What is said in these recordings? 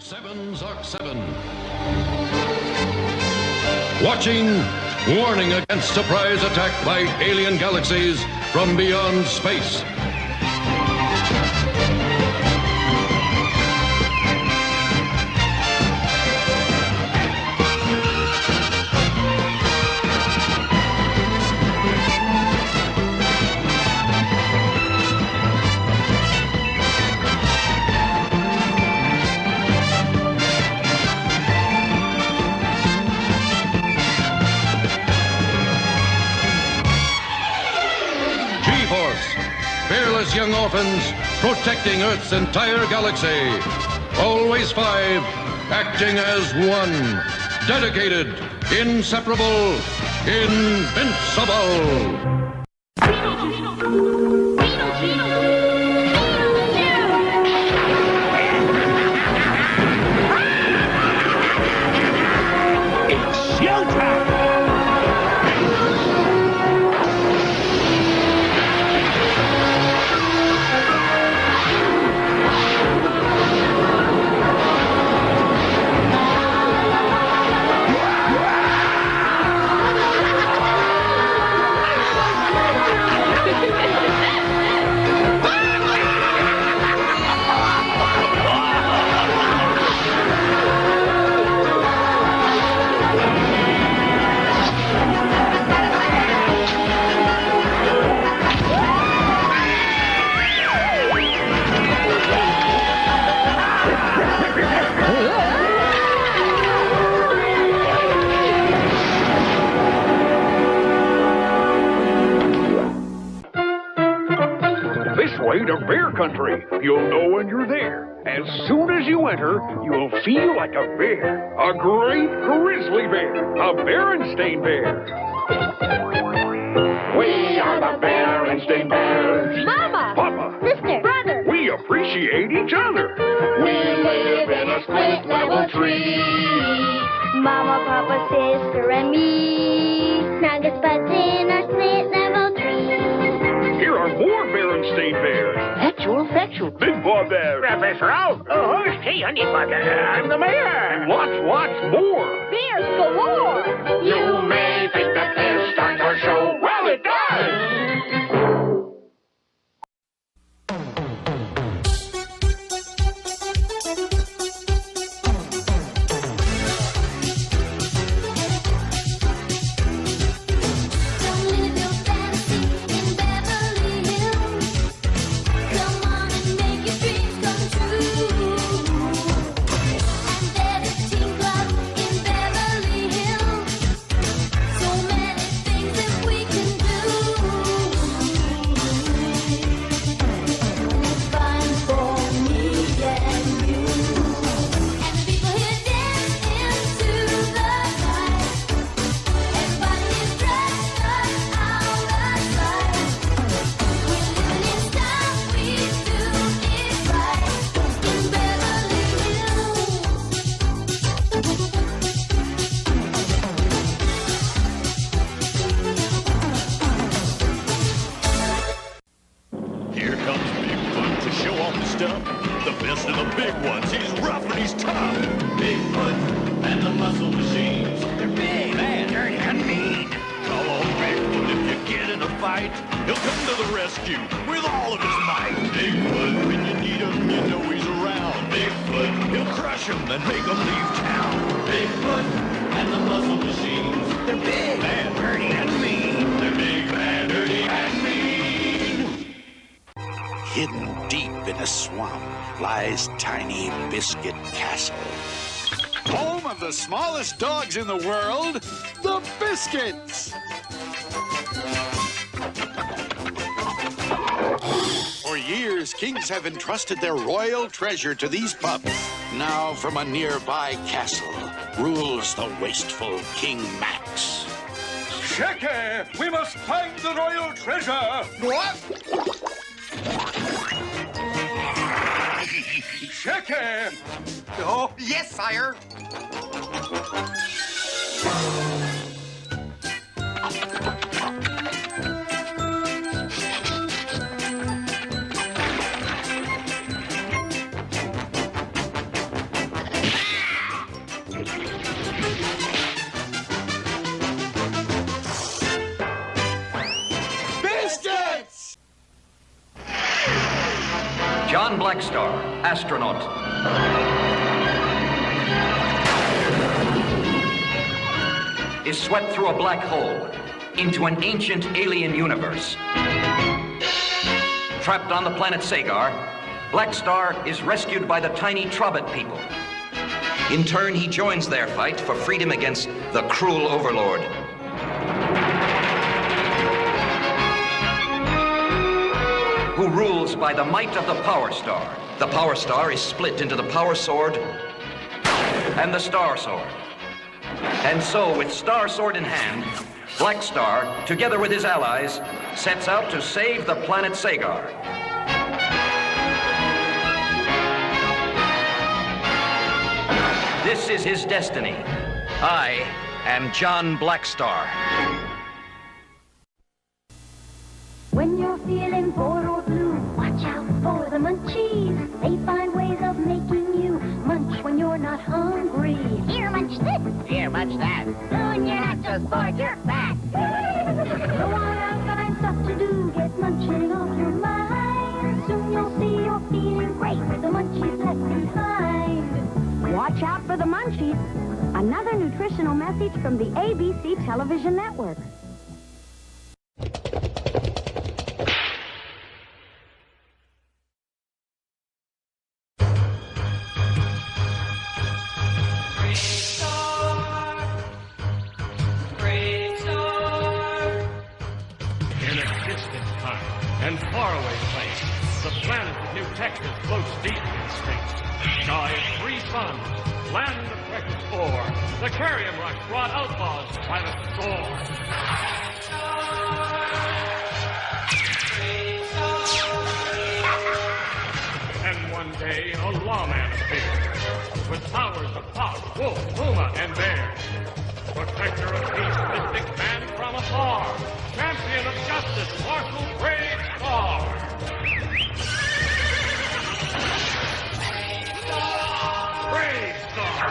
Sevens are seven. Watching, warning against surprise attack by alien galaxies from beyond space. Fearless young orphans protecting Earth's entire galaxy. Always five, acting as one. Dedicated, inseparable, invincible. It's showtime! Way to bear country. You'll know when you're there. As soon as you enter, you'll feel like a bear. A great grizzly bear. A Berenstain bear. We are the Berenstain Bears. Mama! Papa! Sister! Brother! We appreciate each other. We live in a split level tree. Mama, Papa, sister, and me. Nuggets buds in our split level tree. Here are more Berenstain Bears. Factual. Big Boy Bear. Professor Owl. Oh, hey, honey butter. I'm the mayor. And lots more. Bears galore! You may think that this starts our show. Well, it does. The best of the big ones. He's rough and he's tough. Bigfoot and the muscle machines. They're big, bad, dirty, and mean. Come on, Bigfoot, if you get in a fight, he'll come to the rescue with all of his might. Bigfoot, when you need him, you know he's around. Bigfoot, he'll crush him and make him leave town. Bigfoot and the muscle machines. They're big, bad, dirty, and mean. They're big, bad, dirty, and mean. Hidden deep in a swamp lies tiny Biscuit Castle. Home of the smallest dogs in the world, the Biscuits. For years, kings have entrusted their royal treasure to these pups. Now, from a nearby castle, rules the wasteful King Max. Checker! We must find the royal treasure! What? Checker! Oh, yes, sire. John Blackstar, astronaut. Is swept through a black hole into an ancient alien universe. Trapped on the planet Sagar, Blackstar is rescued by the tiny Trobit people. In turn, he joins their fight for freedom against the cruel overlord. Who rules by the might of the Power Star. The Power Star is split into the Power Sword and the Star Sword. And so, with Star Sword in hand, Blackstar, together with his allies, sets out to save the planet Sagar. This is his destiny. I am John Blackstar. When you're feeling bored or blue, watch out for the munchies. They find ways of making you munch when you're not hungry. Here, munch this. Here, munch that. Soon you're not just bored, you're fat. Go on out, find stuff to do. Get munching off your mind. Soon you'll see you're feeling great with the munchies left behind. Watch out for the munchies. Another nutritional message from the ABC Television Network. And faraway place, the planet of New Texas floats deep in space. Sky of 3 suns, land of precious ore. The carrion rush brought outlaws by the sword. And one day, a lawman appeared, with powers of fox, wolf, puma, and bear. Protector of peace, mystic man from afar. Champion of justice, martial brave star. Brave star.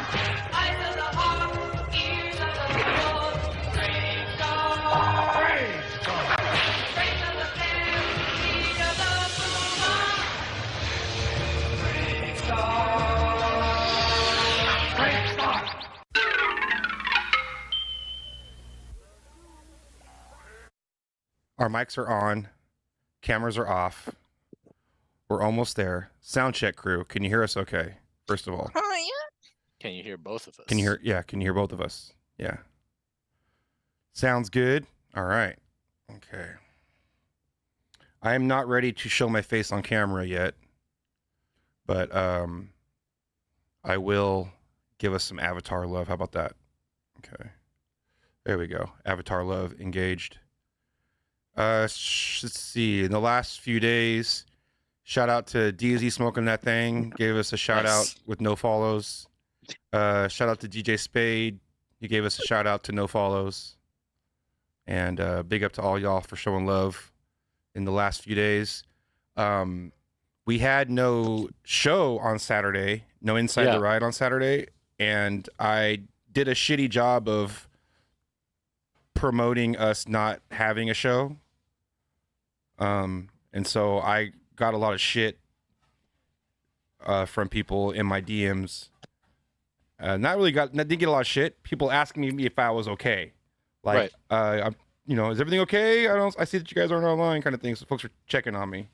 Eyes of the heart, ears of the soul. Brave star. Brave star. Strength of the bear, speed of the puma. Brave star. Brave star. Our mics are on, cameras are off. We're almost there. Sound check, crew. Can you hear us okay? First of all. Oh, yeah. Can you hear both of us? Can you hear? Yeah, can you hear both of us? Yeah. Sounds good. All right. Okay. I am not ready to show my face on camera yet, but I will give us some avatar love. How about that? Okay. There we go. Avatar love engaged. Let's see. In the last few days, shout out to DZ Smoking That Thing. Gave us a shout out with no follows. Shout out to DJ Spade. He gave us a shout out to no follows. And big up to all y'all for showing love in the last few days. We had no show on Saturday, no Inside the Ride on Saturday, and I did a shitty job of promoting us not having a show. And so I got a lot of shit from people in my DMs. Didn't get a lot of shit. People asking me if I was okay. Like, right. Is everything okay? I see that you guys aren't online, kind of thing. So folks are checking on me.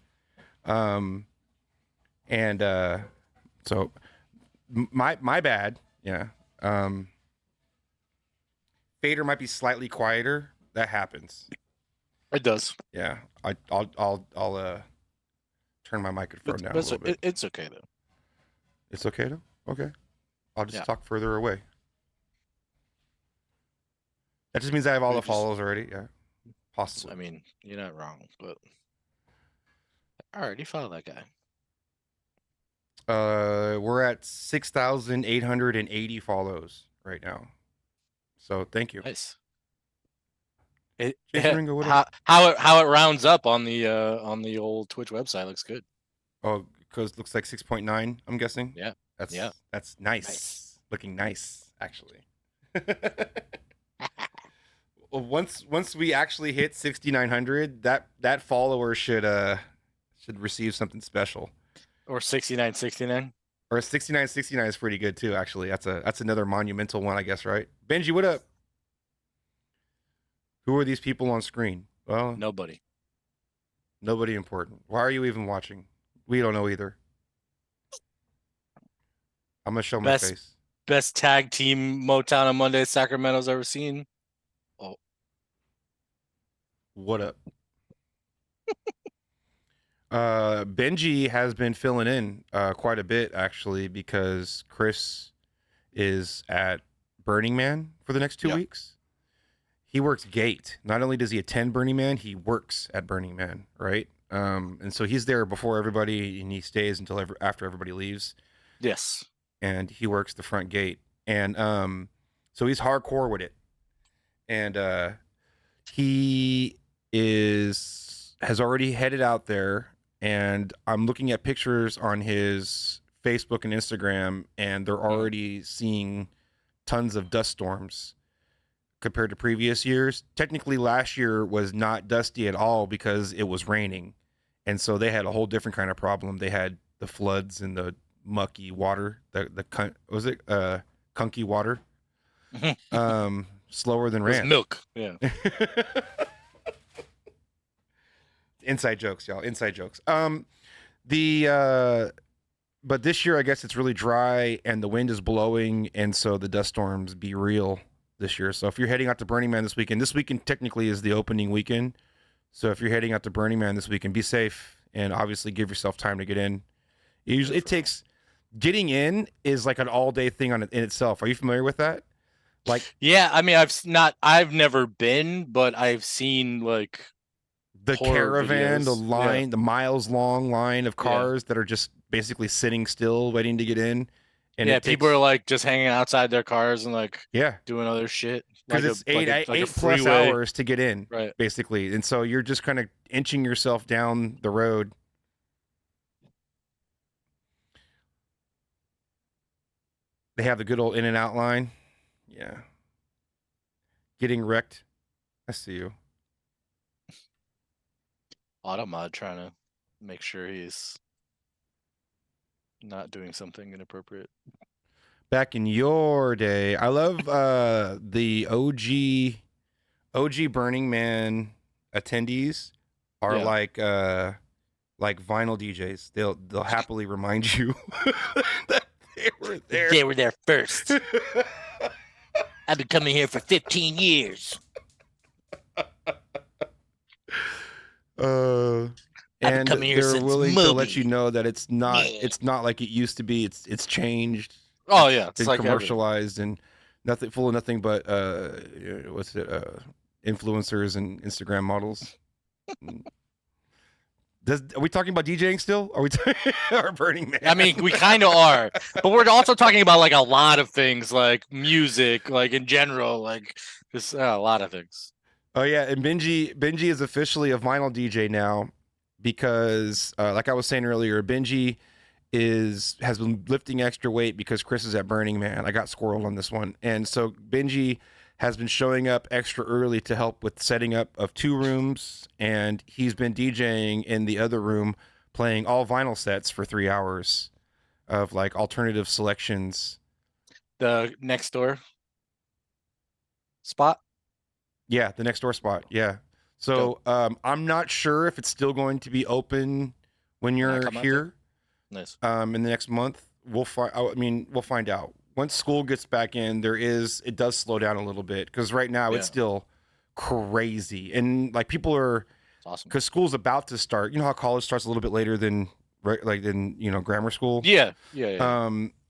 So my bad. Yeah. Fader might be slightly quieter. That happens. It does. Yeah. I'll turn my microphone down a little bit. It's okay though. It's okay though? Okay. I'll just talk further away. That just means I have all the follows already. Yeah. Possibly. I mean, you're not wrong, but I already followed that guy. We're at 6,880 follows right now. So thank you. Nice. Ringo, how it rounds up on the old Twitch website looks good. Oh, because it looks like 6.9, I'm guessing. Yeah. That's nice. Looking nice, actually. Well, once we actually hit 6,900, that follower should receive something special. Or 6969. Or 6969 is pretty good too, actually. That's another monumental one, I guess, right? Benji, what up? Who are these people on screen? Well, Nobody. Nobody important. Why are you even watching? We don't know either. I'm gonna show my face. Best tag team Motown on Monday Sacramento's ever seen. Oh. What up? Benji has been filling in quite a bit, actually, because Chris is at Burning Man for the next 2 weeks. He works gate. Not only does he attend Burning Man, he works at Burning Man, right? And so he's there before everybody, and he stays until after everybody leaves. Yes. And he works the front gate. And so he's hardcore with it. And he has already headed out there, and I'm looking at pictures on his Facebook and Instagram, and they're already seeing tons of dust storms compared to previous years. Technically, last year was not dusty at all because it was raining, and so they had a whole different kind of problem. They had the floods and the mucky water, kunky water, slower than ranch. Milk, yeah. Inside jokes, y'all. Inside jokes. But this year, I guess it's really dry and the wind is blowing, and so the dust storms be real this year. So if you're heading out to Burning Man this weekend technically is the opening weekend. So if you're heading out to Burning Man this weekend, be safe and obviously give yourself time to get in. Getting in is like an all-day thing in itself. Are you familiar with that? Like, yeah, I mean, I've never been, but I've seen like the caravan, videos. the line, the miles-long line of cars that are just basically sitting still, waiting to get in. And people are like just hanging outside their cars and like doing other shit. Because it's eight plus hours to get in, right? Basically, and so you're just kind of inching yourself down the road. They have the good old in and out line. Yeah. Getting wrecked. I see you. Automod trying to make sure he's not doing something inappropriate. Back in your day, I love the OG Burning Man attendees are like vinyl DJs. They'll happily remind you that they were there. They were there first. I've been coming here for 15 years. And they're willing to let you know that it's not like it used to be. It's changed. Oh yeah, it's been like commercialized and full of nothing but influencers and Instagram models. Are we talking about DJing still? Are we or Burning Man? I mean, we kind of are, but we're also talking about like a lot of things, like music, like in general, like just a lot of things. Oh yeah, and Benji is officially a vinyl DJ now because, like I was saying earlier, Benji has been lifting extra weight because Chris is at Burning Man. I got squirreled on this one, and so Benji has been showing up extra early to help with setting up of 2 rooms, and he's been DJing in the other room, playing all vinyl sets for 3 hours of like alternative selections. The next door spot? Yeah, the next door spot. Yeah. So I'm not sure if it's still going to be open when you're here. Nice. In the next month. We'll find out. Once school gets back in, it does slow down a little bit because right now it's still crazy. And like people are awesome because school's about to start. You know how college starts a little bit later than grammar school? Yeah.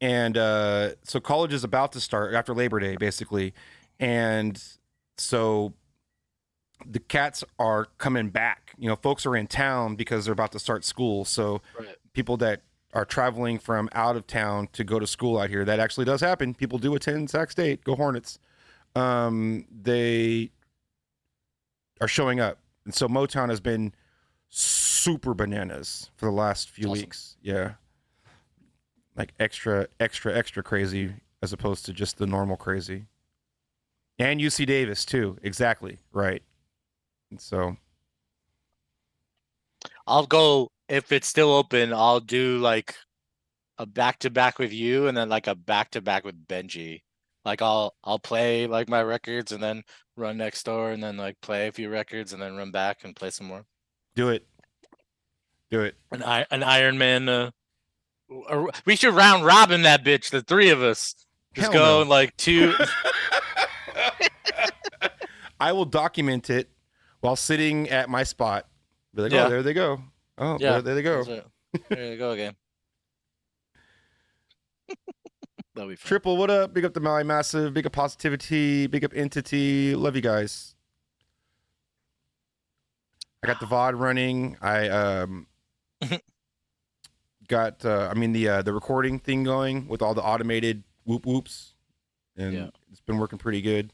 And so college is about to start after Labor Day, basically. And so the cats are coming back. Folks are in town because they're about to start school. So people that are traveling from out of town to go to school out here, that actually does happen. People do attend Sac State. Go Hornets. They are showing up. And so Motown has been super bananas for the last few weeks. Yeah. Like extra crazy as opposed to just the normal crazy. And UC Davis too. Exactly. Right. And so I'll go if it's still open, I'll do like a back-to-back with you and then like a back-to-back with Benji. Like I'll play like my records and then run next door and then like play a few records and then run back and play some more. Do it. Do it. An Iron Man. We should round robin that bitch. The three of us just Hell go no. and like two. I will document it while sitting at my spot. Be like, Yeah. oh, there they go. Oh, Yeah, there they go. There you go again. That'll be fun. Triple, what up? Big up the Maui Massive. Big up Positivity. Big up Entity. Love you guys. I got the VOD running. I got the recording thing going with all the automated whoop whoops, and it's been working pretty good.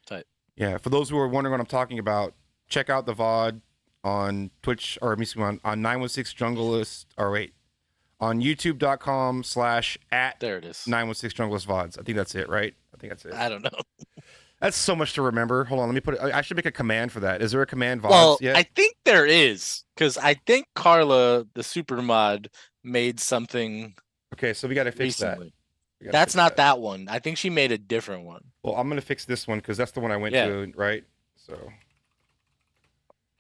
Tight. Yeah, for those who are wondering what I'm talking about, check out the VOD on Twitch or on 916 Junglist. Or wait, on YouTube.com/@ there it is. 916 Junglist VODs. I think that's it, right? I think that's it. I don't know. That's so much to remember. Hold on, let me put it. I should make a command for that. Is there a command VODs Well, yet? I think there is, because I think Carla, the super mod, made something. Okay, so we got to fix recently. that. That's not that one. I think she made a different one. Well, I'm gonna fix this one because that's the one I went to, right? So,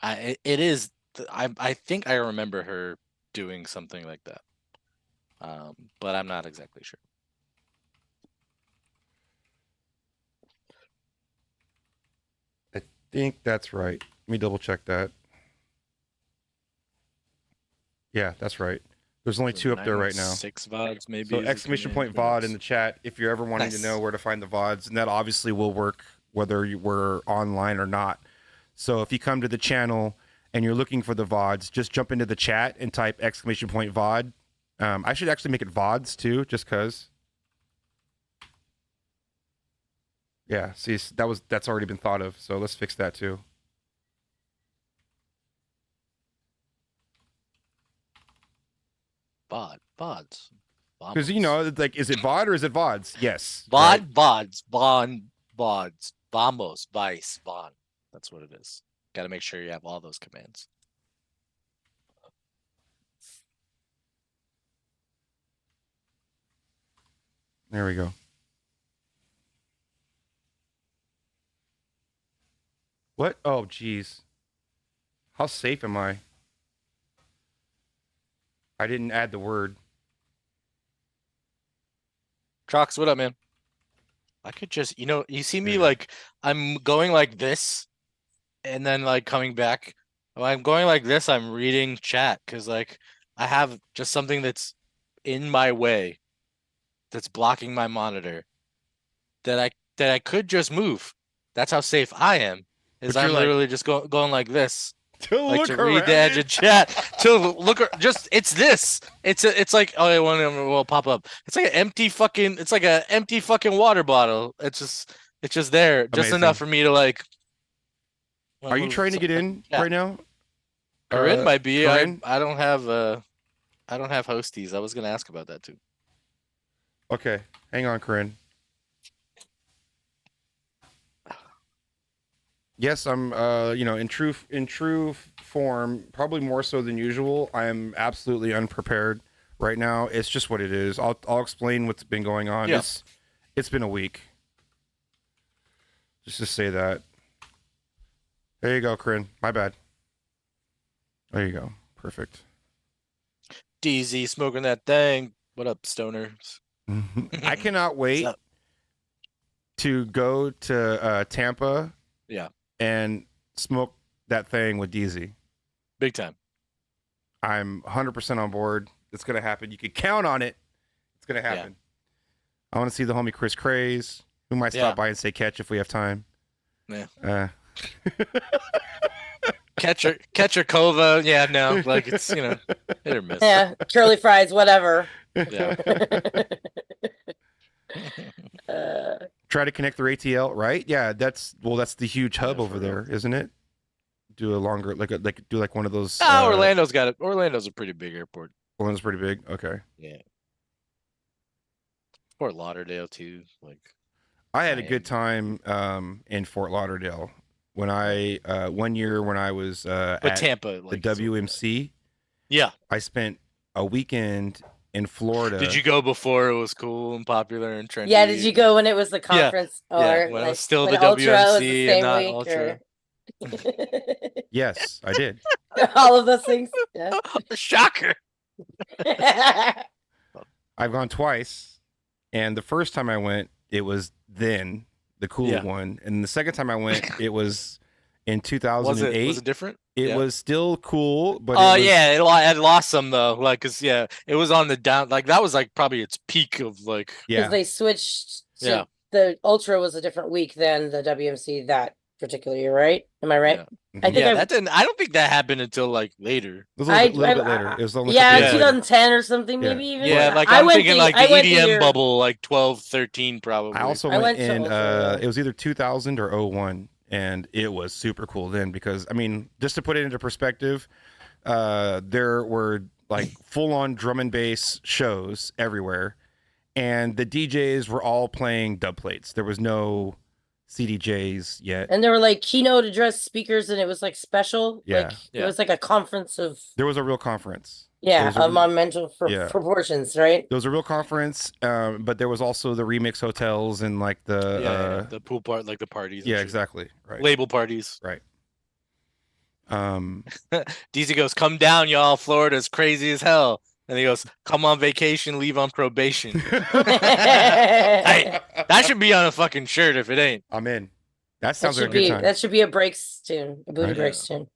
it is. I think I remember her doing something like that, but I'm not exactly sure. I think that's right. Let me double check that. Yeah, that's right. There's only two up there right now. 6 VODs, maybe. So exclamation point VOD in the chat if you're ever wanting to know where to find the VODs, and that obviously will work whether you were online or not. So if you come to the channel and you're looking for the VODs, just jump into the chat and type exclamation point VOD. I should actually make it VODs too, just cause. Yeah, see, that's already been thought of. So let's fix that too. VODs. Because like, is it VOD or is it VODs? Yes. VOD, right? VODs, VODs, Vamos, Vice, VOD. That's what it is. Got to make sure you have all those commands. There we go. What? Oh, geez. How safe am I? I didn't add the word. Trox, what up, man? I could just, you see me like, I'm going like this and then like coming back. When I'm going like this, I'm reading chat because like I have just something that's in my way that's blocking my monitor that I could just move. That's how safe I am. Is I'm literally just going like this. To read the edge of chat, to look, it's this. It's like, oh, one will pop up. It's like an empty fucking. It's like an empty fucking water bottle. It's just there, just enough for me to like. Are you trying to get in right now? Corinne might be. Corinne? I don't have hosties. I was gonna ask about that too. Okay, hang on, Corinne. Yes, I'm in true form, probably more so than usual. I am absolutely unprepared right now. It's just what it is. I'll explain what's been going on. Yeah. It's been a week. Just to say that. There you go, Corinne. My bad. There you go. Perfect. DZ smoking that thing. What up, stoners? I cannot wait to go to Tampa. Yeah. And smoke that thing with DZ. Big time. I'm 100% on board. It's going to happen. You can count on it. It's going to happen. Yeah. I want to see the homie Chris Craze, who might stop by and say catch if we have time. Yeah. Catcher Kova. Yeah, no. Like, it's, hit or miss. Yeah. Curly fries, whatever. Yeah. Try to connect their ATL, right? Yeah, that's the huge hub over there, isn't it? Do a longer, do one of those. Orlando's got it. Orlando's a pretty big airport. Orlando's pretty big. Okay. Yeah. Fort Lauderdale too. Like, I had a good time in Fort Lauderdale when I one year when I was at Tampa, the WMC. Yeah. I spent a weekend in Florida. Did you go before it was cool and popular and trendy? Yeah, did you go when it was the Yeah. conference Yeah, or when it like was still when the Ultra was the WMC and same not week Ultra? Yes, I did. all of those things? Yeah. Shocker. I've gone twice, and the first time I went, it was then the cool Yeah. one, and the second time I went, it was in 2008. Was it different? It Yeah. was still cool, but Oh it was, yeah, it had lost some though. Like, cause yeah, it was on the down. Like that was like probably its peak of like. Because yeah, they switched to Yeah. the Ultra was a different week than the WMC that particular year, right? Am I right? Yeah. I think Yeah, that didn't. I don't think that happened until like later. it was a little bit later. It was only a yeah, couple years later. 2010 or something, Yeah. maybe even. Yeah, like I I'm went thinking the- like I the went the EDM year- bubble, like 12, 13 probably. I also I went went to in. Ultra, yeah. It was either 2000 or 01, and it was super cool then because I mean, just to put it into perspective, there were like full-on drum and bass shows everywhere, and the DJs were all playing dub plates. There was no CDJs yet. And there were like keynote address speakers, and it was like special. Yeah. Like it was like a conference of There was a real conference. yeah, There was a- of monumental yeah. proportions, right? There was a real conference, but there was also the remix hotels and like the the pool part, like the parties. and yeah, shit. exactly, right, Label parties. right. DZ goes, "Come down, y'all. Florida's crazy as hell." And he goes, "Come on vacation, leave on probation." Hey, that should be on a fucking shirt if it ain't. I'm in. That That sounds like should a good be time. that should be a breaks tune, a booty Right. breaks tune.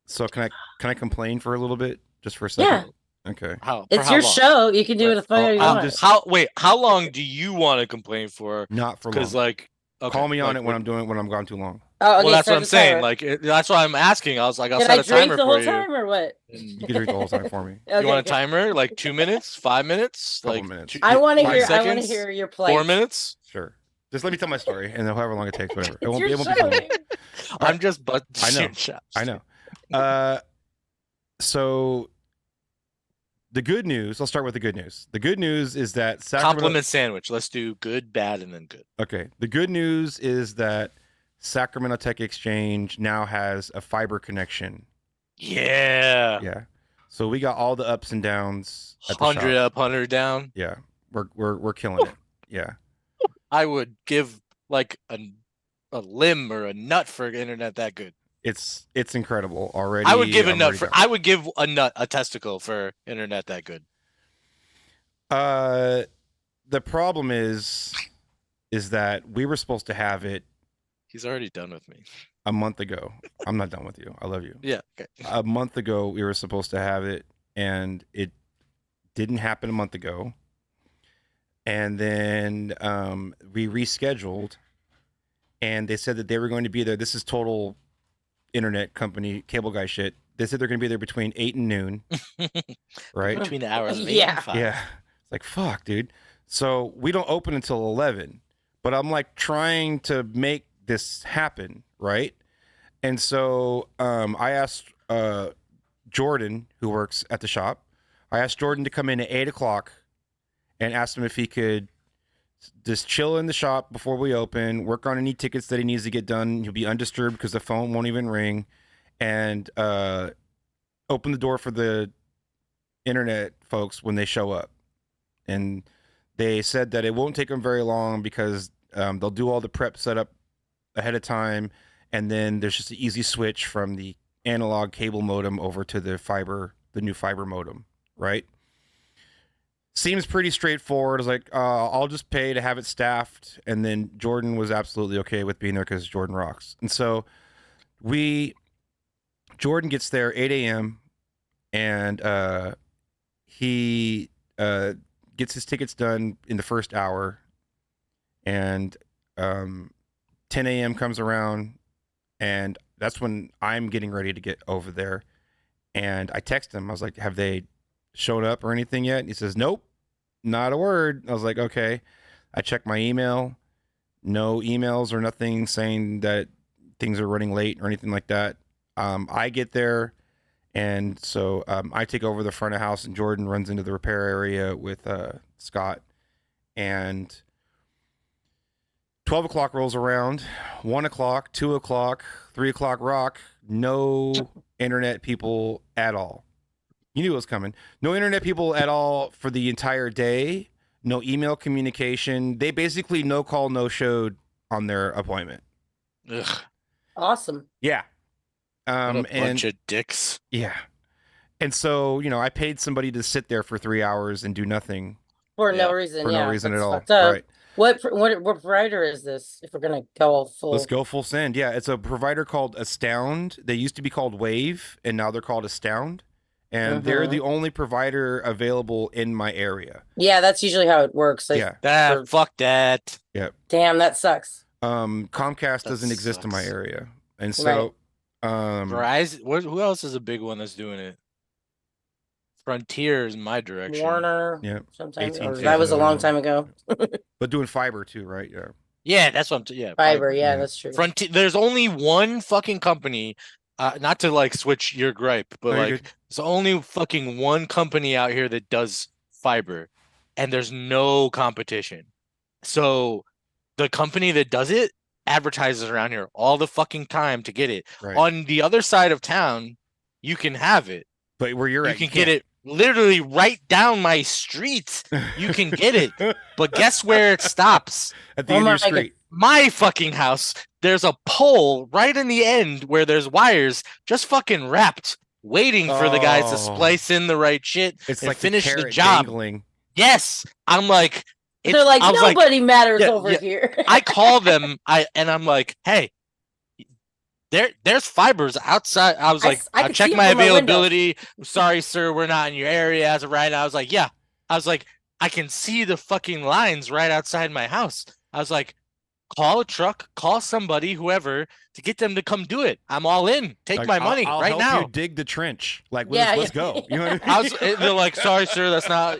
So can I complain for a little bit, just for a second? Yeah. Okay. It's your show. You can do it as long as you I'm want. just- How long do you want to complain for? Not for long. Because like, okay, Call me on like, it when I'm gone too long. Oh, okay, well, that's start what I'm the saying. timer. Like, that's why I'm asking. I was like, I'll Did set I a drink timer the for whole you. time or what? You can drink the whole time for me. Okay, You want a good. timer? Like 2 minutes, 5 minutes, Couple like minutes. I want to 5 hear. I want to seconds? hear your plight. 4 minutes. Sure. Just let me tell my story, and then however long it takes, whatever. It won't your be. It won't be show, too long. dude. I'm just but I know. I know. So the good news. I'll start with the good news. The good news is that Sacramento. Compliment sandwich. Let's do good, bad, and then good. Okay. The good news is that Sacramento Tech Exchange now has a fiber connection. Yeah. Yeah. So we got all the ups and downs. At the 100 shop. up, 100 down. Yeah. We're killing it. Yeah. I would give like a limb or a nut for internet that good. It's incredible already. I would give a I'm nut already for. done. I would give a testicle for internet that good. The problem is that we were supposed to have it He's already done with me. a month ago. I'm not done with you. I love you. Yeah. Okay. A month ago we were supposed to have it, and it didn't happen a month ago. And then we rescheduled, and they said that they were going to be there. This is total internet company cable guy shit. They said they're going to be there between 8 and noon, right? Between the hours of 8 Yeah. and 5. Yeah. It's like, fuck, dude. So we don't open until 11, but I'm like trying to make this happen, right? And so I asked Jordan, who works at the shop, I asked Jordan to come in at 8 o'clock and asked him if he could just chill in the shop before we open, work on any tickets that he needs to get done. He'll be undisturbed because the phone won't even ring, and open the door for the internet folks when they show up. And they said that it won't take them very long because they'll do all the prep setup ahead of time, and then there's just an easy switch from the analog cable modem over to the new fiber modem, right? Seems pretty straightforward. I was like, I'll just pay to have it staffed. And then Jordan was absolutely okay with being there because Jordan rocks. And so Jordan gets there 8 a.m. and he gets his tickets done in the first hour. And 10 a.m. comes around, and that's when I'm getting ready to get over there. And I text him. I was like, have they showed up or anything yet? And he says, nope, not a word. I was like, okay. I checked my email. No emails or nothing saying that things are running late or anything like that. I get there, and so I take over the front of house, and Jordan runs into the repair area with Scott. And 12 o'clock rolls around, 1 o'clock, 2 o'clock, 3 o'clock rock, no internet people at all. You knew it was coming. No internet people at all for the entire day. No email communication. They basically no call, no showed on their appointment. Ugh. Awesome. Yeah. What a bunch of dicks. Yeah. And so, I paid somebody to sit there for 3 hours and do nothing. For no reason. For no reason at all. Right. What provider is this? If we're gonna go all full, let's go full send. Yeah, it's a provider called Astound. They used to be called Wave, and now they're called Astound. And they're the only provider available in my area. Yeah, that's usually how it works. Yeah. Fuck that. Yep. Damn, that sucks. Comcast doesn't exist in my area, and so Verizon. Who else is a big one that's doing it? Frontier is in my direction. Warner. Yeah. Sometimes that was a long time ago. But doing fiber too, right? Yeah. Yeah, that's what I'm. Fiber. Yeah, that's true. Frontier. There's only one fucking company. Not to like switch your gripe, but there's only fucking one company out here that does fiber, and there's no competition. So the company that does it advertises around here all the fucking time to get it. Right. On the other side of town, you can have it. But where you're at, you can get it literally right down my street. You can get it. But guess where it stops? At the end of your street. My fucking house. There's a pole right in the end where there's wires just fucking wrapped, waiting for the guys to splice in the right shit and like finish the job. Dangling. Yes. I'm like, they're like, nobody matters over here. I call them, and I'm like, hey, there's fibers outside. I was like, I checked my availability. Sorry, sir, we're not in your area as of right now. I was like, yeah. I was like, I can see the fucking lines right outside my house. I was like, call a truck, call somebody, whoever, to get them to come do it. I'm all in. Take my money I'll right help now. You dig the trench. Like, let's go. You know what I mean? They're like, sorry, sir, that's not.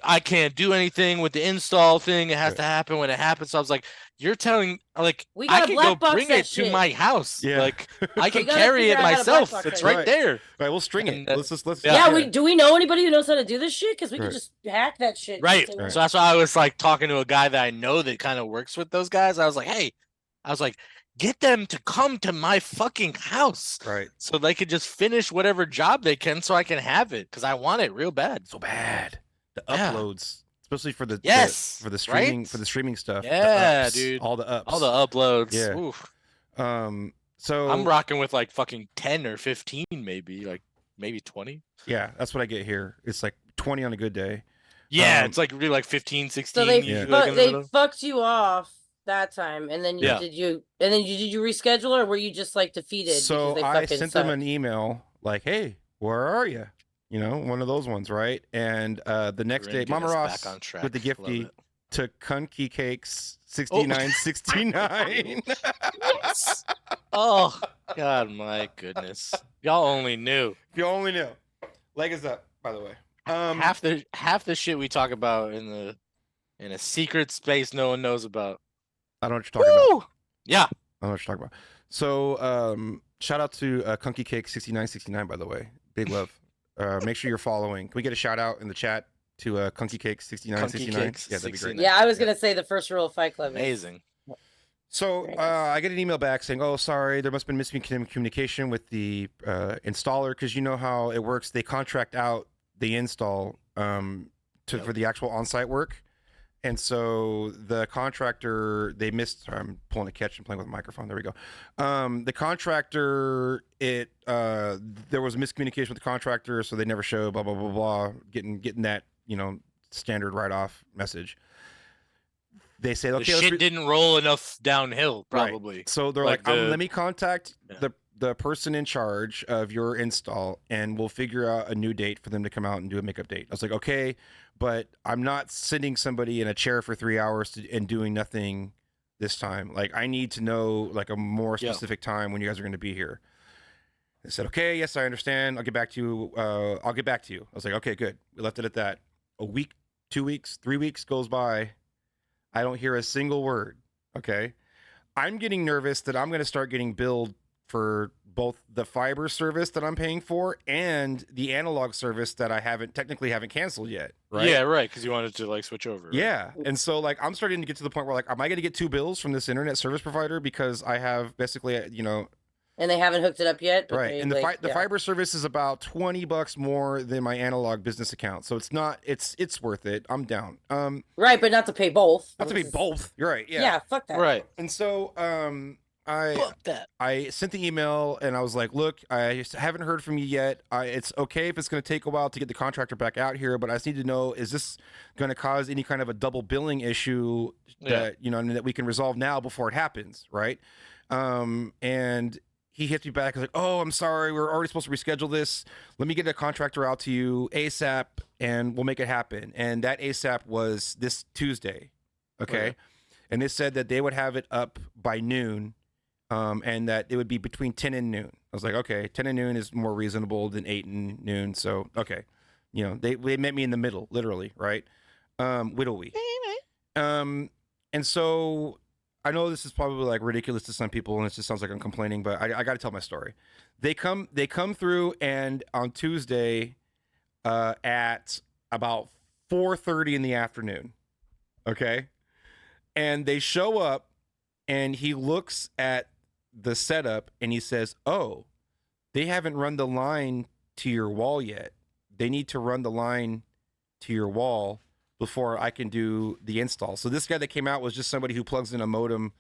I can't do anything with the install thing. It has to happen when it happens. So I was like, you're telling, like, I can go bring it to my house. Yeah. Like, I can carry it myself. It's right there. All right, we'll string it. Let's. Yeah. Do we know anybody who knows how to do this shit? Because we can just hack that shit. Right. So that's why I was like talking to a guy that I know that kind of works with those guys. I was like, hey, get them to come to my fucking house. Right. So they could just finish whatever job they can so I can have it because I want it real bad. So bad. The uploads, especially for the streaming for the streaming stuff. Yeah, dude. All the ups. All the uploads. Yeah. Oof. So I'm rocking with like fucking 10 or 15 maybe, like maybe 20. Yeah, that's what I get here. It's like 20 on a good day. Yeah, it's like really like 15, 16. So they fucked you off that time, and then did you reschedule, or were you just like defeated? So they I sent them an email like, "Hey, where are you?" One of those ones, right? And the next day, Mama Ross with the gifty took Kunky Cakes 6969. Yes. Oh God, my goodness! Y'all only knew. If you only knew. Leg is up, by the way. Half the shit we talk about in a secret space no one knows about. I don't know what you're talking about. Yeah. I don't know what you're talking about. So, shout out to Kunky Cake 6969, by the way. Big love. Make sure you're following. Can we get a shout out in the chat to Kunky Cake 6969? Yeah, that'd be great. Yeah, I was gonna say the first rule of Fight Club. Amazing. So I get an email back saying, "Oh, sorry, there must have been miscommunication with the installer because you know how it works. They contract out the install for the actual on-site work." And so the contractor, they missed. Sorry, I'm pulling a catch and playing with a microphone. There we go. The contractor, there was a miscommunication with the contractor, so they never showed. Blah blah blah blah. Getting that standard write-off message. They say, okay, the shit didn't roll enough downhill, probably. Right. So they're like, let me contact the person in charge of your install, and we'll figure out a new date for them to come out and do a makeup date. I was like, okay, but I'm not sitting somebody in a chair for 3 hours and doing nothing this time. Like, I need to know like a more specific time when you guys are going to be here. They said, okay, yes, I understand. I'll get back to you. I was like, okay, good. We left it at that. A week, 2 weeks, 3 weeks goes by. I don't hear a single word. Okay. I'm getting nervous that I'm going to start getting billed for both the fiber service that I'm paying for and the analog service that I technically haven't canceled yet. Right. Yeah. Right. Cause you wanted to like switch over. Right? Yeah. And so like, I'm starting to get to the point where like, am I going to get two bills from this internet service provider? Because I have basically, And they haven't hooked it up yet. But Right, and the fiber service is about $20 more than my analog business account, so it's not it's worth it. I'm down. Right, but not to pay both. Not to pay both. You're right. Yeah. Yeah, fuck that. Right. And so I sent the email and I was like, look, I haven't heard from you yet. It's okay if it's going to take a while to get the contractor back out here, but I just need to know, is this going to cause any kind of a double billing issue that that we can resolve now before it happens, right? And he hits me back. He's like, oh, I'm sorry. We're already supposed to reschedule this. Let me get a contractor out to you ASAP and we'll make it happen. And that ASAP was this Tuesday. Okay. Right. And they said that they would have it up by noon. And that it would be between 10 and noon. I was like, okay, 10 and noon is more reasonable than 8 and noon. So, okay. They met me in the middle, literally, right? Whittlewy. And so I know this is probably like ridiculous to some people and it just sounds like I'm complaining, but I got to tell my story. They come through and on Tuesday at about 4:30 in the afternoon. Okay. And they show up and he looks at the setup and he says, oh, they haven't run the line to your wall yet. They need to run the line to your wall before I can do the install. So this guy that came out was just somebody who plugs in a modem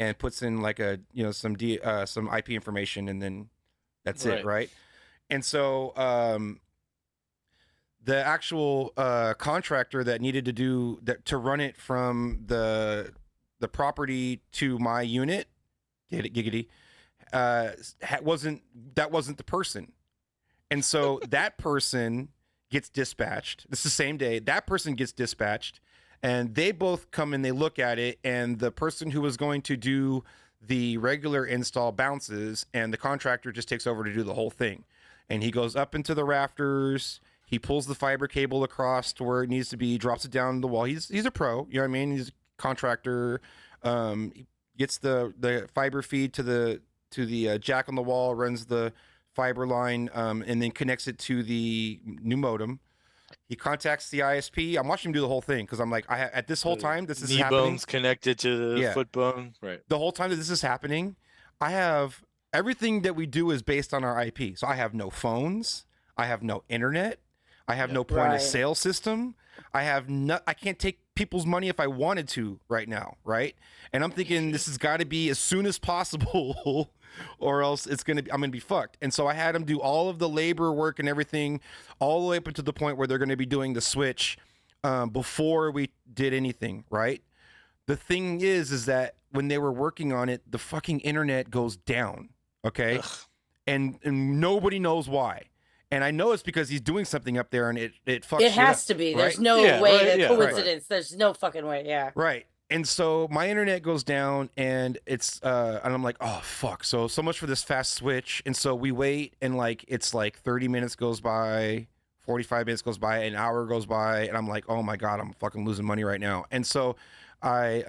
and puts in like a, some IP information and then that's it. Right. And so, the actual, contractor that needed to do that to run it from the property to my unit, get it, giggity, wasn't the person. And so that person gets dispatched. This is the same day. That person gets dispatched and they both come and they look at it and the person who was going to do the regular install bounces and the contractor just takes over to do the whole thing. And he goes up into the rafters. He pulls the fiber cable across to where it needs to be, drops it down the wall. He's a pro, you know what I mean? He's a contractor. He gets the fiber feed to the jack on the wall, runs the fiber line, and then connects it to the new modem. He contacts the ISP. I'm watching him do the whole thing because I'm like, at this whole time this is knee happening. Bone's connected to the foot bone, right? The whole time that this is happening, I have everything that we do is based on our IP. So I have no phones, I have no internet, I have no point of sale system. I can't take people's money if I wanted to right now, right? And I'm thinking this has got to be as soon as possible or else I'm gonna be fucked. And so I had them do all of the labor work and everything all the way up to the point where they're gonna be doing the switch before we did anything, right? The thing is that when they were working on it, the fucking internet goes down, okay? And nobody knows why. And I know it's because he's doing something up there and it fucks it has up, to be. right? There's no way that coincidence. Right. There's no fucking way. Yeah. Right. And so my internet goes down and it's and I'm like, oh fuck. So much for this fast switch. And so we wait and like it's like 30 minutes goes by, 45 minutes goes by, an hour goes by, and I'm like, oh my God, I'm fucking losing money right now. And so I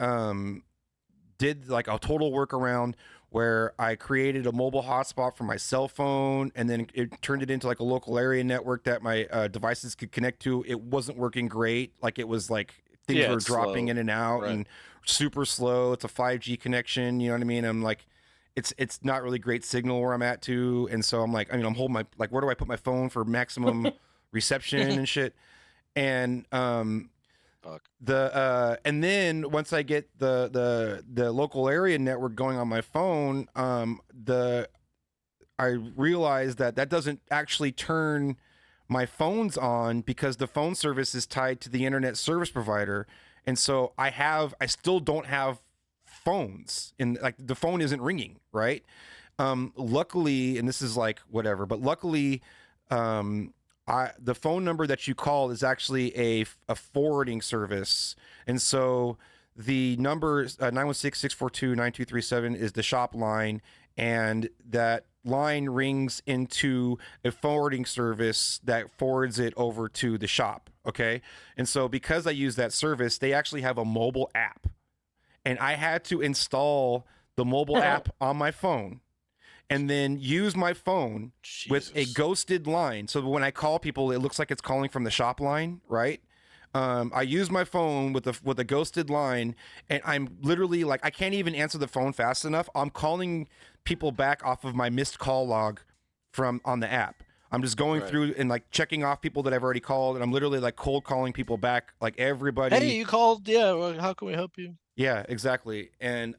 did like a total workaround where I created a mobile hotspot for my cell phone and then it turned it into like a local area network that my devices could connect to. It wasn't working great. Like it was like things were dropping in and out and super slow. It's a 5G connection. You know what I mean? I'm like, it's not really great signal where I'm at too. And so I'm like, I'm holding my, like, where do I put my phone for maximum reception and shit? And, and then once I get the local area network going on my phone, I realized that doesn't actually turn my phones on because the phone service is tied to the internet service provider. And so I still don't have phones and like the phone isn't ringing. Right. Luckily, and this is like whatever, but luckily, the phone number that you call is actually a forwarding service. And so the number 916-642-9237 is the shop line. And that line rings into a forwarding service that forwards it over to the shop. Okay. And so because I use that service, they actually have a mobile app. And I had to install the mobile app on my phone and then use my phone with a ghosted line. So when I call people, it looks like it's calling from the shop line, right? I use my phone with a ghosted line, and I'm literally like, I can't even answer the phone fast enough. I'm calling people back off of my missed call log from on the app. I'm just going through and like checking off people that I've already called, and I'm literally like cold calling people back, like everybody. Hey, you called? Yeah. Well, how can we help you? Yeah, exactly. And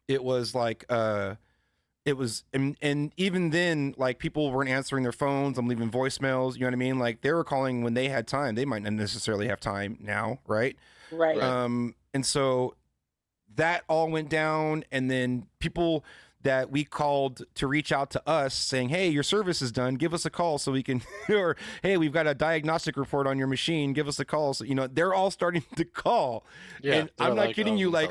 it was like it was and even then, like, people weren't answering their phones. I'm leaving voicemails, you know what I mean? Like, they were calling when they had time. They might not necessarily have time now, right? Right. And so that all went down, and then people that we called to reach out to us saying, hey, your service is done, give us a call so we can, or hey, we've got a diagnostic report on your machine, give us a call. So, you know, they're all starting to call. Yeah, and I'm not like, kidding you, like,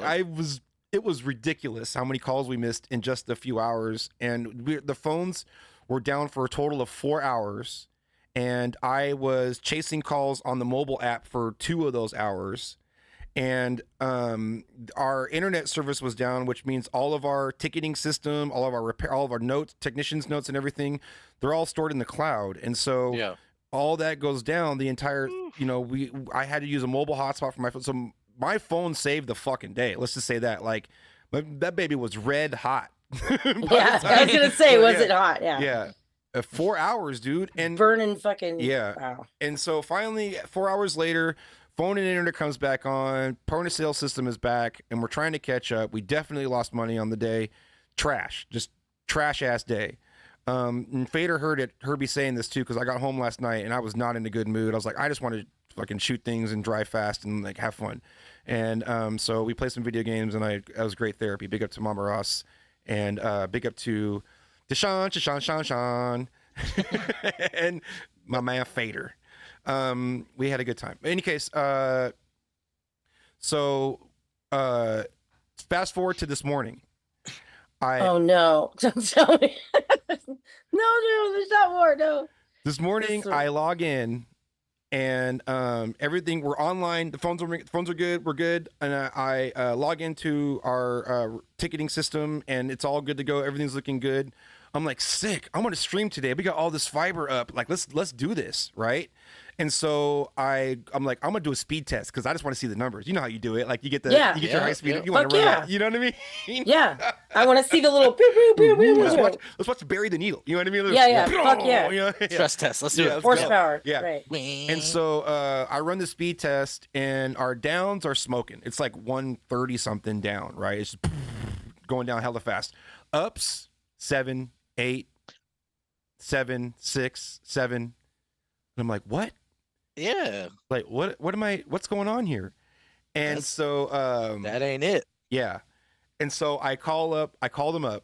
it was ridiculous how many calls we missed in just a few hours. And the phones were down for a total of 4 hours. And I was chasing calls on the mobile app for 2 of those hours. And our internet service was down, which means all of our ticketing system, all of our repair, all of our notes, technicians' notes, and everything, they're all stored in the cloud. And so all that goes down. The entire, you know, I had to use a mobile hotspot for my phone. So my phone saved the fucking day. Let's just say that. Like, that baby was red hot. Yeah, I was gonna say, was it hot? Yeah. Yeah. 4 hours, dude. And burning fucking. Yeah. Wow. And so finally, 4 hours later, phone and internet comes back on. Point of sale system is back, and we're trying to catch up. We definitely lost money on the day. Trash, just trash ass day. And Fader heard me saying this too, because I got home last night and I was not in a good mood. I was like, I just wanted to fucking shoot things and drive fast and like have fun. And so we played some video games, and that was great therapy. Big up to Mama Ross, and big up to Deshaun, and my man Fader. We had a good time. In any case, so fast forward to this morning. Oh no! Don't tell me. No, there's not more. No. This morning I log in, and everything, we're online. The phones are good. We're good. And I log into our ticketing system, and it's all good to go. Everything's looking good. I'm like, sick. I'm gonna stream today. We got all this fiber up. Like, let's do this, right? And so I'm like, I'm gonna do a speed test because I just want to see the numbers. You know how you do it. Like, you get your high speed. You want to run that. You know what I mean? Yeah. I want to see the little pew pew pew pew. Let's watch Bury the Needle. You know what I mean? Yeah. Fuck yeah. You know? Stress test. Let's do it. Horsepower. Yeah. Right. And so I run the speed test, and our downs are smoking. It's like 130 something down, right? It's just going down hella fast. Ups 7, 8, 7, 6, 7. And I'm like, what? Yeah. Like, what's going on here? And so that ain't it. Yeah. And so I call them up,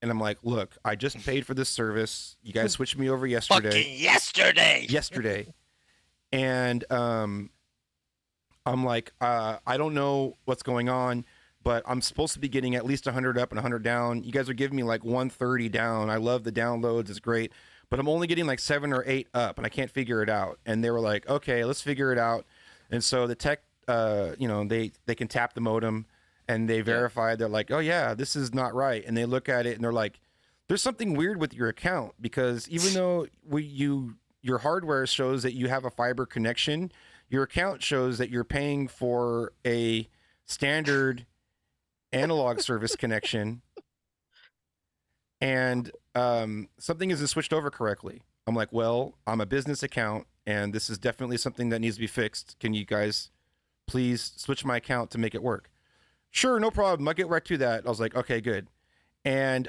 and I'm like, look, I just paid for this service. You guys switched me over yesterday. Fucking yesterday. And I'm like, I don't know what's going on, but I'm supposed to be getting at least 100 up and 100 down. You guys are giving me like 130 down. I love the downloads. It's great. But I'm only getting like 7 or 8 up, and I can't figure it out. And they were like, okay, let's figure it out. And so the tech, they can tap the modem, and they verified. They're like, oh yeah, this is not right. And they look at it, and they're like, there's something weird with your account, because even though your hardware shows that you have a fiber connection, your account shows that you're paying for a standard analog service connection. And something isn't switched over correctly. I'm like, well, I'm a business account, and this is definitely something that needs to be fixed. Can you guys please switch my account to make it work? Sure, no problem. I'll get right to that. I was like, okay, good. And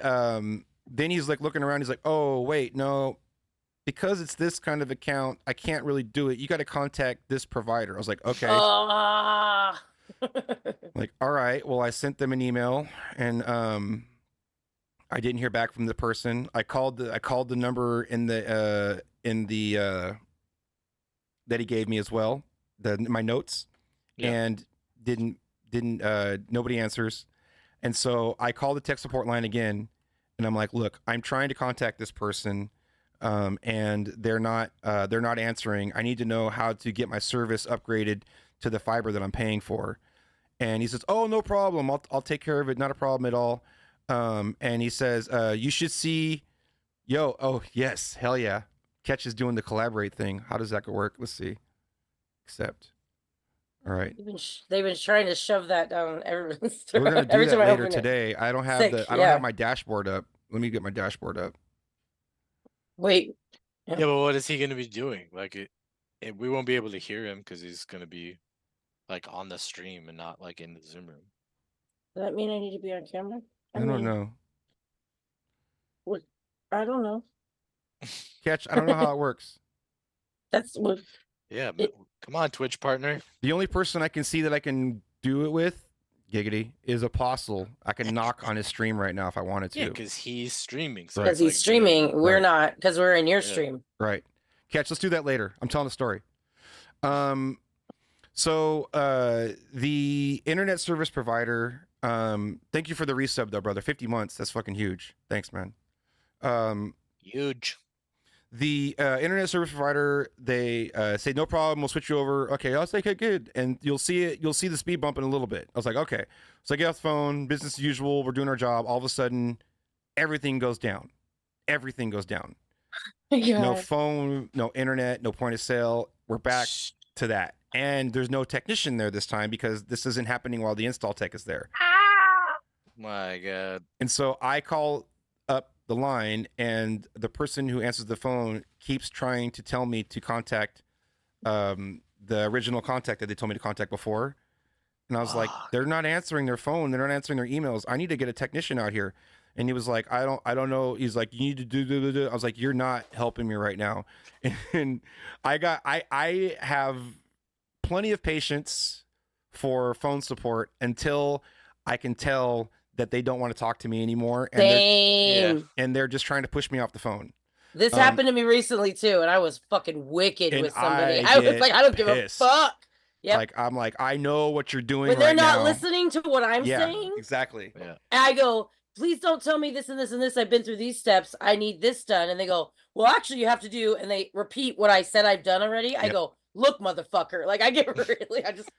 then he's like looking around. He's like, oh, wait, no, because it's this kind of account, I can't really do it. You got to contact this provider. I was like, okay. Like, all right. Well, I sent them an email, and I didn't hear back from the person. I called the number in the that he gave me as well, my notes, and didn't nobody answers. And so I called the tech support line again, and I'm like, look, I'm trying to contact this person, and they're not answering. I need to know how to get my service upgraded to the fiber that I'm paying for. And he says, oh, no problem. I'll take care of it. Not a problem at all. And he says, you should see, oh, yes, hell yeah. Catch is doing the collaborate thing. How does that go work? Let's see. Accept. All right. They've been trying to shove that down everyone's throat. We're gonna do Every that time I later open it. today. I don't have Sick, I don't have my dashboard up. Let me get my dashboard up. Wait. Yeah, but what is he gonna be doing? Like we won't be able to hear him because he's gonna be like on the stream and not like in the Zoom room. Does that mean I need to be on camera? I don't know. What? I don't know. Catch. I don't know how it works. That's what. Yeah, come on, Twitch partner. The only person I can see that I can do it with, giggity, is Apostle. I can knock on his stream right now if I wanted to. Yeah, because he's streaming. So Because he's streaming, we're Right. not. Because we're in your stream. Right. Catch. Let's do that later. I'm telling a story. So the internet service provider. Thank you for the resub though, brother. 50 months. That's fucking huge. Thanks, man. Huge. The internet service provider, they say no problem, we'll switch you over. Okay, I was like, okay, good, and you'll see it. You'll see the speed bump in a little bit. I was like, okay. So I get off the phone, business as usual. We're doing our job. All of a sudden, everything goes down. Everything goes down. No phone, no internet, no point of sale. We're back to that, and there's no technician there this time because this isn't happening while the install tech is there. My God. And so I call up the line, and the person who answers the phone keeps trying to tell me to contact the original contact that they told me to contact before. And I was like, they're not answering their phone. They're not answering their emails. I need to get a technician out here. And he was like, I don't know. He's like, you need to do. I was like, you're not helping me right now. And I have plenty of patience for phone support until I can tell that they don't want to talk to me anymore. And they're just trying to push me off the phone. This happened to me recently too, and I was fucking wicked with somebody. I was like, I don't give a fuck. Yep. Like, I'm like, I know what you're doing when they're right not now. listening to what I'm saying. Exactly. Yeah. And I go, please don't tell me this and this and this. I've been through these steps. I need this done. And they go, well, actually, you have to do. And they repeat what I said I've done already. I go, look, motherfucker. Like, I get really, I just.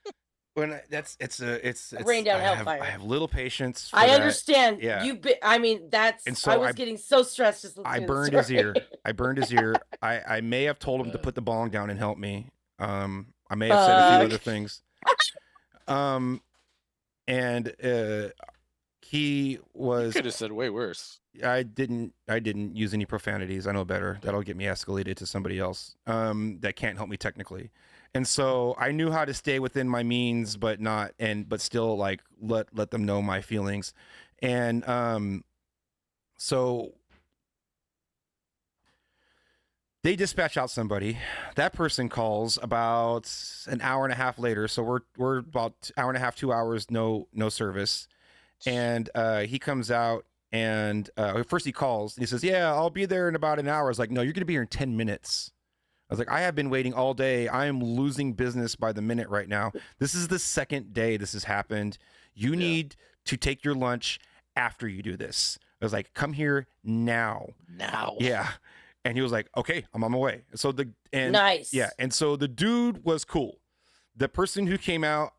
When it's rain down hellfire. I have little patience. For I that. understand. Yeah. I mean, that's. And so I was getting so stressed. Just I burned his ear. I burned his ear. I may have told him to put the bong down and help me. I may have said a few other things. He was. You could have said way worse. I didn't use any profanities. I know better. That'll get me escalated to somebody else. That can't help me technically. And so I knew how to stay within my means, but still like let them know my feelings. And so they dispatch out somebody. That person calls about an hour and a half later. So we're about hour and a half, 2 hours, no service. And he comes out and first he calls and he says, yeah, I'll be there in about an hour. I was like, no, you're going to be here in 10 minutes. I was like, I have been waiting all day. I am losing business by the minute right now. This is the second day this has happened. You need to take your lunch after you do this. I was like, come here now. Now. Yeah. And he was like, okay, I'm on my way. So nice. Yeah. And so the dude was cool. The person who came out,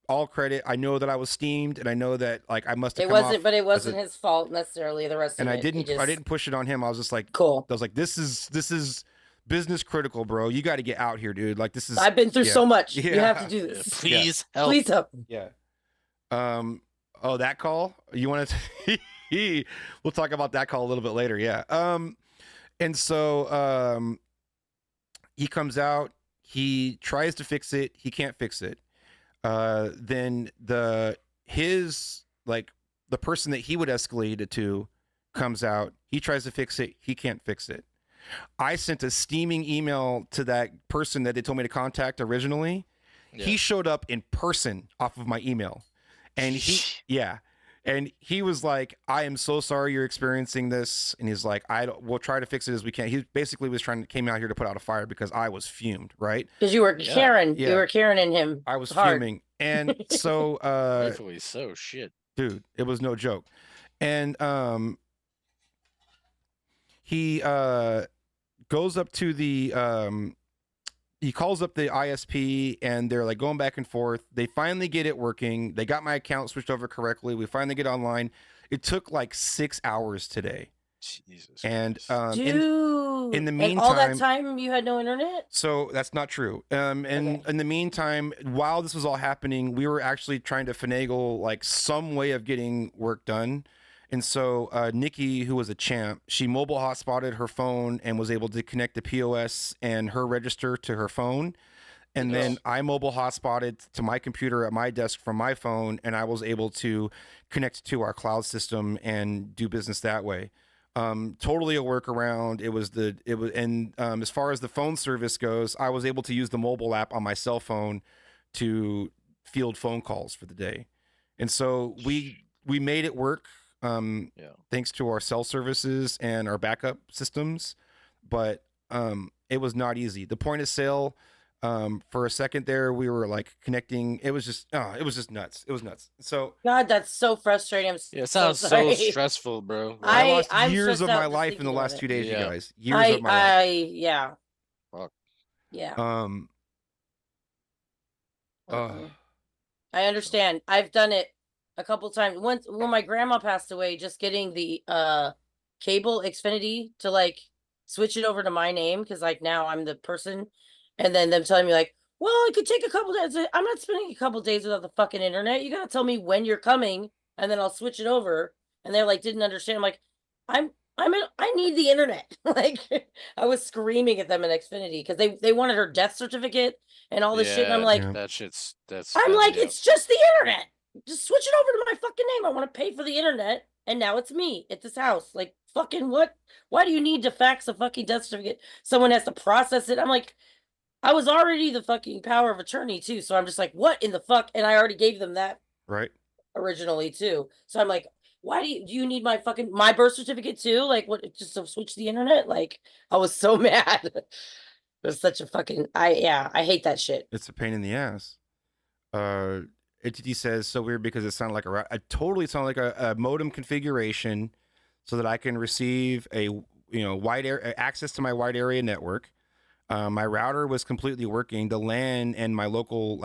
all credit. I know that I was steamed, and I know that like I must have. But it wasn't his fault necessarily. The rest of it. And I didn't push it on him. I was just like, cool. I was like, this is business critical, bro. You got to get out here, dude. Like this is. I've been through so much. Yeah. You have to do this. Please help. Please help. Yeah. Oh, that call. You want to? We'll talk about that call a little bit later. Yeah. And so he comes out. He tries to fix it. He can't fix it. Then the person that he would escalate it to comes out. He tries to fix it. He can't fix it. I sent a steaming email to that person that they told me to contact originally. Yeah. He showed up in person off of my email, and he was like, I am so sorry you're experiencing this. And he's like, we'll try to fix it as we can. He basically came out here to put out a fire because I was fumed, right? Because you were Karen. Yeah. You were Karen in him. I was fuming. And so rightfully so, shit. Dude, it was no joke. And he goes up to he calls up the ISP, and they're like going back and forth. They finally get it working. They got my account switched over correctly. We finally get online. It took like 6 hours today. Jesus And Christ. Dude, in the and all that meantime, time you had no internet? so that's not true. And in the meantime, while this was all happening, we were actually trying to finagle like some way of getting work done. And so Nikki, who was a champ, she mobile hotspotted her phone and was able to connect the POS and her register to her phone. And then I mobile hotspotted to my computer at my desk from my phone, and I was able to connect to our cloud system and do business that way. Totally a workaround. As far as the phone service goes, I was able to use the mobile app on my cell phone to field phone calls for the day. And so we made it work. Thanks to our cell services and our backup systems, but it was not easy. The point of sale, for a second there, we were like connecting. It was just nuts. It was nuts. So God, that's so frustrating. I'm Yeah, it sounds so sorry. stressful, bro. I lost I'm years stressed of out my just life in the thinking last about 2 it. days, you Yeah. guys. Years of my life. Yeah. Fuck. Yeah. I understand. I've done it a couple times. Once when my grandma passed away, just getting the cable Xfinity to like switch it over to my name because like now I'm the person, and then them telling me like, well, it could take a couple days. I'm not spending a couple days without the fucking internet. You gotta tell me when you're coming, and then I'll switch it over. And they're like, didn't understand. I'm like, I need the internet. Like I was screaming at them in Xfinity because they wanted her death certificate and all this shit. And I'm like, that's I'm like, yeah. it's just the internet. Just switch it over to my fucking name. I want to pay for the internet, and now it's me at this house. Like, fucking what? Why do you need to fax a fucking death certificate? Someone has to process it. I'm like, I was already the fucking power of attorney too, so I'm just like, what in the fuck? And I already gave them that Right. originally too. So I'm like, why do you need my birth certificate too? Like, what? Just to switch the internet? Like, I was so mad. It was such a fucking I hate that shit. It's a pain in the ass. ATT says so weird because it sounded like it totally sounded like a modem configuration so that I can receive a wide area access to my wide area network. My router was completely working. The LAN and my local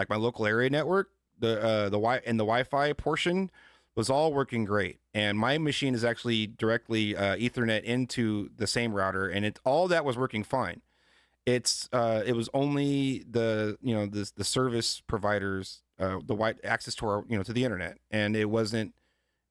area network, the Wi-Fi portion was all working great. And my machine is actually directly Ethernet into the same router, and all that was working fine. It was only the service providers the wide access to our to the internet, and it was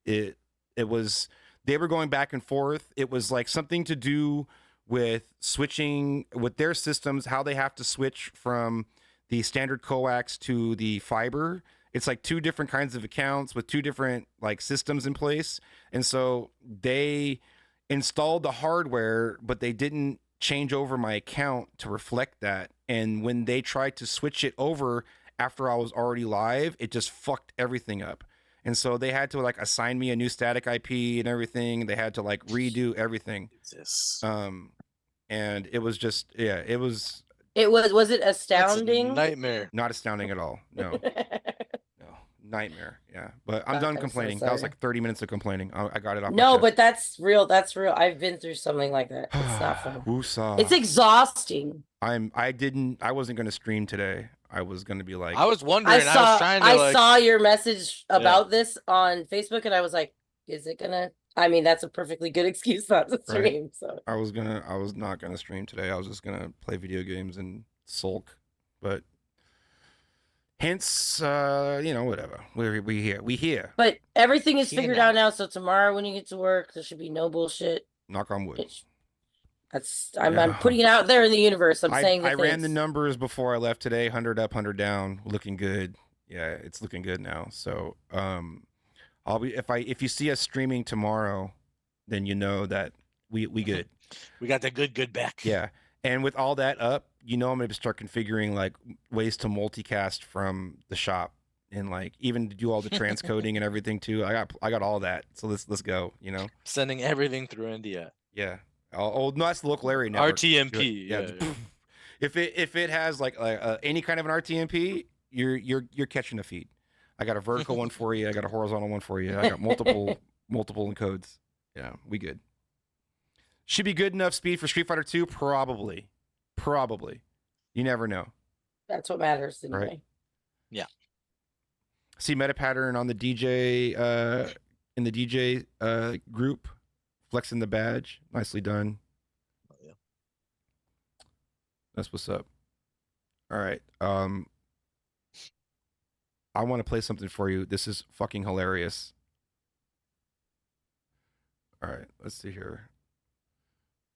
they were going back and forth. It was like something to do with switching with their systems, how they have to switch from the standard coax to the fiber. It's like two different kinds of accounts with two different like systems in place, and so they installed the hardware, but they didn't change over my account to reflect that. And when they tried to switch it over after I was already live, it just fucked everything up. And so they had to like assign me a new static IP and everything. They had to like redo everything. And it was just was it astounding? Nightmare. Not astounding at all. No. Nightmare. Yeah, but I'm Fuck, done I'm so complaining. That was sorry. like 30 minutes of complaining. I got it off my No, chest. but that's real. That's real. I've been through something like that. It's not fun. Woosah. It's exhausting. I wasn't gonna stream today. I was gonna be like, I was wondering. I was trying to. I saw your message about this on Facebook, and I was like, "Is it gonna?" I mean, that's a perfectly good excuse not to stream. Right. So I was not gonna stream today. I was just gonna play video games and sulk. But hence, whatever. We here. but everything is Here figured now. out now. So tomorrow, when you get to work, there should be no bullshit. Knock on wood. I'm putting it out there in the universe. I'm saying I ran the numbers before I left today. 100 up, 100 down. Looking good. Yeah, it's looking good now. So I'll be if you see us streaming tomorrow, then you know that we good. We got the good back. Yeah. And with all that up, I'm going to start configuring like ways to multicast from the shop and like even to do all the transcoding and everything too. I got all that. So let's go, Sending everything through India. Yeah. Oh, no, that's the local area network. RTMP. Yeah. If it has like any kind of an RTMP, you're catching a feed. I got a vertical one for you. I got a horizontal one for you. I got multiple encodes. Yeah, we good. Should be good enough speed for Street Fighter 2? Probably. You never know. That's what matters anyway. Right? Yeah. See meta pattern on the DJ in the DJ group. Flexing the badge. Nicely done. Oh, yeah. That's what's up. All right. I want to play something for you. This is fucking hilarious. All right, let's see here.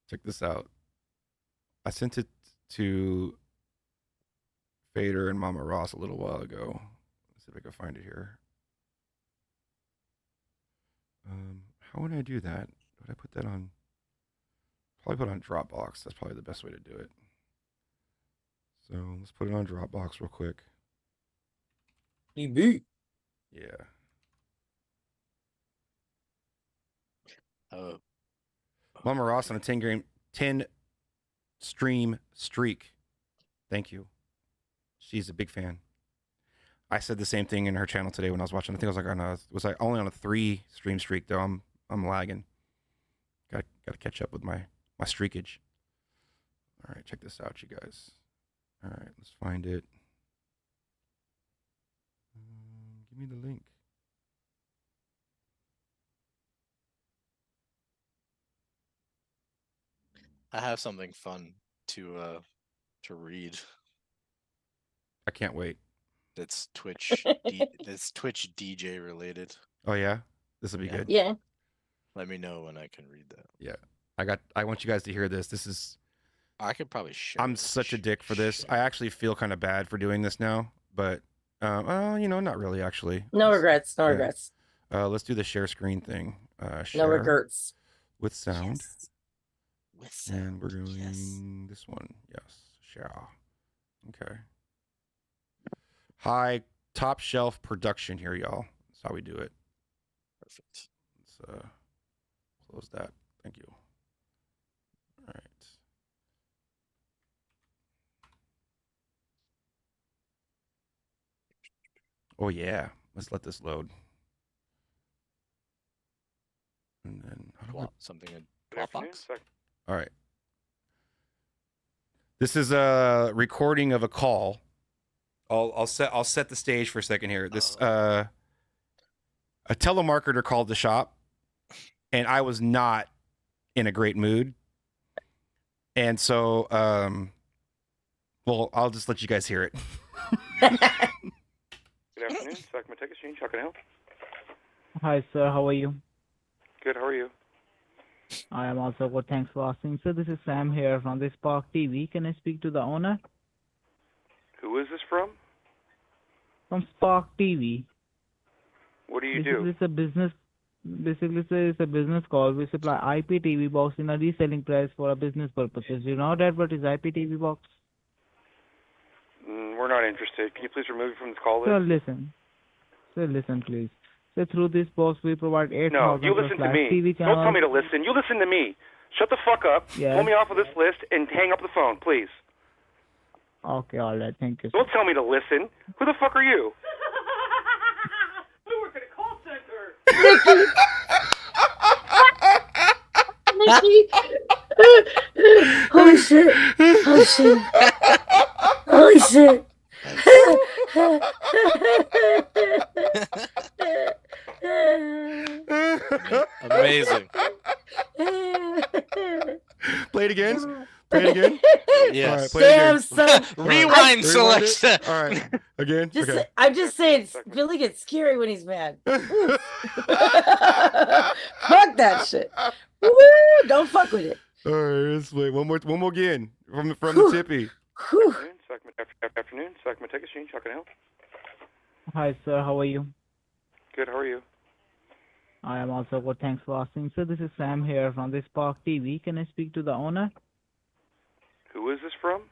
Check this out. I sent it to Fader and Mama Ross a little while ago. Let's see if I can find it here. How would I do that? Would I put that on? Probably put it on Dropbox. That's probably the best way to do it. So let's put it on Dropbox real quick. EB. Yeah. Oh. Mama Ross on a 10 stream streak. Thank you. She's a big fan. I said the same thing in her channel today when I was watching. I think I was like only on a 3 stream streak though. I'm lagging. Got to catch up with my streakage. All right, check this out, you guys. All right, let's find it. Give me the link. I have something fun to read. I can't wait. That's Twitch. That's Twitch DJ related. Oh yeah, this will be good. Yeah. Let me know when I can read that. Yeah, I want you guys to hear this. This is. I could probably share. I'm such a dick for this. I actually feel kind of bad for doing this now, but not really actually. No regrets. No regrets. Let's do the share screen thing. Share No regrets. with sound. Yes. With sound. And we're doing this one. Yes, share. Okay. High top shelf production here, y'all. That's how we do it. Perfect. Let's close that. Thank you. All right. Oh yeah, let's let this load. And then Something in Dropbox. All right. This is a recording of a call. I'll set the stage for a second here. This a telemarketer called the shop, and I was not in a great mood. And so I'll just let you guys hear it. Good afternoon, Sacramento Exchange. How can I help? Hi, sir. How are you? Good. How are you? I am also good. Thanks for asking. So this is Sam here from the Spark TV. Can I speak to the owner? Who is this from? From Spark TV. What do you do? It's a business. Basically, sir, it's a business call. We supply IP TV box in a reselling price for a business purposes. You know that what is IP TV box? We're not interested. Can you please remove it from this call list? Sir, listen. Sir, listen, please. So through this box, we provide 8,000 No, you listen to me. TV channels. Don't tell me to listen. You listen to me. Shut the fuck up. Yes. Pull me off of this list and hang up the phone, please. Okay, all right. Thank you, sir. Don't tell me to listen. Who the fuck are you? We work at a call center. Nikki. Holy shit. Holy shit. Holy shit. Amazing. Play it again. Play it again. Yes. All right, play it again. Son. Rewind Rewind it. select. All right. Again. Just, Okay. I'm just saying, Billy gets scary when he's mad. Fuck that shit. Woo, don't fuck with it. All right. Let's wait. One more again from the tippy. Afternoon, Sacramento Exchange. How can I help? Hi, sir. How are you? Good. How are you? I am also good. Thanks for asking. So this is Sam here from the Spark TV. Can I speak to the owner? Who is this from?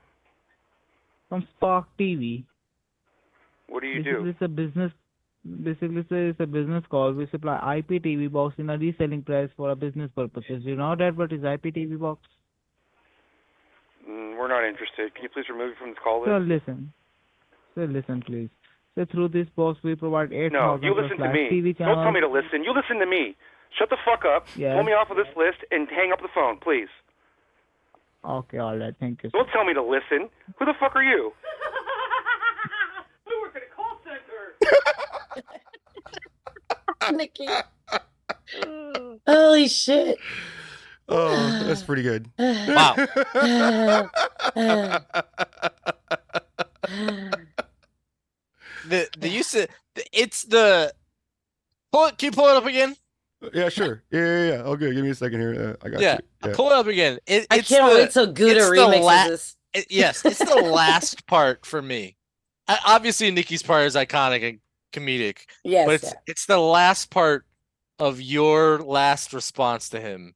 From Spark TV. What do you do? It's a business. Basically, sir, it's a business call. We supply IP TV box in a reselling price for a business purposes. You know that what is IP TV box? We're not interested. Can you please remove it from this call list? Sir, listen. Sir, listen, please. So through this box, we provide 8,000 No, you listen to me. TV Don't tell channels. me to listen. You listen to me. Shut the fuck up. Yes. Pull me off of this list and hang up the phone, please. Okay, all right. Thank you, sir. Don't tell me to listen. Who the fuck are you? We work at a call center. Nikki. Holy shit. Oh, that's pretty good. Wow. The use of it's the can you pull it up again? Yeah, sure. Yeah. Okay, give me a second here. I got Yeah, you. pull it up again. I can't wait till Gouda remixes this. Yes, it's the last part for me. Obviously, Nikki's part is iconic and comedic. Yes, but it's the last part of your last response to him.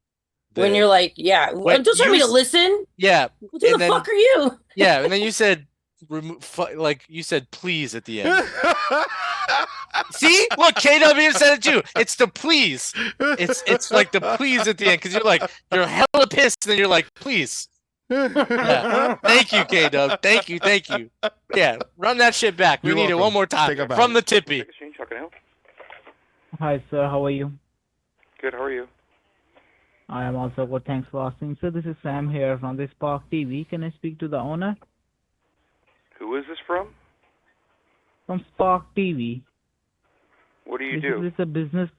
When you're like, yeah, don't tell me to listen. Yeah. Who the fuck are you? Yeah, and then you said, like you said, please at the end. See, look, KW even said it too. It's the please. It's like the please at the end because you're hella pissed and then you're like, please. Yeah. Thank you, KW. Thank you. Yeah, run that shit back. We need it one more time from the tippy. Hi, sir. How are you? Good. How are you? I am also good. Thanks for asking. So this is Sam here from the Spark TV. Can I speak to the owner? Who is this from? From Spark TV. What do you do? It's a business.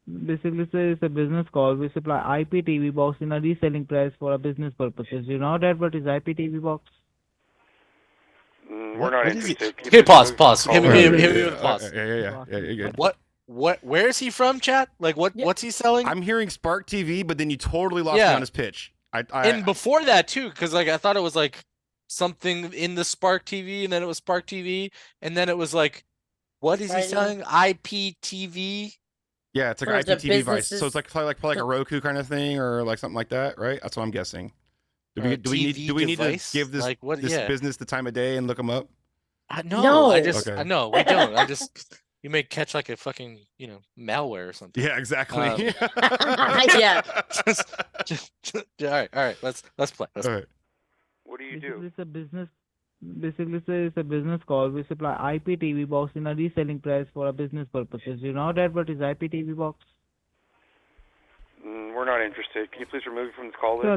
Basically, it's a business call. We supply IP TV box in a reselling price for a business purposes. You know how to advertise IP TV box? We're not interested. Okay, pause. Hit me with the pause. Yeah. You're good. Where is he from, chat? Like, what's he selling? I'm hearing Spark TV, but then you totally lost me on his pitch. And before that too, because like I thought it was like something in the Spark TV, and then it was Spark TV, and then it was like, what is he selling? IPTV. Yeah, it's like an IPTV device. So it's like probably like a Roku kind of thing, or like something like that, right? That's what I'm guessing. Do we need to give this business the time of day and look them up? No, we don't. You may catch like a fucking malware or something. Yeah, exactly. Yeah. All right. Let's play. All right. What do you do? It's a business. Basically, it's a business call. We supply IP TV box in a reselling price for a business purposes. You know how to advertise IP TV box? We're not interested. Can you please remove it from this call list? Sir,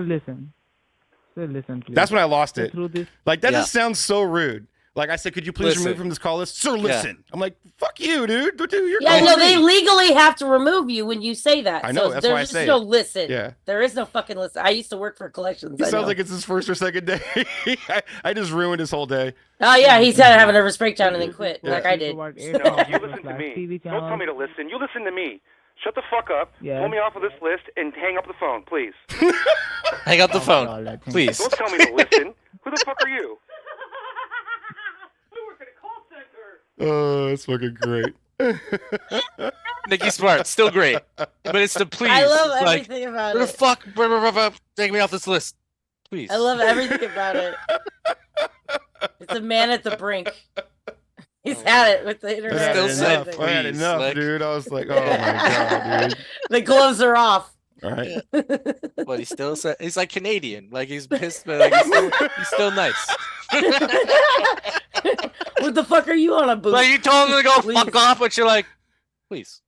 listen, please. That's when I lost it. Like that just Yeah. sounds so rude. Like I said, could you please remove from this call list? Sir, listen. I'm like, fuck you, dude. Don't do your Yeah, no, they legally have to remove you when you say that. I know, so that's why I there's say no it. listen. Yeah. There is no fucking listen. I used to work for collections. He sounds like it's his first or second day. I just ruined his whole day. Oh yeah, he's had having a nervous breakdown and then quit, like I did. No, you listen to me. Don't tell me to listen. You listen to me. Shut the fuck up. Yeah. Pull me off of this list and hang up the phone, please. Hang up the phone, please. Don't tell me to listen. Who the fuck are you? Oh, that's fucking great. Nikki Smart, still great, but it's the please. I love It's like, everything about who it. the fuck? Take me off this list, please. I love everything about it. It's a man at the brink. He's had it with the internet. I had enough, dude. I was like, oh my god, dude. The gloves are off. All right. But he's like Canadian. Like he's pissed, but like he's still nice. What the fuck are you on a boot? Like you told him to go fuck off, but you're like, please.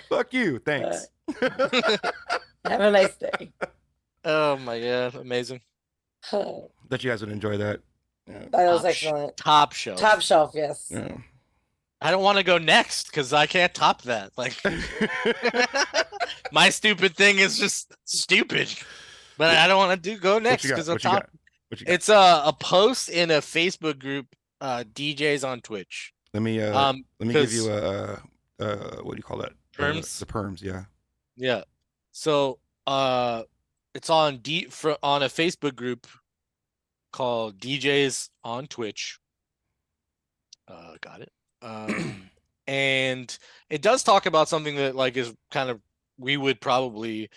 Fuck you. Thanks. Have a nice day. Oh my god, amazing. Bet you guys would enjoy that. Yeah. That was excellent. Top shelf. Top shelf, yes. Yeah. I don't want to go next because I can't top that. Like my stupid thing is just stupid, but I don't want to go next because I'm top. It's a post in a Facebook group, DJs on Twitch. Let me give you a what do you call that? Perms. The perms, yeah. Yeah. So it's on on a Facebook group called DJs on Twitch. Got it. And it does talk about something that like is kind of we would probably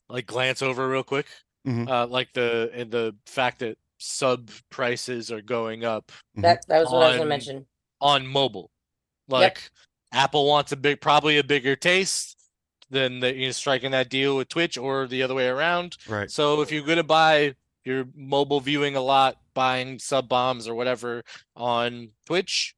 like glance over real quick, like the fact that sub prices are going up. That was what I was gonna mention on mobile. Like Apple wants probably a bigger taste than striking that deal with Twitch or the other way around. Right. So if you're gonna buy your mobile viewing a lot, buying sub bombs or whatever on Twitch,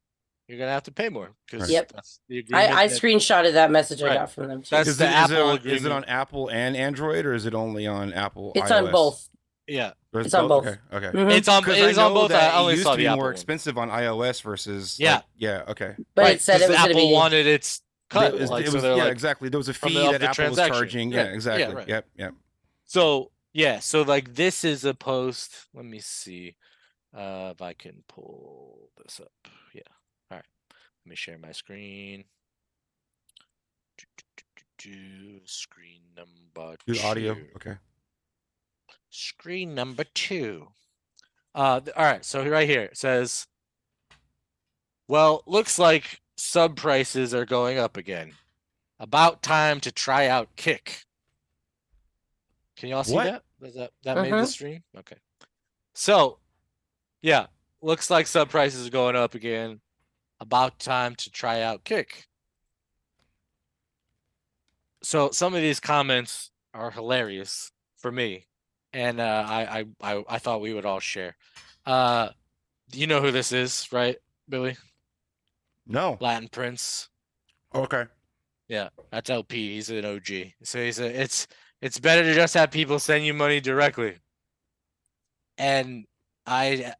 you're gonna have to pay more because that's the agreement. I screenshotted that message I got from them too. That's the Apple agreement. Is it on Apple and Android, or is it only on Apple? It's iOS? on both. Yeah. It's on both. Okay. Okay. Mhm. It's on. 'Cause It is I on know both. that I only it used saw to be the Apple more one. expensive on iOS versus. Yeah. Like, yeah. Okay. But Right, it said it was Apple going to be. wanted its cut. It Like, was, so they're yeah, like, exactly. There was a from fee of that the Apple was transaction. charging. Yeah. Yeah, exactly. Right. Yep. So yeah, so like this is a post. Let me see if I can pull this up. Yeah. All right. Let me share my screen. Screen number Do 2. audio. Okay. Screen number 2. All right. So right here it says, "Well, looks like sub prices are going up again. About time to try out Kick." Can y'all see What? that? Does that made the stream? Okay. So, yeah, looks like sub prices are going up again. About time to try out Kick. So some of these comments are hilarious for me, and I thought we would all share. You know who this is, right, Billy? No. Latin Prince. Okay. Yeah, that's LP. He's an OG. So it's better to just have people send you money directly. And I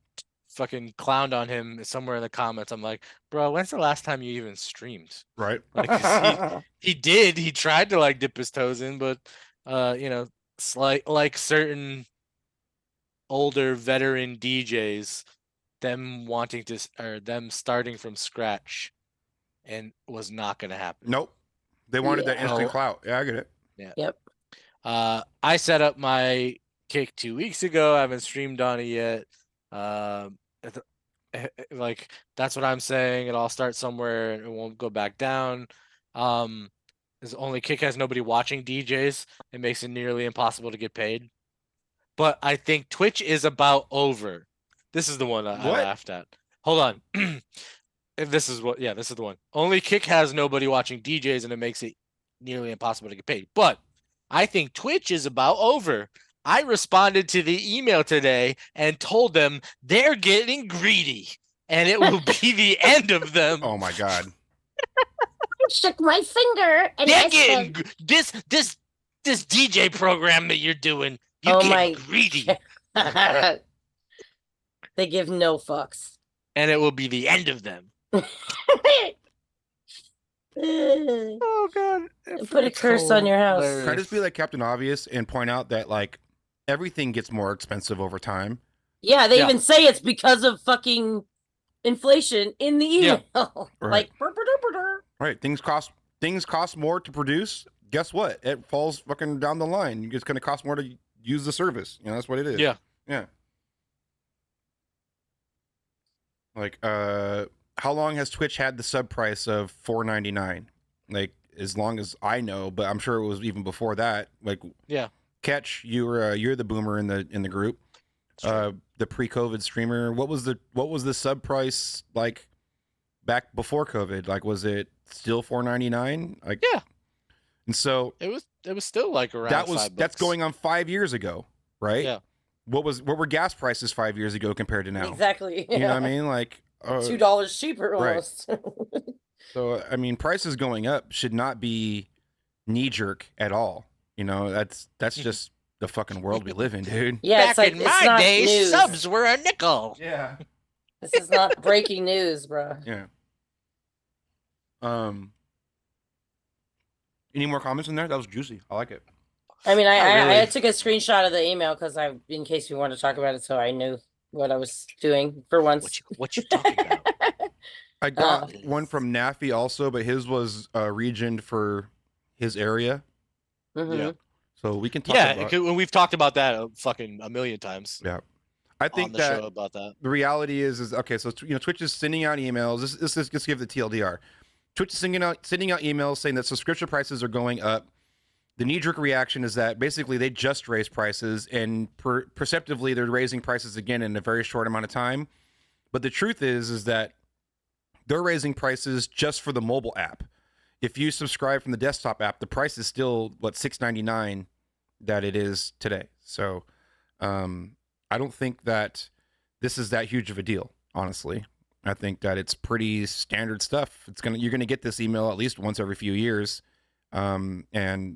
fucking clowned on him somewhere in the comments. I'm like, bro, when's the last time you even streamed? Right. Like, 'cause he tried to like dip his toes in, but you know, like certain older veteran DJs, them wanting to or them starting from scratch, and was not gonna happen. Nope. They wanted that instant So- clout. Yeah, I get it. Yeah. Yep. I set up my Kick 2 weeks ago. I haven't streamed on it yet. Like that's what I'm saying. It'll all start somewhere and it won't go back down. As only Kick has nobody watching DJs, it makes it nearly impossible to get paid. But I think Twitch is about over. This is the one I What? laughed at. Hold on. This is the one. Only Kick has nobody watching DJs and it makes it nearly impossible to get paid. But I think Twitch is about over. I responded to the email today and told them they're getting greedy and it will be the end of them. Oh my god. I shook my finger and They're I getting said, this DJ program that you're doing. You Oh get my- greedy, They give no fucks. and it will be the end of them. Oh god! Put a curse on your house. Can I just be like Captain Obvious and point out that like everything gets more expensive over time? Yeah, they Yeah. even say it's because of fucking inflation in the Yeah. email. Right. Like, burp-a-derp-a-derp. Right. Things cost more to produce. Guess what? It falls fucking down the line. It's going to cost more to use the service. You know, that's what it is. Yeah. Yeah. Like, how long has Twitch had the sub price of $4.99? Like, as long as I know, but I'm sure it was even before that. Like, Yeah. Catch, you're the boomer in the group. The pre-COVID streamer. What was the sub price like back before COVID? Like, was it still $4.99? Like, Yeah. And so It was still like around that's $5. going on 5 years ago, right? Yeah. What were gas prices 5 years ago compared to now? Exactly. You know what I mean? Like $2 cheaper right. almost. So I mean, prices going up should not be knee jerk at all. You know, that's just the fucking world we live in, dude. Yeah, it's like, in it's my not day, news. subs were a nickel. Yeah. This is not breaking news, bro. Yeah. Any more comments in there? That was juicy. I like it. I mean, Not really. I took a screenshot of the email because in case we wanted to talk about it, so I knew what I was doing for once. What you talking about? I got one from Naffy also, but his was regioned for his area. Mhm. Yeah. So we can talk Yeah, about we've talked about that fucking a million times. Yeah. I on think the that show about that. the reality is okay. So Twitch is sending out emails. This is just give the TLDR. Twitch is sending out emails saying that subscription prices are going up. The knee-jerk reaction is that basically they just raised prices, and perceptively they're raising prices again in a very short amount of time. But the truth is that they're raising prices just for the mobile app. If you subscribe from the desktop app, the price is still $6.99 that it is today. So I don't think that this is that huge of a deal, honestly. I think that it's pretty standard stuff. You're gonna get this email at least once every few years, and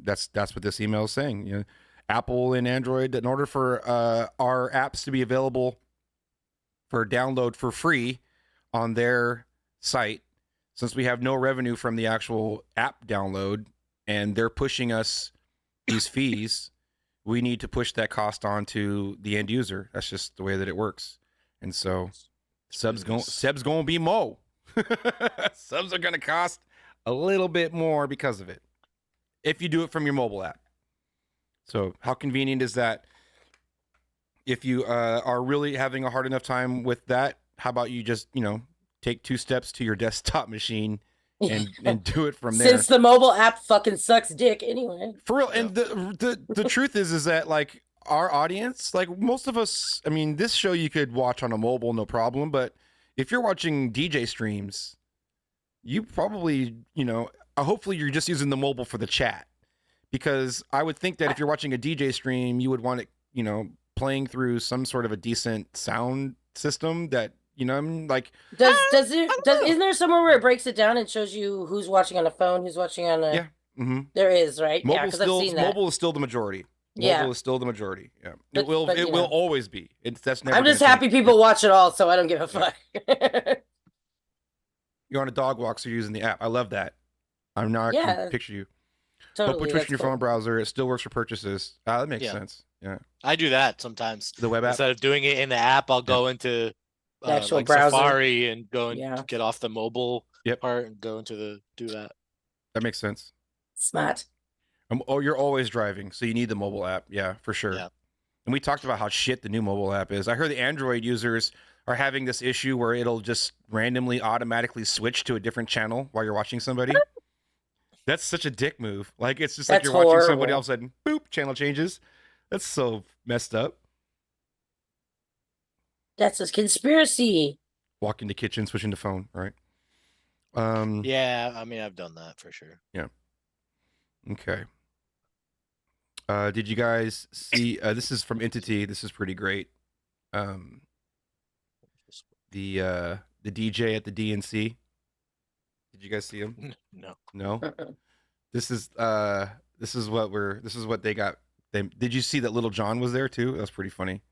that's what this email is saying. You know, Apple and Android, in order for our apps to be available for download for free on their site, since we have no revenue from the actual app download and they're pushing us these fees, we need to push that cost on to the end user. That's just the way that it works. And so subs going to be mo. Subs are going to cost a little bit more because of it if you do it from your mobile app. So how convenient is that? If you are really having a hard enough time with that, how about you just, take 2 steps to your desktop machine and do it from there. Since the mobile app fucking sucks dick anyway. For real. And the truth is that like our audience, like most of us, I mean, this show you could watch on a mobile, no problem. But if you're watching DJ streams, you probably, hopefully you're just using the mobile for the chat, because I would think that if you're watching a DJ stream, you would want it, playing through some sort of a decent sound system that, like isn't there somewhere where it breaks it down and shows you who's watching on a phone, who's watching on a mm-hmm. There is, right? Mobile I've seen that. Mobile is still the majority. Mobile is still the majority. Yeah. But, it will always be. That's never. I'm just happy people watch it all, so I don't give a fuck. You're on a dog walk, so you're using the app. I love that. I can picture you. Totally. But put Twitch in your phone browser. It still works for purchases. That makes sense. Yeah. I do that sometimes. The web app? Instead of doing it in the app, I'll go into the actual like browser. Safari and go and get off the mobile part and go into do that. That makes sense. Smart. You're always driving, so you need the mobile app. Yeah, for sure. Yeah. And we talked about how shit the new mobile app is. I heard the Android users are having this issue where it'll just randomly automatically switch to a different channel while you're watching somebody. That's such a dick move. Like, it's just like you're watching somebody, all of a sudden, boop, channel changes. That's so messed up. That's a conspiracy. Walk in the kitchen, switching to phone, right? Yeah, I mean, I've done that for sure. Yeah. Okay. Did you guys see? This is from Entity. This is pretty great. The DJ at the DNC. Did you guys see him? No. No. This is what they got. Did you see that Little John was there too? That was pretty funny.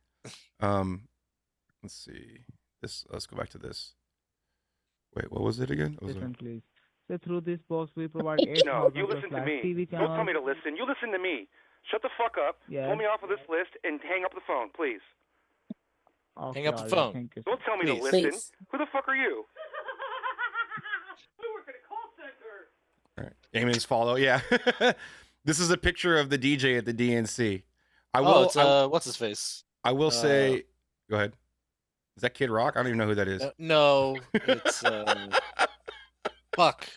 Let's see. Let's go back to this. Wait, what was it again? Listen, please. So through this box, we provide 8 No, you listen to me. TV Don't channels. tell me to listen. You listen to me. Shut the fuck up. Yeah. Pull me off of this list and hang up the phone, please. Okay, hang up the all phone. Thank you. Don't tell me to Please. listen. Please. Who the fuck are you? All right. Eamon's follow. Yeah. This is a picture of the DJ at the DNC. It's what's his face? I will say. Go ahead. Is that Kid Rock? I don't even know who that is. No, it's fuck.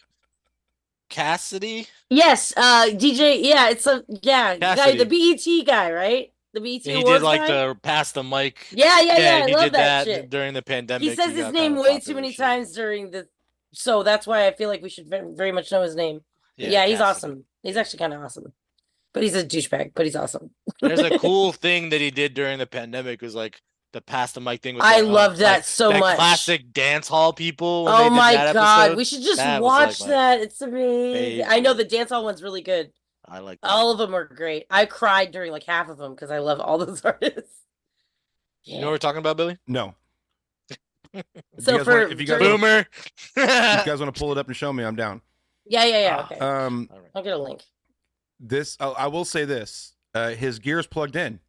Cassidy? Yes, DJ. Yeah, it's a guy, Cassidy. the BET guy, right? The BET He Awards did like guy? the pass the mic. Yeah. He I love did that shit. during the pandemic. He says his got name kinda way too popular many shit. times during the. So that's why I feel like we should very much know his name. Yeah, he's Cassidy. awesome. He's actually kind of awesome, but he's a douchebag. But he's awesome. There's a cool thing that he did during the pandemic was like the pass the mic thing. With I the, love that like, so that much. Classic dance hall people. when Oh they did my that god, episode. we should just That was, watch like, that. It's amazing. I know the dance hall one's really good. I like that. All of them are great. I cried during like half of them because I love all those artists. You know what we're talking about, Billy? No. So if you guys Boomer. if you guys want to pull it up and show me, I'm down. Yeah. Okay. I'll get a link. I will say this. His gear's plugged in.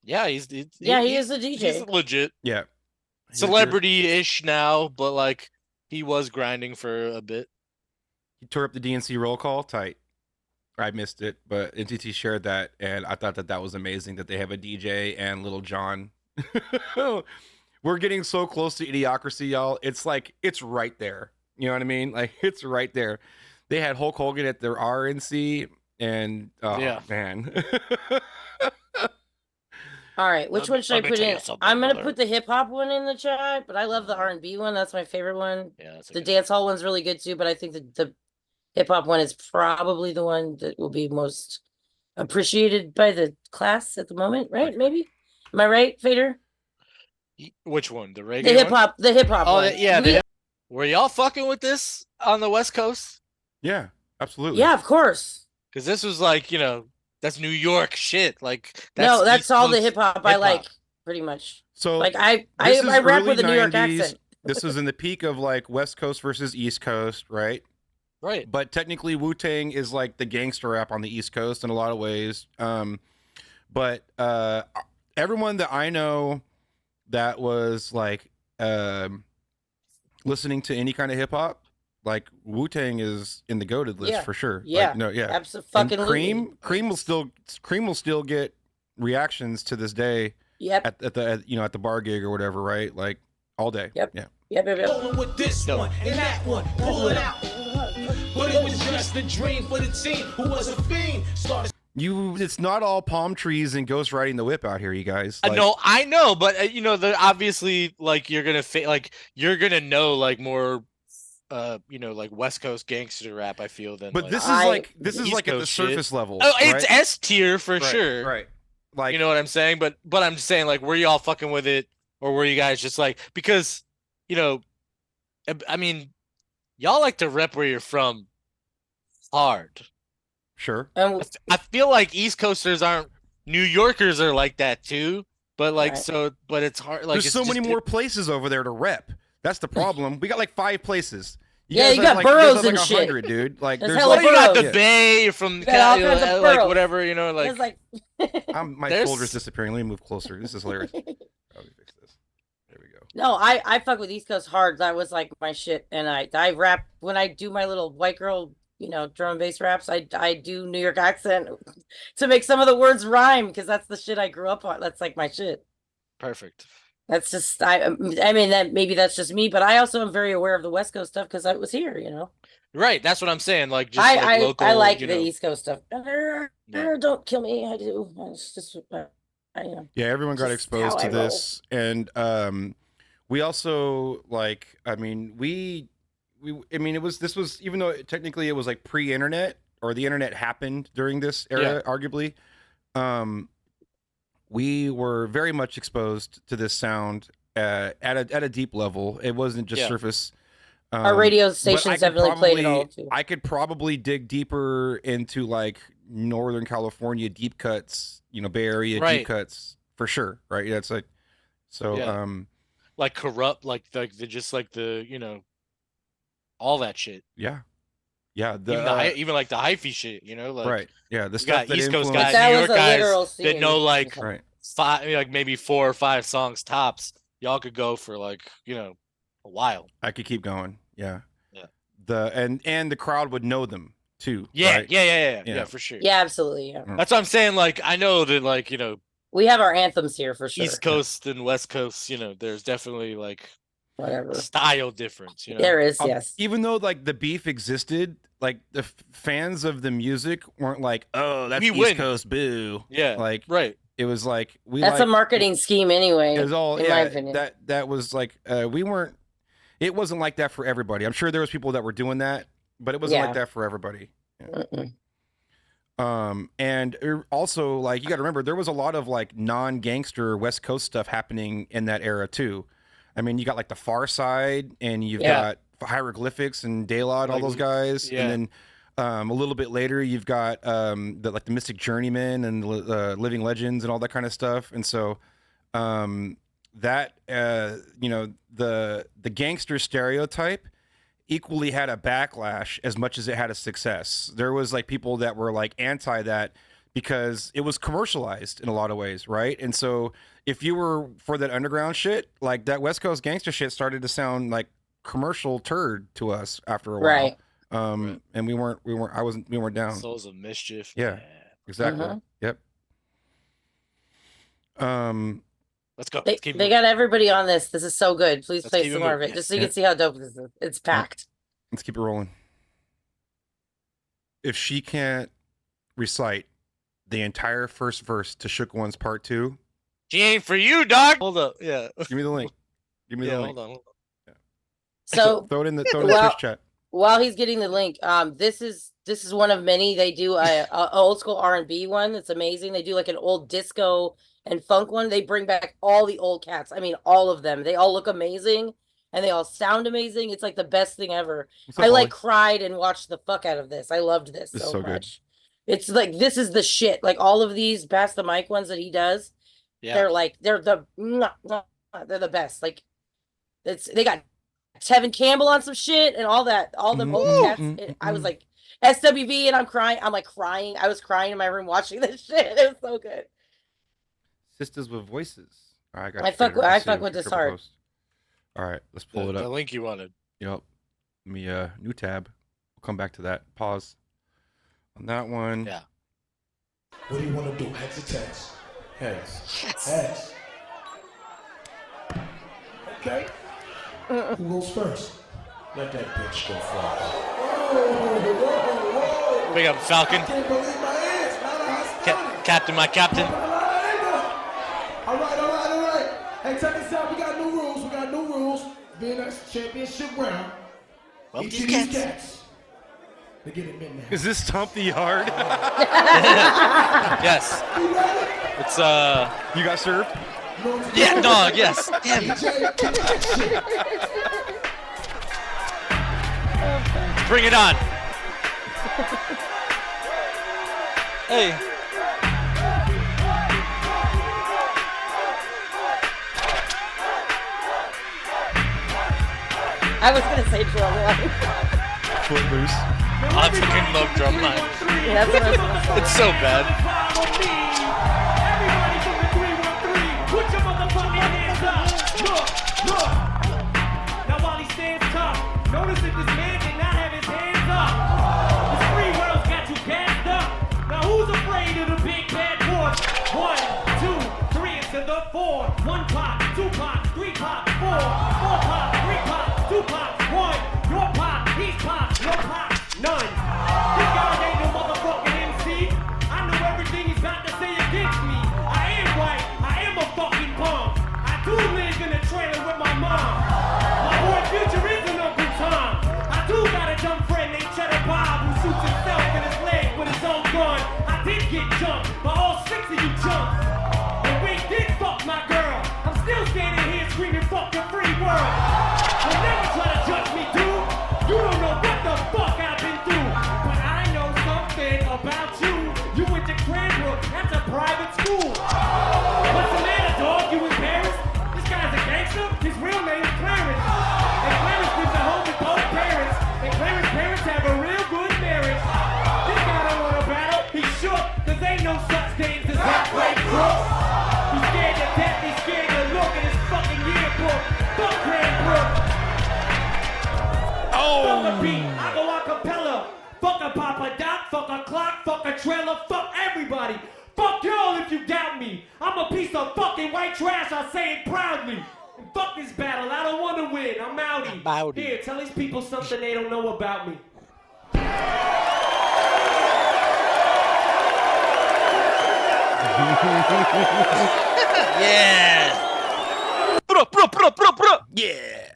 Yeah, he is a DJ. He's legit. Yeah. Celebrity-ish now, but like he was grinding for a bit. He tore up the DNC roll call. Tight. I missed it, but NTT shared that, and I thought that was amazing that they have a DJ and Little John. We're getting so close to idiocracy, y'all. It's like, it's right there. You know what I mean? Like, it's right there. They had Hulk Hogan at their RNC, and man. All right, which one should I put in? I'm gonna brother. put the hip hop one in the chat, but I love the R&B one. That's my favorite one. Yeah, that's the dance hall one's really good too, but I think the hip hop one is probably the one that will be most appreciated by the class at the moment, right? Maybe. Am I right, Fader? Which one? The reggae? The hip hop. The hip hop. Oh, one. yeah. Were y'all fucking with this on the West Coast? Yeah, absolutely. Yeah, of course. Because this was like, That's New York shit. Like No, that's East all the Coast hip hop I like, pretty much. So like I this is rap early with a New York 90s. accent. This was in the peak of like West Coast versus East Coast, right? Right. But technically, Wu-Tang is like the gangster rap on the East Coast in a lot of ways. But everyone that I know that was like listening to any kind of hip hop, like Wu-Tang is in the goated list for sure. Yeah. Like, no, yeah. Absolutely. Cream will still get reactions to this day. Yep. At the bar gig or whatever, right? Like all day. Yep. Yeah. Yep. With this one and that one, pull it out. But it was just a dream for the team who was a fiend. It's not all palm trees and ghost riding the whip out here, you guys. Like, No, I know, but obviously, like you're gonna know like more, like West Coast gangster rap. I feel than. But like, this is like at the surface level. Oh, right? it's S tier for sure. Right. Like, you know what I'm saying? But I'm just saying, like, were you all fucking with it, or were you guys just like, because, I mean, y'all like to rep where you're from hard. Sure. I feel like East Coasters aren't. New Yorkers are like that too, but like but it's hard. Like there's so many more places over there to rep. That's the problem. We got like 5 places. You got boroughs and shit, 100, dude. Like there's like you got the Bay from like whatever, like. Like my folder's disappearing. Let me move closer. This is hilarious. How do we fix this? There we go. No, I fuck with East Coast hard. That was like my shit, and I rap when I do my little white girl, drum and bass raps. I do New York accent to make some of the words rhyme because that's the shit I grew up on. That's like my shit. Perfect. That's just I mean that maybe that's just me, but I also am very aware of the West Coast stuff because I was here. Right. That's what I'm saying. Like just local. I like the East Coast stuff. Don't kill me. I do. It's just Yeah, everyone got exposed to this, and we also like. I mean, this was even though technically it was like pre-internet or the internet happened during this era, arguably. We were very much exposed to this sound at a deep level. It wasn't just surface. Our radio stations definitely played it all too. I could probably dig deeper into like Northern California deep cuts, Bay Area deep cuts for sure, right? Yeah, it's like like Corrupt, like the just like the all that shit. Yeah. Even like the hyphy shit, like right. Yeah, the stuff that East Coast influenced... guys, New York guys scene. that know like right. 5, like maybe 4 or 5 songs tops. Y'all could go for like a while. I could keep going. Yeah. Yeah. And the crowd would know them too. Yeah. Right? Yeah, for sure. Yeah, absolutely. Yeah. That's what I'm saying. Like I know that like we have our anthems here for sure. East Coast and West Coast, there's definitely like whatever style difference. There is, yes. Even though like the beef existed, like the fans of the music weren't like, oh, that's East Coast, boo. Yeah, like right. It was like that's a marketing scheme anyway. It was all in my opinion. That was like we weren't. It wasn't like that for everybody. I'm sure there was people that were doing that, but it wasn't like that for everybody. Yeah. And also like you got to remember there was a lot of like non-gangster West Coast stuff happening in that era too. I mean, you got like the Far Side, and you've got Hieroglyphics and Daylight, all those guys, and then a little bit later you've got the Mystic Journeymen and Living Legends and all that kind of stuff. And so that the gangster stereotype equally had a backlash as much as it had a success. There was like people that were like anti that because it was commercialized in a lot of ways, right? And so if you were for that underground shit, like that West Coast gangster shit started to sound like commercial turd to us after a while. Right. And we weren't down. Souls of Mischief. Yeah. Exactly. Yep. Let's go. They got everybody on this. This is so good. Please play some more of it, just so you can see how dope this is. It's packed. Let's keep it rolling. If she can't recite the entire first verse to Shook One's Part 2, she ain't for you, dog. Hold up. Yeah. Give me the link. Give me the link. Hold on. Yeah. So throw it in the Twitch chat. While he's getting the link, this is one of many. They do a old school R&B one that's amazing. They do like an old disco and funk one. They bring back all the old cats. I mean, all of them. They all look amazing and they all sound amazing. It's like the best thing ever. I like cried and watched the fuck out of this. I loved this so much. It's like this is the shit. Like all of these pass the mic ones that he does, Yeah. they're the best. Like they got Tevin Campbell on some shit and all that, all them old cats. I was like SWV and I'm crying. I'm like crying. I was crying in my room watching this shit. It was so good. Sisters with Voices. All right, I fuck with this hard. Post. All right, let's pull it up. The link you wanted. Yep. Let me new tab. We'll come back to that. Pause on that one. Yeah. What do you want to do? Heads or tails? Heads. Heads. Okay. Who goes first? Let that bitch go first. Big up Falcon. I can't believe my hands. Captain, my captain. All right. Hey, check this out. We got new rules. Being a championship round. Well, Each of these cats. They get a midnight. Is this Stomp the Yard? Yes. It's You got served? Yeah, dog. Yes. Damn. Bring it on. Hey. I was gonna say drumline. Footloose. I fucking love drumline. Yeah, that's what I was gonna say. It's so bad. Put your motherfucking hands up. Look. Now while he stands tough, notice that this man did not have his hands up. The three worlds got you gassed up. Now who's afraid of the big bad boy? 1, 2, 3 into the 4. 1 pop, 2 pop, 3 pop, 4. 4 pop, 3 pop, 2 pop, 1. Your pop, he's pop, your pop, none. This guy ain't no motherfucking MC. I know everything he's got to say against me. I am right, I am a fucking bum. I do live in a trailer with my mom. My boy Future is an Uncle Tom. I do got a dumb friend named Cheddar Bob who shoots himself in his leg with his own gun. I did get jumped by all 6 of you chumps. And we did fuck my girl. I'm still standing here screaming fuck the free world. Don't never try to judge me, dude. You don't know what the fuck I've been through. But I know something about you. You went to Cranbrook, that's a private school. What's the matter, dog? You embarrassed? This guy's a gangster? His real name is Clarence. And Clarence lives at home with both parents. And Clarence's parents have a real good marriage. This guy don't want to battle. He's shook, cause ain't no such thing as halfway crooks. He's scared to death, he's scared to look at his fucking yearbook. Fuck Cranbrook. Fuck a beat, I go a cappella. Fuck a Papa Doc, fuck a clock, fuck a trailer, fuck everybody. Fuck y'all if you doubt me. I'm a piece of fucking white trash, I say it proudly. And fuck this battle, I don't want to win, I'm outie. Here, tell these people something they don't know about me. Yeah. Yeah.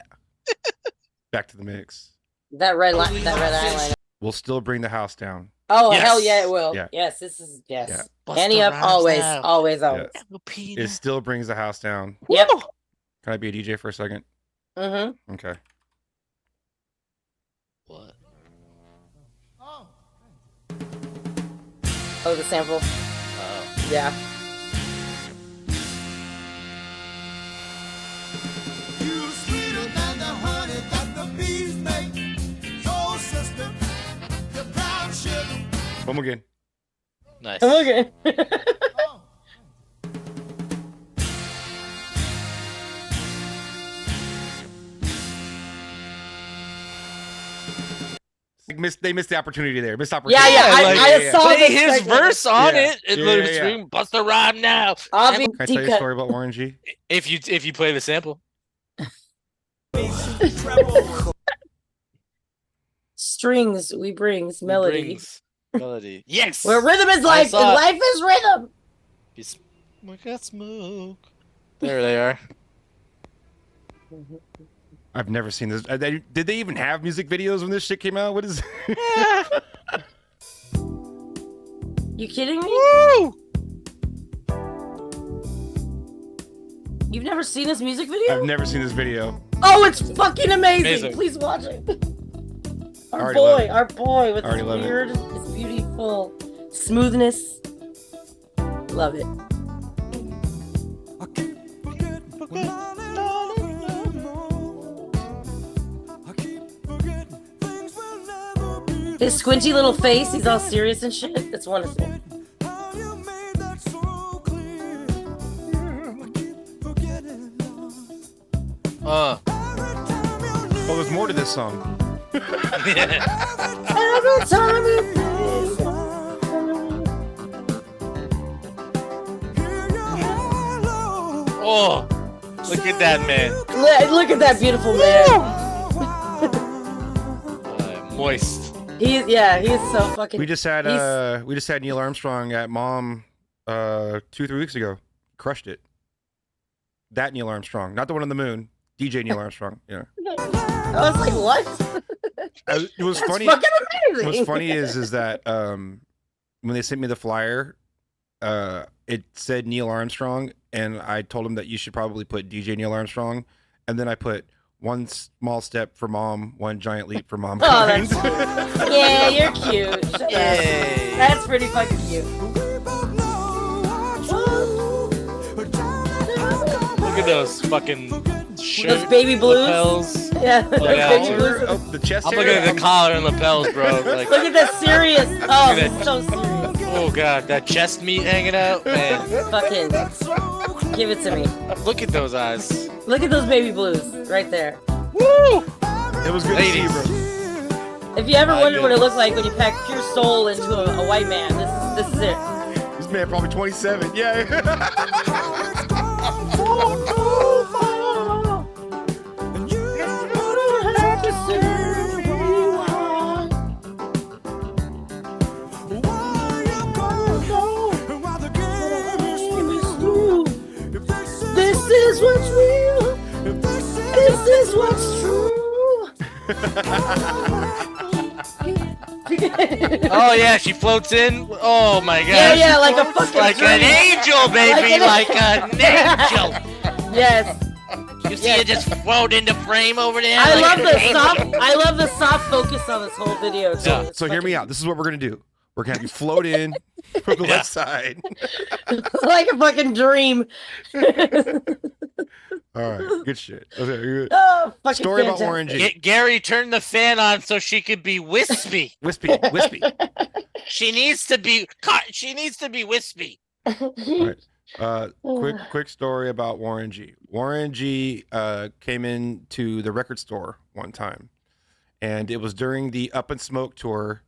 Back to the mix. That red eyeliner. We'll still bring the house down. Oh, hell yeah, it will. Yeah. Yes, this is, yes. Yeah. Annie up, always. Yeah. It still brings the house down. Yep. Can I be a DJ for a second? Mm-hmm. Okay. What? Oh, the sample. Yeah. You sweeter than the honey that the bees make. Oh, sister, the brown sugar. Come again. Nice. Come again. They missed the opportunity there. Missed opportunity. Yeah, I saw play this his segment. verse on Yeah. it. It Yeah, literally yeah. scream, bust a rhyme now. Can I tell you a story about Warren G? If you play the sample. Strings we brings melody. Melody. Yes. Where rhythm is life, and life is rhythm. We got smoke. There they are. I've never seen this. Did they even have music videos when this shit came out? What is? You kidding me? Woo! You've never seen this music video? I've never seen this video. Oh, it's fucking amazing. Amazing. Please watch it. Already love it. Our boy with Already his love it. beard is beautiful. Smoothness. Love it. His squinty little face, he's all serious and shit. It's wonderful. Oh, there's more to this song. Every time you Oh, look at that man. Look at that beautiful man. Moist. He's so fucking. We just had Neil Armstrong at Mom 2-3 weeks ago. Crushed it. That Neil Armstrong, not the one on the moon. DJ Neil Armstrong. Yeah. I was like, what? It was That's funny. fucking amazing. What's funny is that when they sent me the flyer, it said Neil Armstrong, and I told him that you should probably put DJ Neil Armstrong, and then I put one small step for mom, one giant leap for mom. Oh, that's yeah, you're cute. Shut up. That's pretty fucking cute. Look at those fucking Those baby blues. lapels. Yeah, those baby blues. Oh, the chest. I'm looking at the collar and lapels, bro. Like, Look at that serious. Oh, Look at it's so serious. oh god, that chest meat hanging out, man. Fucking give it to me. Look at those eyes. Look at those baby blues right there. Woo! It was good Ladies. to see you, bro. If you ever wondered what it looked like when you pack pure soul into a white man, this is it. This man probably 27. Yeah. This is what's real. This is what's true. Oh yeah, she floats in. Oh my god. Yeah, like a fucking like dream. an angel, baby, like an angel. Yes. You see it just float into frame over there. I like love an the angel. I love the soft focus on this whole video. Too. So hear me out. This is what we're gonna do. We're gonna have you float in from the left side. Like a fucking dream. All right, good shit. Okay, good. Oh, fucking Story about fantastic. Orangey. Gary turned the fan on so she could be wispy. Wispy. She needs to be. She needs to be wispy. All right. Quick story about Warren G. Warren G came into the record store one time, and it was during the Up in Smoke tour,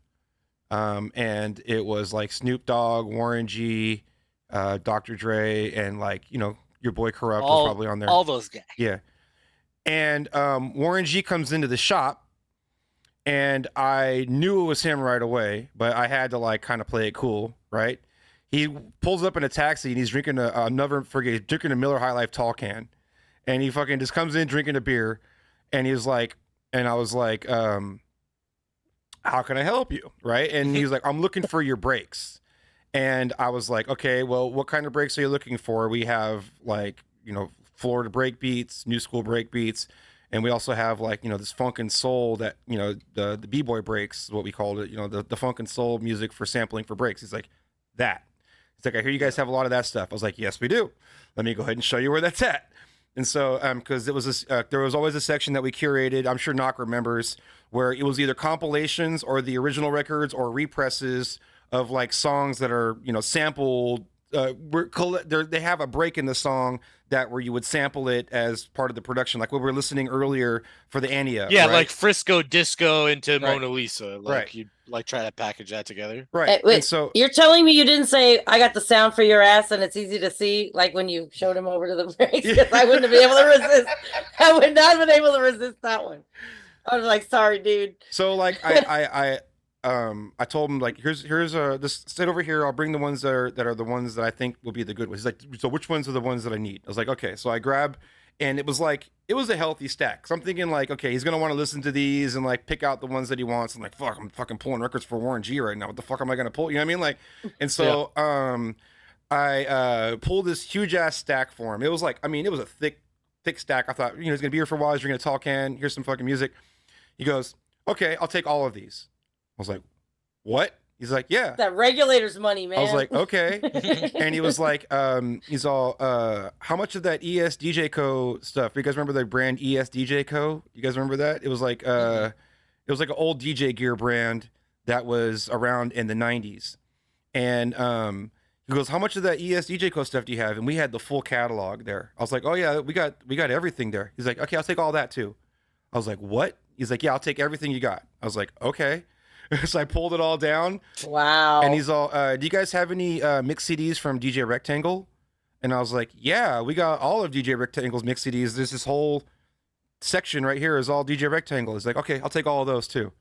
and it was like Snoop Dogg, Warren G, Dr. Dre, and like your boy Corrupt was probably on there. All those guys. Yeah. And Warren G comes into the shop, and I knew it was him right away, but I had to like kind of play it cool, right? He pulls up in a taxi and he's drinking drinking a Miller High Life tall can, and he fucking just comes in drinking a beer, and he's like, and I was like, how can I help you, right? And he was like, I'm looking for your brakes. And I was like, okay, well, what kind of brakes are you looking for? We have like, Florida break beats, new school break beats. And we also have like, this funk and soul that, the B-boy breaks is what we called it, the funk and soul music for sampling for breaks. He's like, that. He's like, I hear you guys have a lot of that stuff. I was like, yes, we do. Let me go ahead and show you where that's at. And so, because it was there was always a section that we curated, I'm sure Knock remembers, where it was either compilations or the original records or represses of like songs that are sampled. They have a break in the song that where you would sample it as part of the production, like what we were listening earlier for the Ania. Yeah, right? like Frisco Disco into Right. Mona Lisa. Like Right. you like try to package that together. Right. Wait, And so you're telling me you didn't say I got the sound for your ass and it's easy to see, like when you showed him over to the breaks? Because I wouldn't have been able to resist. I would not have been able to resist that one. I was like, sorry, dude. So like I told him like here's this sit over here. I'll bring the ones that are the ones that I think will be the good ones. He's like, so which ones are the ones that I need? I was like, okay. So I grab, and it was a healthy stack. So I'm thinking like, okay, he's gonna want to listen to these and like pick out the ones that he wants. I'm like, fuck, I'm fucking pulling records for Warren G right now. What the fuck am I gonna pull? You know what I mean? Like, and so I pulled this huge ass stack for him. It was like, it was a thick stack. I thought, he's gonna be here for a while. He's drinking a tall can. Here's some fucking music. He goes, okay, I'll take all of these. I was like, what? He's like, yeah. That regulator's money, man. I was like, okay. And he was like, he's all, how much of that ES Co stuff? You guys remember the brand ES Co? You guys remember that? It was like, it was like an old DJ gear brand that was around in the 90s. And he goes, how much of that ES Co stuff do you have? And we had the full catalog there. I was like, oh yeah, we got everything there. He's like, okay, I'll take all that too. I was like, what? He's like, yeah, I'll take everything you got. I was like, okay. So I pulled it all down. Wow. And he's all, do you guys have any mix CDs from DJ Rectangle? And I was like, yeah, we got all of DJ Rectangle's mix CDs. There's this whole section right here is all DJ Rectangle. He's like, okay, I'll take all of those too.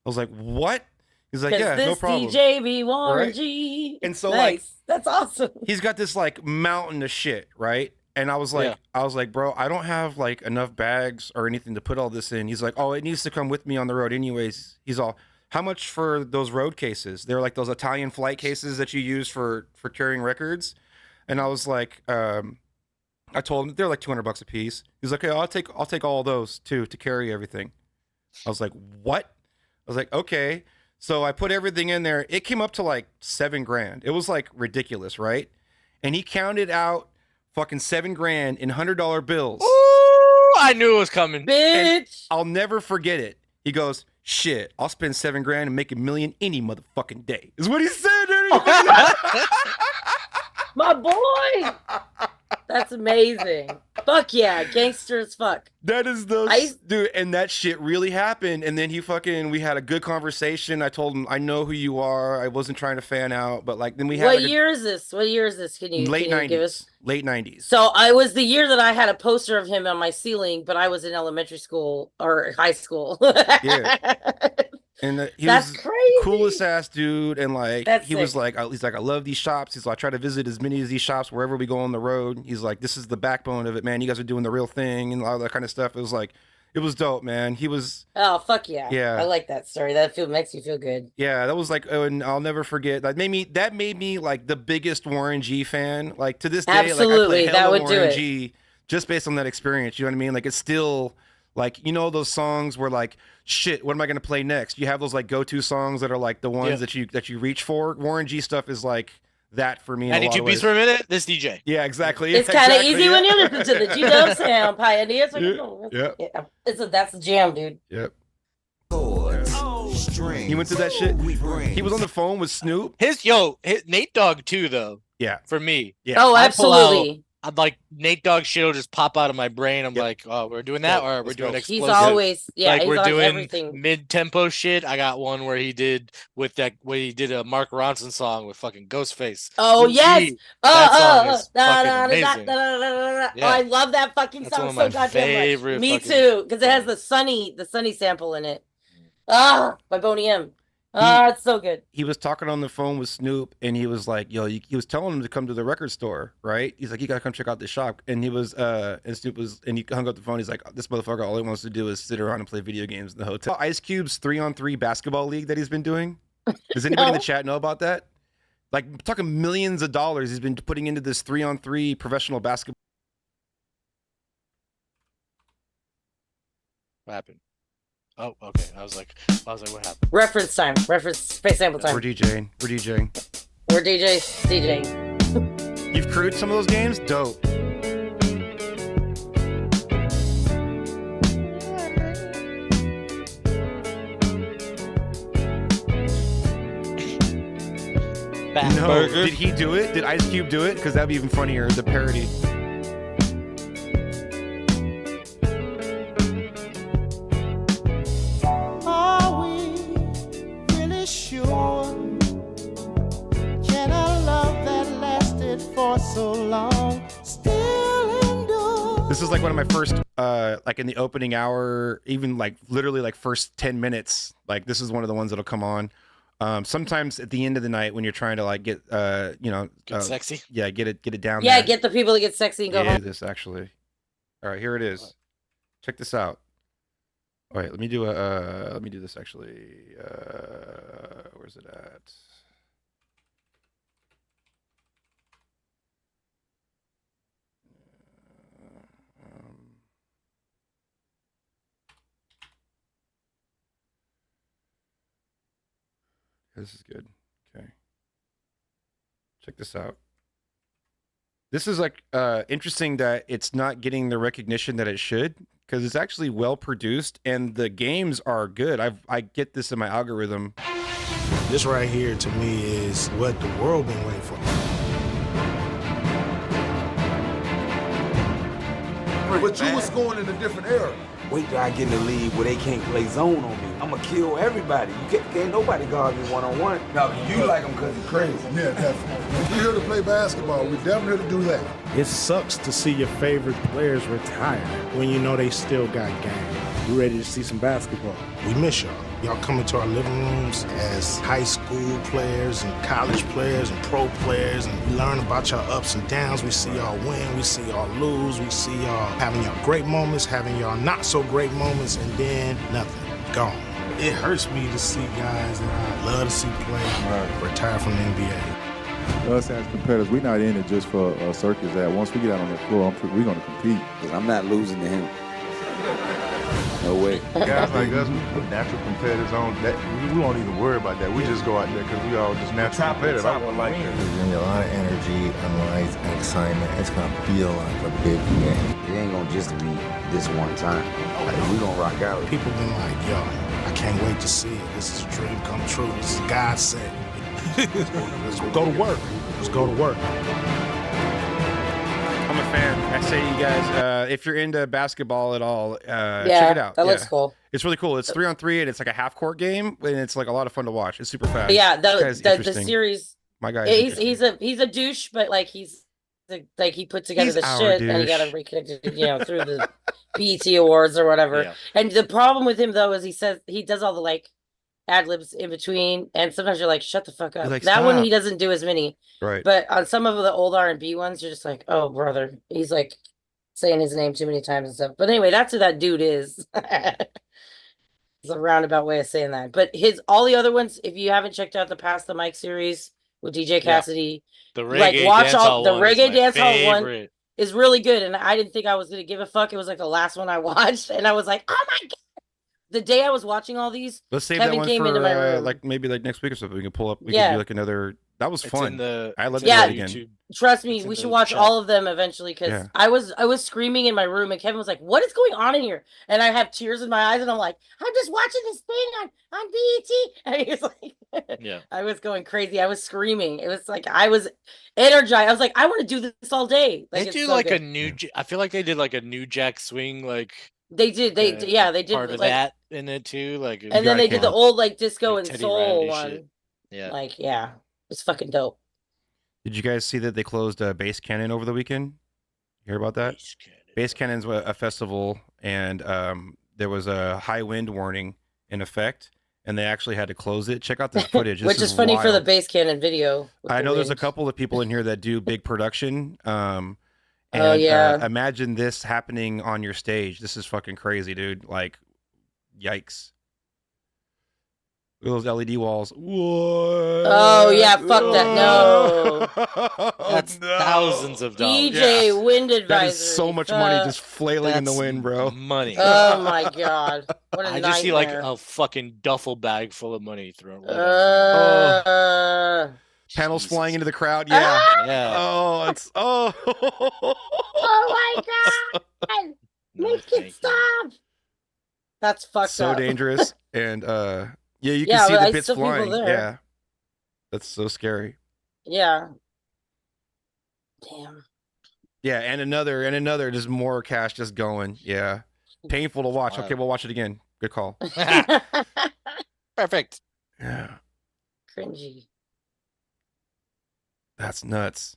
I was like, what? He's like, yeah, no problem. DJ be Warren G. And so nice. like, that's awesome. He's got this like mountain of shit, right? And I was like, bro, I don't have like enough bags or anything to put all this in. He's like, oh, it needs to come with me on the road anyways. He's all, how much for those road cases? They're like those Italian flight cases that you use for carrying records. And I was like, I told him they're like $200 a piece. He's like, okay, I'll take all those too to carry everything. I was like, what? I was like, okay. So I put everything in there. It came up to like $7,000. It was like ridiculous, right? And he counted out fucking $7,000 in $100 bills. Ooh, I knew it was coming, bitch. And I'll never forget it. He goes, shit, I'll spend $7,000 and make $1 million any motherfucking day. Is what he said. My boy. That's amazing. Fuck yeah, gangster as fuck. That is dude, and that shit really happened. And then we had a good conversation. I told him, I know who you are. I wasn't trying to fan out, but like then we had What year is this? What year is this? Can you give us? Late 90s. So I was the year that I had a poster of him on my ceiling, but I was in elementary school or high school. Yeah. And he That's was crazy. Coolest ass dude, and like That's he was sick. like, he's like, I love these shops. He's like, I try to visit as many of these shops wherever we go on the road. He's like, this is the backbone of it, man. You guys are doing the real thing and all that kind of stuff. It was like, it was dope, man. He was. Oh fuck yeah! Yeah, I like that story. That makes you feel good. Yeah, that was like, and I'll never forget. That made me like the biggest Warren G fan. Like to this day, Absolutely, like I play that hella would Warren do it. G just based on that experience. You know what I mean? Like it's still. Like, you know, those songs where like, shit, what am I going to play next? You have those like go-to songs that are like the ones that you reach for. Warren G stuff is like that for me. 92 beats per minute, this DJ. Yeah, exactly. It's kind of easy when you listen to the G-Dub sound, Pioneers. Like, that's the jam, dude. Yep. He went through that shit. He was on the phone with Snoop. His Nate Dogg too, though. Yeah. For me. Yeah. Oh, absolutely. I'm like Nate Dogg shit will just pop out of my brain. I'm like, oh, we're doing that, or we're doing explosive. He's always like we're on doing everything. mid-tempo shit. I got one where he did a Mark Ronson song with fucking Ghostface. Oh yes. Oh, I love that fucking That's song one of so my goddamn much. favorite Me fucking- too, because it has the sunny sample in it. Ah, by Boney M. It's so good. He was talking on the phone with Snoop, and he was like, "Yo," he was telling him to come to the record store, right? He's like, "You gotta come check out the shop." And he was, and Snoop was, and he hung up the phone. He's like, "This motherfucker, all he wants to do is sit around and play video games in the hotel." Ice Cube's 3-on-3 basketball league that he's been doing. Does anybody in the chat know about that? Like, I'm talking millions of dollars he's been putting into this 3-on-3 professional basketball. What happened? Oh, okay. I was like, what happened? Reference time. Reference space sample time. We're DJing. We're DJing. You've crewed some of those games? Dope. No, did he do it? Did Ice Cube do it? Because that'd be even funnier, the parody. Are we really sure? Can a love that lasted for so long still endure? This is like one of my first, like in the opening hour, even like literally like first 10 minutes. Like this is one of the ones that'll come on. Sometimes at the end of the night when you're trying to like get, Get sexy. Yeah, get it down. Yeah, there. get the people to get sexy and go home. This actually. All right, here it is. Check this out. All right, let me do this actually. Where's it at? This is good. Okay. Check this out. This is like interesting that it's not getting the recognition that it should, because it's actually well produced and the games are good. I get this in my algorithm. This right here to me is what the world been waiting for. But you was going in a different era. Wait till I get in the league where they can't play zone on me. I'ma kill everybody. You can't nobody guard me one-on-one. Now, you like him because he's crazy. Yeah, definitely. If we're here to play basketball, we're definitely here to do that. It sucks to see your favorite players retire when you know they still got game. You ready to see some basketball? We miss y'all. Y'all come into our living rooms as high school players and college players and pro players, and we learn about y'all ups and downs. We see y'all win, we see y'all lose, we see y'all having y'all great moments, having y'all not so great moments, and then nothing, gone. It hurts me to see guys that I love to see play retire from the NBA. Us as competitors, we're not in it just for a circus. That once we get out on the floor, we're going to compete. Because I'm not losing to him. No way. Guys like us, we put natural competitors on. That we won't even worry about that. We just go out there because we all just natural competitors. I won't like that. There's gonna be a lot of energy and light and excitement. It's gonna feel like a big game. It ain't gonna just be this one time. Like, we gonna rock out. People been like, yo, I can't wait to see it. This is a dream come true. This is God sent. Let's go to work. Let's go to work. I'm a fan. I say to you guys, if you're into basketball at all, check it out. That looks cool. It's really cool. It's 3-on-3 and it's like a half court game and it's like a lot of fun to watch. It's super fast. But yeah, the series. My guy. He's a douche, but like he's like he put together the shit and he got him reconnected, through the BET Awards or whatever. Yeah. And the problem with him though is he says he does all the like ad libs in between, and sometimes you're like, shut the fuck up. Like, that stop. one he doesn't do as many. Right. But on some of the old R&B ones, you're just like, oh brother, he's like saying his name too many times and stuff. But anyway, that's who that dude is. It's a roundabout way of saying that. But all the other ones, if you haven't checked out the Pass the Mic series with DJ Cassidy, The reggae watch dance all hall the one is reggae my dance hall one favorite. is really good. And I didn't think I was gonna give a fuck. It was like the last one I watched, and I was like, oh my god. The day I was watching all these, Let's save Kevin that one came for into my room. like maybe like next week or something. We can pull up. We Yeah. can do like another. That was It's fun. in the- I love it's in that the again. YouTube. Trust me, It's in we the should watch chat. all of them eventually because Yeah. I was screaming in my room and Kevin was like, "What is going on in here?" And I have tears in my eyes and I'm like, "I'm just watching this thing on BET." And he was like, Yeah. I was going crazy. I was screaming. It was like I was energized. I was like, "I want to do this all day." They it's do so like good. a new. I feel like they did like a new Jack Swing like. They did. They did part of like, that in it too. Like, and then they did the old like disco and Teddy soul Riley one. shit. Yeah. Like it's fucking dope. Did you guys see that they closed Base Cannon over the weekend? You hear about that? Base Cannon's a festival, and there was a high wind warning in effect, and they actually had to close it. Check out this footage. This Which is funny for the wild. bass cannon video. with I the know there's a wind. couple of people in here that do big production. And, Oh, yeah. imagine this happening on your stage. This is fucking crazy, dude. Like, yikes. Look at those LED walls. What? Oh yeah, fuck that. No. That's thousands of dollars. DJ Wind Advisory. That is so much money fuck. just flailing in the That's wind, bro. Money. Oh my god. What a I just see like nightmare. a fucking duffel bag full of money thrown. Right Panels flying into the crowd. Yeah. Yeah. Oh, it's Oh my god. Make it stop. That's fucked so up. dangerous. And yeah, you can Yeah, see but the I bits still people flying. there. Yeah. That's so scary. Yeah. Damn. Yeah, and another, just more cash just going. Yeah. Painful to watch. Wow. Okay, we'll watch it again. Good call. Perfect. Yeah. Cringy. That's nuts.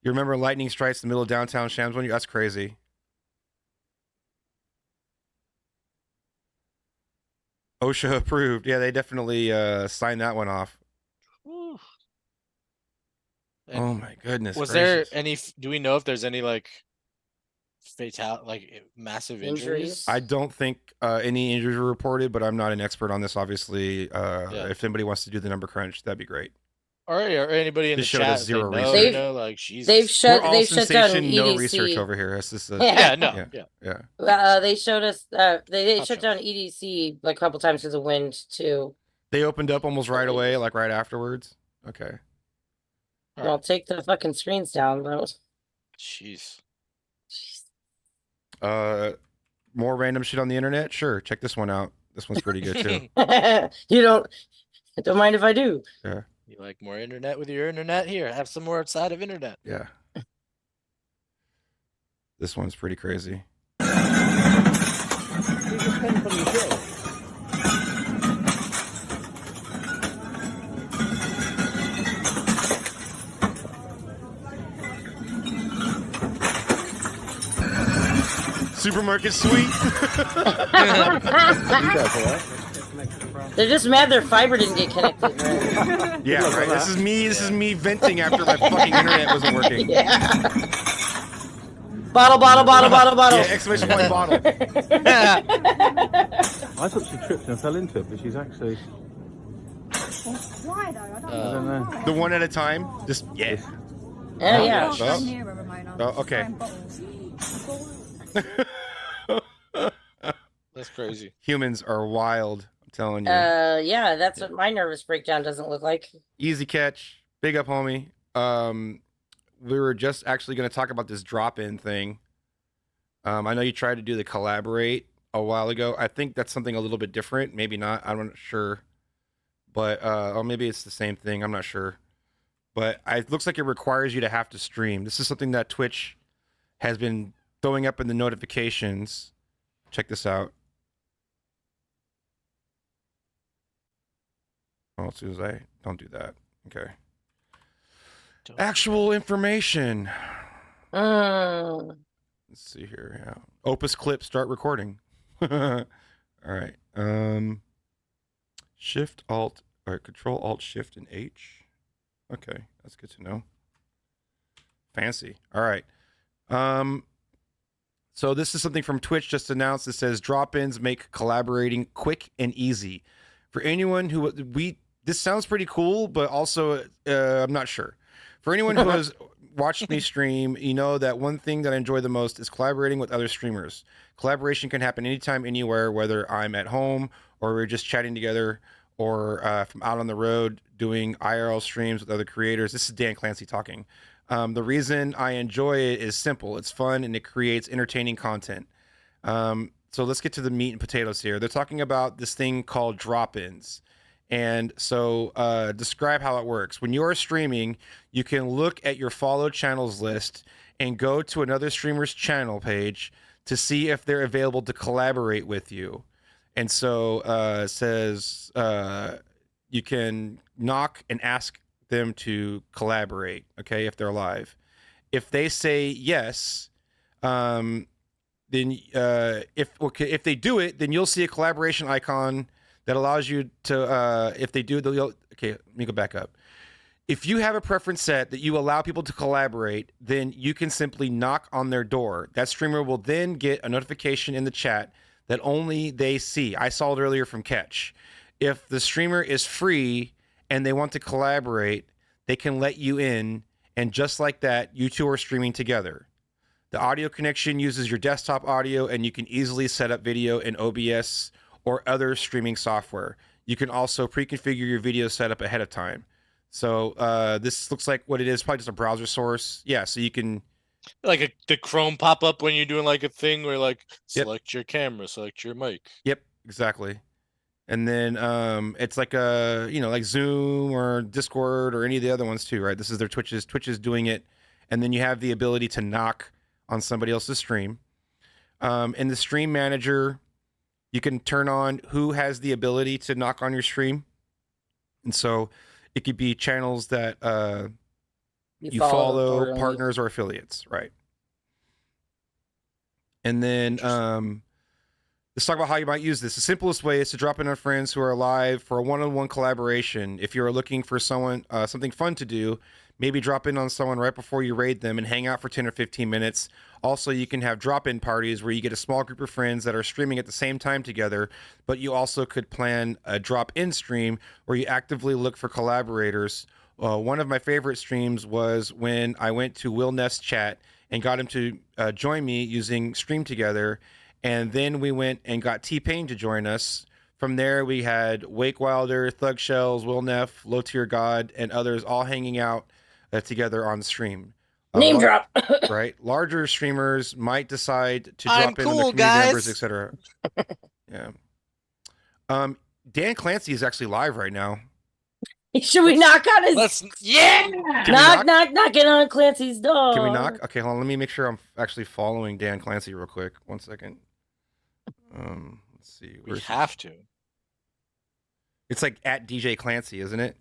You remember lightning strikes in the middle of downtown Shams one? That's crazy. OSHA approved. Yeah, they definitely signed that one off. Whew. Oh my goodness. Was gracious. there any? Do we know if there's any like massive injuries? I don't think any injuries were reported, but I'm not an expert on this. Obviously, if anybody wants to do the number crunch, that'd be great. Or anybody in This the show chat? does zero if they know, research. you know, like Jesus. They've shut We're all they've shut down sensation, no EDC. research over here. It's just Yeah, no, yeah. They showed us they shut down EDC like a couple times because of wind too. They opened up almost right away, like right afterwards. Okay. I'll take the fucking screens down, though. Jeez. More random shit on the internet? Sure. Check this one out. This one's pretty good too. You don't mind if I do. Yeah. You like more internet with your internet? Here, have some more outside of internet. Yeah. This one's pretty crazy. Supermarket sweet. They're just mad their fiber didn't get connected. Right? Yeah, right. This is me venting after my fucking internet wasn't working. Yeah. Bottle. Yeah, exclamation point bottle. I thought she tripped and fell into it, but she's actually. Why though? I don't know. The one at a time. Just yeah. Oh yeah. Okay. That's crazy. Humans are wild. I'm telling you. Yeah, that's what my nervous breakdown doesn't look like. Easy catch. Big up, homie. We were just actually going to talk about this drop-in thing. I know you tried to do the collaborate a while ago. I think that's something a little bit different. Maybe not. I'm not sure. But, or maybe it's the same thing. I'm not sure. But it looks like it requires you to have to stream. This is something that Twitch has been throwing up in the notifications. Check this out. Oh, as soon as I don't do that. Okay. Actual information. Let's see here. Yeah. Opus clip, start recording. All right. Shift Alt or Control Alt Shift and H. Okay, that's good to know. Fancy. All right. So this is something from Twitch just announced. It says drop-ins make collaborating quick and easy. For anyone who this sounds pretty cool, but also I'm not sure. For anyone who has watched me stream, you know that one thing that I enjoy the most is collaborating with other streamers. Collaboration can happen anytime, anywhere, whether I'm at home or we're just chatting together or from out on the road doing IRL streams with other creators. This is Dan Clancy talking. The reason I enjoy it is simple. It's fun and it creates entertaining content. So let's get to the meat and potatoes here. They're talking about this thing called drop-ins. And so describe how it works. When you're streaming, you can look at your followed channels list and go to another streamer's channel page to see if they're available to collaborate with you. And so it says you can knock and ask them to collaborate, okay, if they're live. If they say yes, then if they do it, then you'll see a collaboration icon that allows you to, if they do, okay, let me go back up. If you have a preference set that you allow people to collaborate, then you can simply knock on their door. That streamer will then get a notification in the chat that only they see. I saw it earlier from Catch. If the streamer is free and they want to collaborate, they can let you in, and just like that, you two are streaming together. The audio connection uses your desktop audio, and you can easily set up video in OBS or other streaming software. You can also pre-configure your video setup ahead of time. So this looks like what it is, probably just a browser source. Yeah, so you can... Like the Chrome pop-up when you're doing like a thing where like, select your camera, select your mic. Yep, exactly. And then it's like a, like Zoom or Discord or any of the other ones too, right? This is their Twitch is doing it. And then you have the ability to knock on somebody else's stream. In the stream manager, you can turn on who has the ability to knock on your stream. And so it could be channels that you follow, partners or affiliates, right? And then let's talk about how you might use this. The simplest way is to drop in on friends who are live for a one-on-one collaboration. If you're looking for someone something fun to do, maybe drop in on someone right before you raid them and hang out for 10 or 15 minutes. Also, you can have drop-in parties where you get a small group of friends that are streaming at the same time together, but you also could plan a drop-in stream where you actively look for collaborators. One of my favorite streams was when I went to Will Neff's chat and got him to join me using Stream Together. And then we went and got T-Pain to join us From there, we had Wake Wilder, Thug Shells, Will Neff, Low Tier God, and others all hanging out together on stream. Name drop. Right? Larger streamers might decide to I'm drop in on the cool, community guys. members, etc. Yeah. Dan Clancy is actually live right now. Should we knock on his? Yeah. Knocking on Clancy's door. Can we knock? Okay, hold on. Let me make sure I'm actually following Dan Clancy real quick. 1 second. Let's see. We have to. It's like at DJ Clancy, isn't it?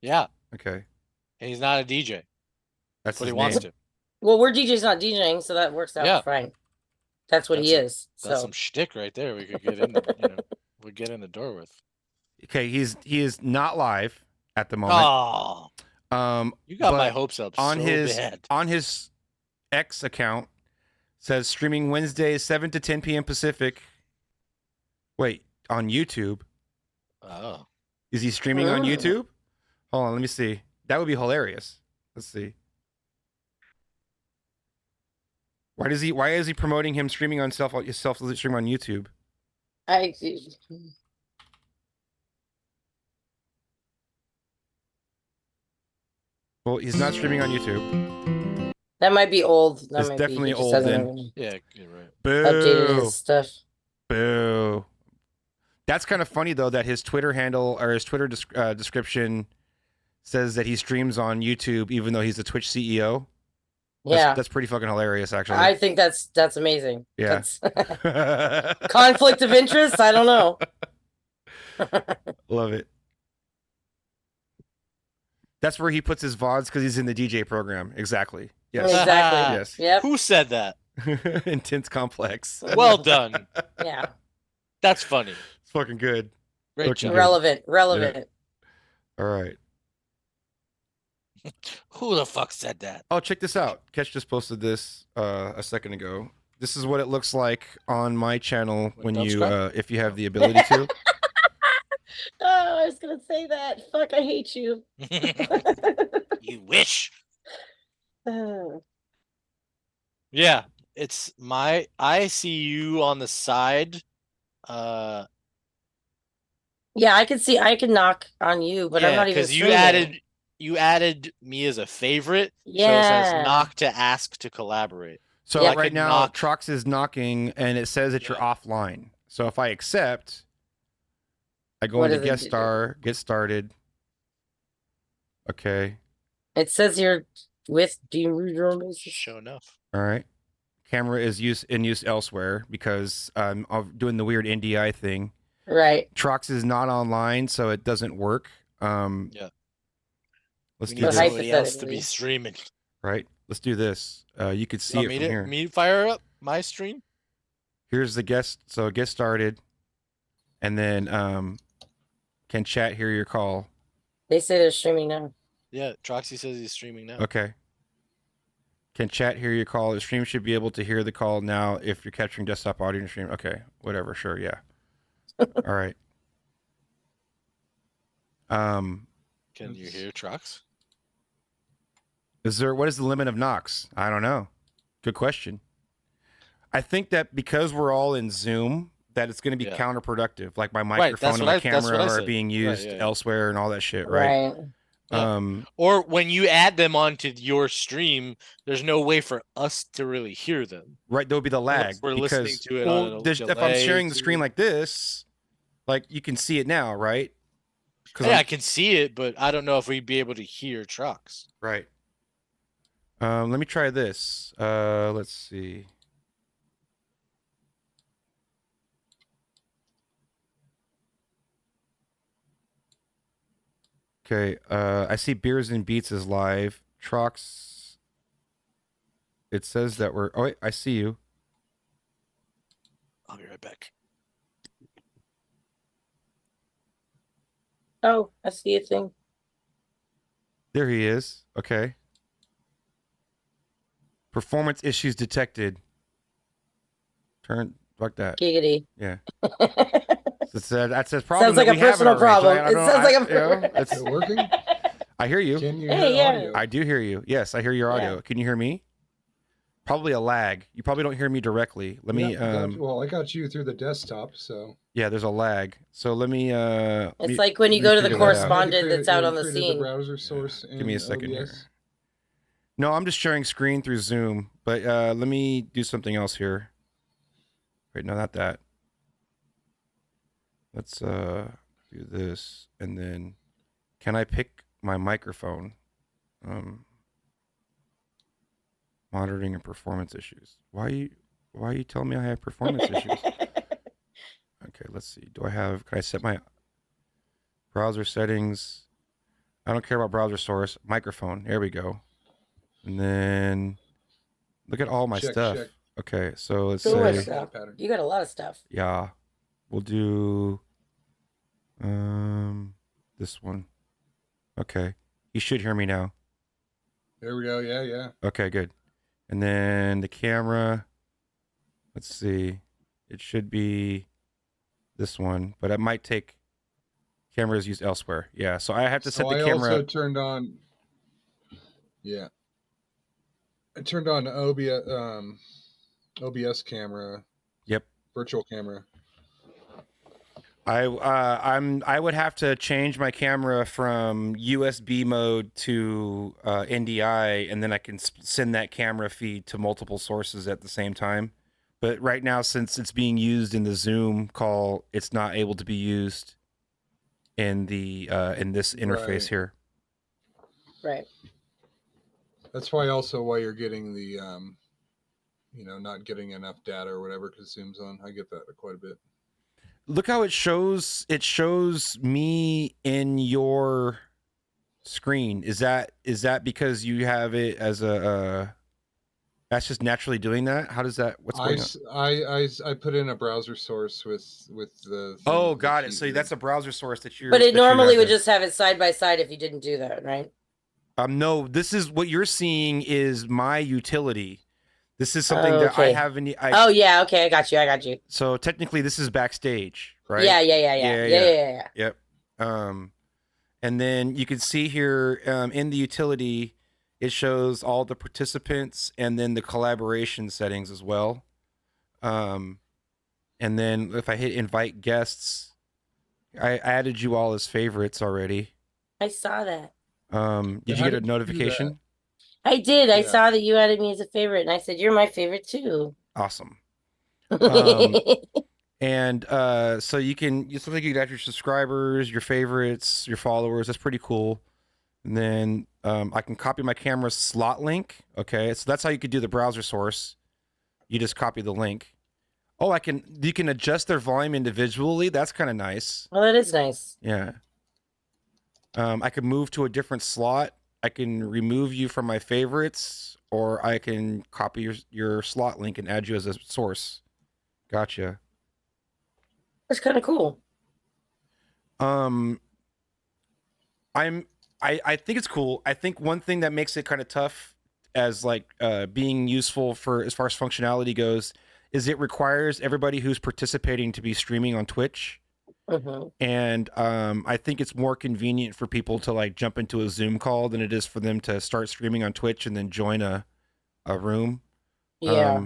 Yeah. Okay. And he's not a DJ. That's what he his wants name. to. Well, we're DJ's not DJing, so that works out fine. That's what he is. That's So some shtick right there. We could get in. We get in the door with. Okay, he is not live at the moment. Oh. You got my but hopes up on so his bad. on his X account says streaming Wednesdays 7 to 10 p.m. Pacific. Wait, on YouTube. Oh. Is he streaming on Oh. YouTube? Hold on, let me see. That would be hilarious. Let's see. Why is he promoting him streaming on self stream on YouTube? Well, he's not streaming on YouTube. that might be old. That It's might definitely be, he just old hasn't then. really Yeah, you're right. updated Boo. his stuff. Boo. That's kind of funny though that his Twitter handle or his Twitter description says that he streams on YouTube even though he's a Twitch CEO. Yeah. That's pretty fucking hilarious actually. I think that's amazing. Yeah. That's conflict of interest. I don't know. Love it. That's where he puts his VODs because he's in the DJ program. Exactly. Yes. Exactly. Yes. Yep. Who said that? Intense complex. Well done. Yeah. That's funny. It's fucking good. Great Fucking job. good. Relevant. Yeah. All right. Who the fuck said that? Oh, check this out. Ketch just posted this a second ago. This is what it looks like on my channel when you if you have the ability to. Oh, I was gonna say that. Fuck, I hate you. You wish. Oh. Yeah, it's my. I see you on the side. Yeah, I can knock on you, but I'm not even. Because streaming. you added me as a favorite. So it Yeah. says knock to ask to collaborate. So I right could now, knock. Trox is knocking, and it says that you're offline. So if I accept, I go What into does it guest do? star, get started. Okay. It says you're with. Do you read your own basis? Show enough. All right. Camera is in use elsewhere because I'm doing the weird NDI thing. Right. Trox is not online, so it doesn't work. Yeah. Let's We do need this. somebody else to be streaming. Right. Let's do this. You could see Want it me from to here. me fire up my stream? Here's the guest. So get started, and then can chat hear your call. They say they're streaming now. Yeah, Troxy says he's streaming now. Okay. Can chat hear your call? The stream should be able to hear the call now if you're capturing desktop audio in your stream. Okay, whatever. Sure, yeah. All right. Can you hear Trox? What is the limit of knocks? I don't know. Good question. I think that because we're all in Zoom, that it's going to be counterproductive. Like my microphone and my camera are being used elsewhere and all that shit, right? Or when you add them onto your stream, there's no way for us to really hear them. Right, there'll be the lag. Unless we're listening because, to it well, on a if I'm delay sharing the too. screen like this, like you can see it now, right? Yeah, I can see it, but I don't know if we'd be able to hear Trox. Right. Let me try this. Let's see. Okay, I see Beers and Beats is live. Trox. It says that we're. Oh wait, I see you. I'll be right back. Oh, I see a thing. There he is. Okay. Performance issues detected. Fuck that. Giggity. Yeah. That's a problem. Sounds like that a we have personal already, problem. so I It don't- sounds like I- a- you know, it's Is it working? I hear you. Can you Hey, hear yeah. audio? I do hear you. Yes, I hear your audio. Yeah. Can you hear me? probably a lag. You probably don't hear me directly. Let me I got you through the desktop, so yeah, there's a lag. So let me It's like when you go to the correspondent that's out on the created scene. the browser source in give me a second OBS. here. No, I'm just sharing screen through Zoom, but let me do something else here. Wait, no, not that. Let's do this, and then can I pick my microphone? Monitoring and performance issues. Why are you telling me I have performance issues? Okay, let's see. Can I set my browser settings? I don't care about browser source. Microphone. There we go. And then look at all my stuff. Check. Okay, so let's So much say stuff. You got a lot of stuff. yeah. We'll do this one. Okay. You should hear me now. There we go. Yeah. Okay, good. And then the camera, let's see. It should be this one, but it might take cameras used elsewhere. Yeah, so I have to set the camera. I also turned on. Yeah. I turned on OBS camera. Yep. Virtual camera. I would have to change my camera from USB mode to NDI, and then I can send that camera feed to multiple sources at the same time. But right now, since it's being used in the Zoom call, it's not able to be used in the in this interface here. Right. That's why you're getting the not getting enough data or whatever because Zoom's on. I get that quite a bit. Look how it shows me in your screen. Is that because you have it as a that's just naturally doing that? How does that what's going on? I put in a browser source with the Oh, got it. So that's a browser source that you're But it normally would just have it side by side if you didn't do that, right? No, this is what you're seeing is my utility. This is something that I have in the oh yeah, okay, I got you. So technically this is backstage, right? Yeah. Yep. And then you can see here in the utility, it shows all the participants and then the collaboration settings as well. And then if I hit invite guests, I added you all as favorites already. I saw that. Did you get a notification? I did. I saw that you added me as a favorite, and I said, you're my favorite too. Awesome. And so you can add your subscribers, your favorites, your followers. That's pretty cool. And then I can copy my camera slot link. Okay, so that's how you could do the browser source. You just copy the link. Oh, you can adjust their volume individually. That's kind of nice. Well, that is nice. Yeah. I can move to a different slot. I can remove you from my favorites, or I can copy your slot link and add you as a source. Gotcha. That's kind of cool. I think it's cool. I think one thing that makes it kind of tough as being useful for as far as functionality goes is it requires everybody who's participating to be streaming on Twitch. Mm-hmm. And I think it's more convenient for people to jump into a Zoom call than it is for them to start streaming on Twitch and then join a room. Yeah.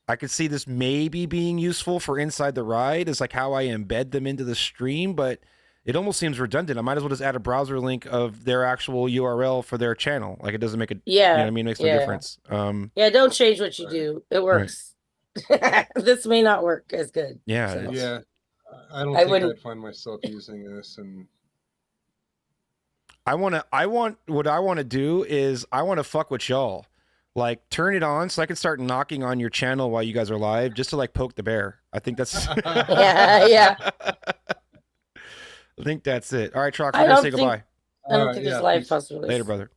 I could see this maybe being useful for Inside the Ride is how I embed them into the stream, but it almost seems redundant. I might as well just add a browser link of their actual URL for their channel. It doesn't make you know what I mean? It makes no difference. Yeah, don't change what you do. It works. Right. This may not work as good. Yeah. So. Yeah. I don't think I'd find myself using this, and what I want to do is I want to fuck with y'all. Turn it on so I can start knocking on your channel while you guys are live, just to poke the bear. I think that's yeah. I think that's it. All right, Trox, we're gonna say goodbye. I don't think there's live possibilities. Later, brother.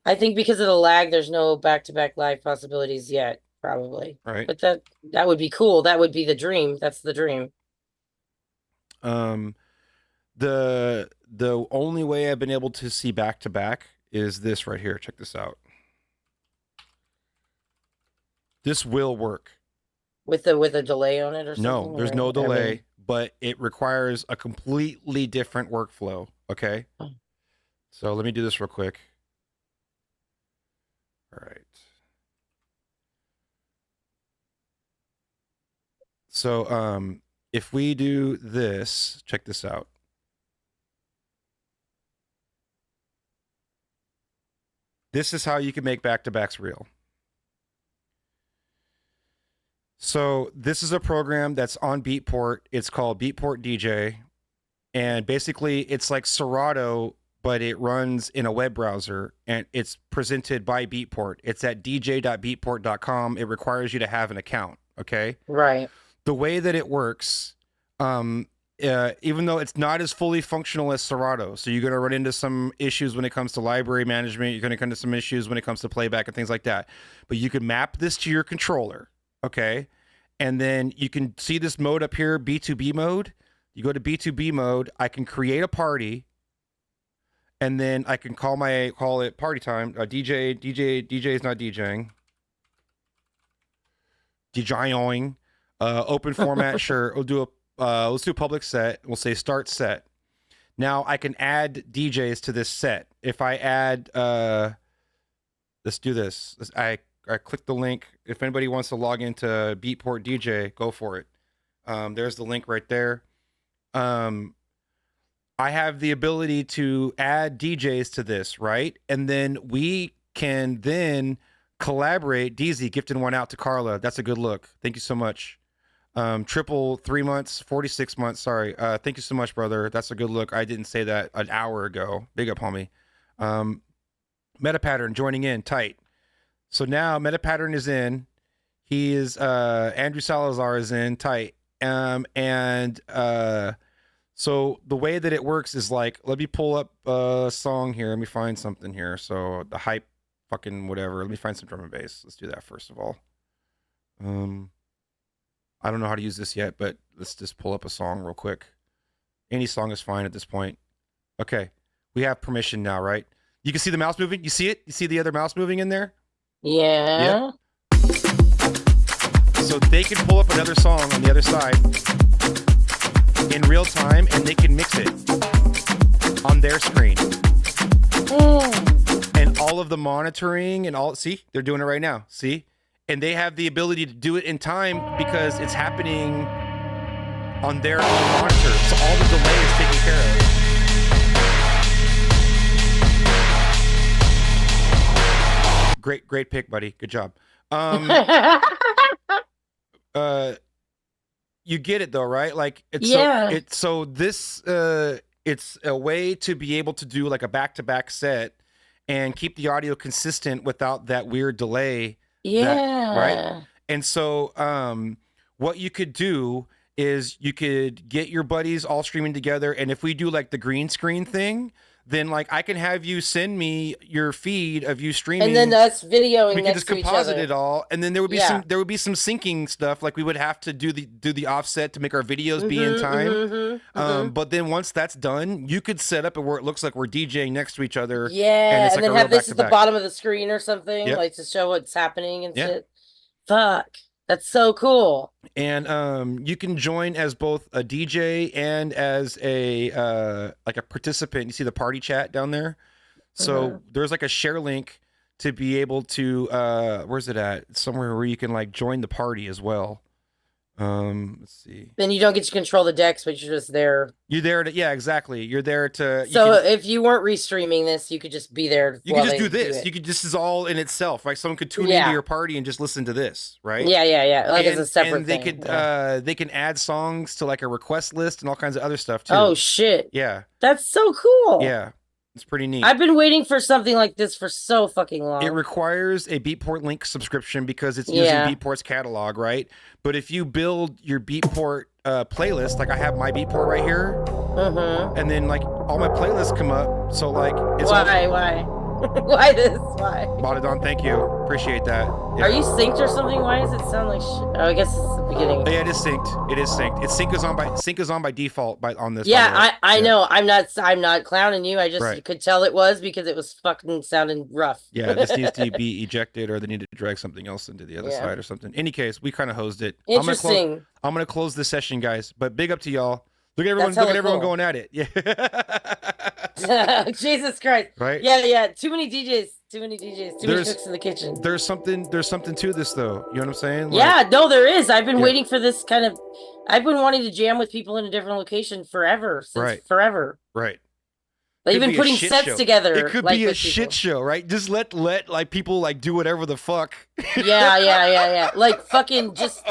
I think because of the lag, there's no back-to-back live possibilities yet, probably. Right. But that would be cool. That would be the dream. That's the dream. The only way I've been able to see back-to-back is this right here. Check this out. This will work. With a delay on it or something? No, there's no delay, but it requires a completely different workflow. Okay. So let me do this real quick. All right. So if we do this, check this out. This is how you can make back-to-backs real. So this is a program that's on Beatport. It's called Beatport DJ. And basically it's like Serato, but it runs in a web browser and it's presented by Beatport. It's at dj.beatport.com. It requires you to have an account. Okay. Right. The way that it works, even though it's not as fully functional as Serato, so you're going to run into some issues when it comes to library management. You're going to come to some issues when it comes to playback and things like that. But you can map this to your controller. Okay. And then you can see this mode up here, B2B mode. You go to B2B mode. I can create a party. And then I can call it party time. DJ is not DJing. DJing. Open format, sure. We'll do let's do a public set. We'll say start set. Now I can add DJs to this set. If I add, let's do this. I click the link. If anybody wants to log into Beatport DJ, go for it. There's the link right there. I have the ability to add DJs to this, right? And then we can then collaborate. DZ gifting one out to Carla. That's a good look. Thank you so much. Triple 3 months, 46 months. Sorry. Thank you so much, brother. That's a good look. I didn't say that an hour ago. Big up, homie. Metapattern joining in tight. So now Metapattern is in. He is Andrew Salazar is in tight. So the way that it works is like, let me pull up a song here. Let me find something here. So the hype fucking whatever. Let me find some drum and bass. Let's do that first of all. I don't know how to use this yet, but let's just pull up a song real quick. Any song is fine at this point. Okay. We have permission now, right? You can see the mouse moving. You see it? You see the other mouse moving in there? Yeah. Yep. So they can pull up another song on the other side in real time, and they can mix it on their screen. And all of the monitoring and all, see, they're doing it right now. See? And they have the ability to do it in time because it's happening on their own monitor. So all the delay is taken care of. Great pick, buddy. Good job. You get it though, right? Like it's it's a way to be able to do like a back-to-back set and keep the audio consistent without that weird delay. Right. And so what you could do is you could get your buddies all streaming together, and if we do like the green screen thing, then like I can have you send me your feed of you streaming, and then us videoing. We can just composite it all, and then there would be some syncing stuff. Like we would have to do the offset to make our videos be in time. But then once that's done, you could set up it where it looks like we're DJing next to each other. Yeah, and then like have this at the bottom of the screen or something, Yep. like to show what's happening and shit. Fuck, that's so cool. And you can join as both a DJ and as a like a participant. You see the party chat down there? So there's like a share link to be able to where's it at? Somewhere where you can like join the party as well. Let's see. Then you don't get to control the decks, but you're just there. You're there to, yeah, exactly. You're there to. So if you weren't restreaming this, you could just be there. You could just do this. You could. This is all in itself. Like someone could tune into your party and just listen to this, right? Yeah. Like it's a separate and they thing. could they can add songs to like a request list and all kinds of other stuff too. Oh shit! Yeah, that's so cool. Yeah, it's pretty neat. I've been waiting for something like this for so fucking long. It requires a Beatport Link subscription because it's using Beatport's catalog, right? But if you build your Beatport playlist, like I have my Beatport right here, and then like all my playlists come up. So like, it's why? Why this? Why? Baudadon, thank you. Appreciate that. Yeah. Are you synced or something? Why does it sound like shit? Oh, I guess it's the beginning. Yeah, it is synced. It is synced. It's sync is on by default on this. Yeah, I know. I'm not clowning you. I just could tell it was because it was fucking sounding rough. Yeah, this needs to be ejected, or they need to drag something else into the other side or something. Any case, we kind of hosed it. Interesting. I'm gonna close this session, guys. But big up to y'all. Look at everyone. Look at everyone going at it. Yeah. Jesus Christ. Right? Yeah. Too many DJs. Too many There's- cooks in the kitchen. There's something to this though. You know what I'm saying? Yeah, no, there is. I've been Yeah. waiting for this kind of. I've been wanting to jam with people in a different location forever, since forever. Right. Like, Could even be a putting shit sets show. together. It could like, be a with shit people. show, right? Just let like people like do whatever the fuck. Yeah. Like fucking just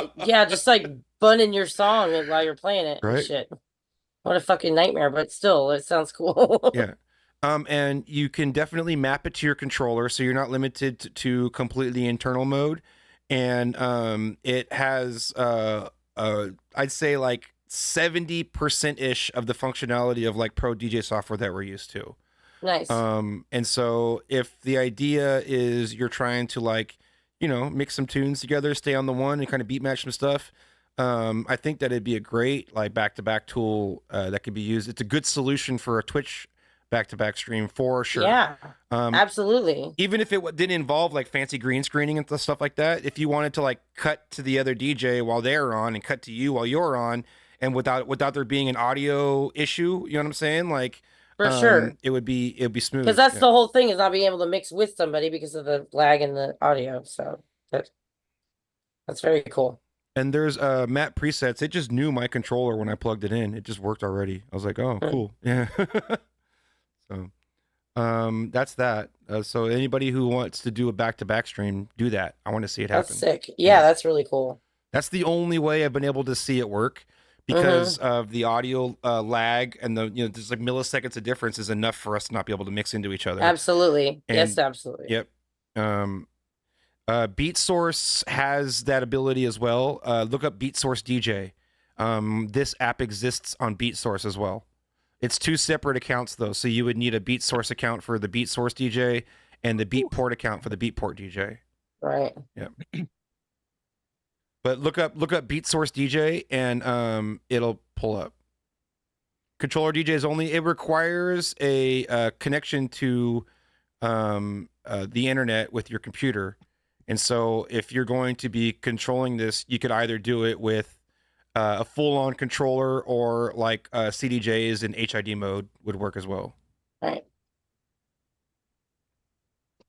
like bunning your song while you're playing it. And Right. shit. What a fucking nightmare, but still, it sounds cool. Yeah. And you can definitely map it to your controller, so you're not limited to completely internal mode. And it has I'd say like 70% ish of the functionality of like pro DJ software that we're used to. Nice. And so if the idea is you're trying to like, you know, mix some tunes together, stay on the one and kind of beat match some stuff, I think that it'd be a great like back-to-back tool that could be used. It's a good solution for a Twitch back-to-back stream for sure. Yeah, absolutely. Even if it didn't involve like fancy green screening and stuff like that, if you wanted to like cut to the other DJ while they're on and cut to you while you're on, and without there being an audio issue, you know what I'm saying? Like For sure. it would be smooth. Because that's the whole thing, is not being able to mix with somebody because of the lag in the audio. So that's very cool. And there's map presets. It just knew my controller when I plugged it in. It just worked already. I was like, oh, cool. Yeah. So that's that. So anybody who wants to do a back-to-back stream, do that. I want to see it happen. That's sick. Yeah, that's really cool. That's the only way I've been able to see it work, because of the audio lag, and there's like milliseconds of difference is enough for us to not be able to mix into each other. Absolutely. And- Yes, absolutely. Yep. Beat Source has that ability as well. Look up Beat Source DJ. This app exists on Beat Source as well. It's two separate accounts though, so you would need a Beat Source account for the Beat Source DJ and the Beatport account for the Beatport DJ. Right. Yep. But look up Beat Source DJ and it'll pull up. Controller DJ is only, it requires a connection to the internet with your computer. And so if you're going to be controlling this, you could either do it with a full-on controller, or like CDJs in HID mode would work as well. Right.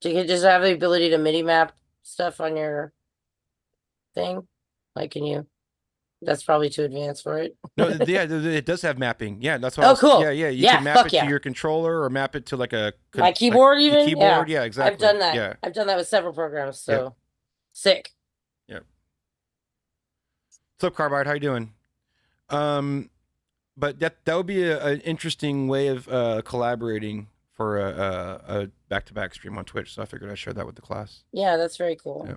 So you can just have the ability to MIDI map stuff on your thing. Like, can you? That's probably too advanced for it. No, yeah, it does have mapping. Yeah, that's what. Oh, cool. Yeah, you Yeah, can map fuck it yeah. to your controller, or map it to like a My keyboard, your even. keyboard. Yeah, exactly. I've done that. Yeah. I've done that with several programs. So sick. Yep. What's up, Carbide? How you doing? But that would be an interesting way of collaborating for a back-to-back stream on Twitch. So I figured I'd share that with the class. Yeah, that's very cool. Yeah.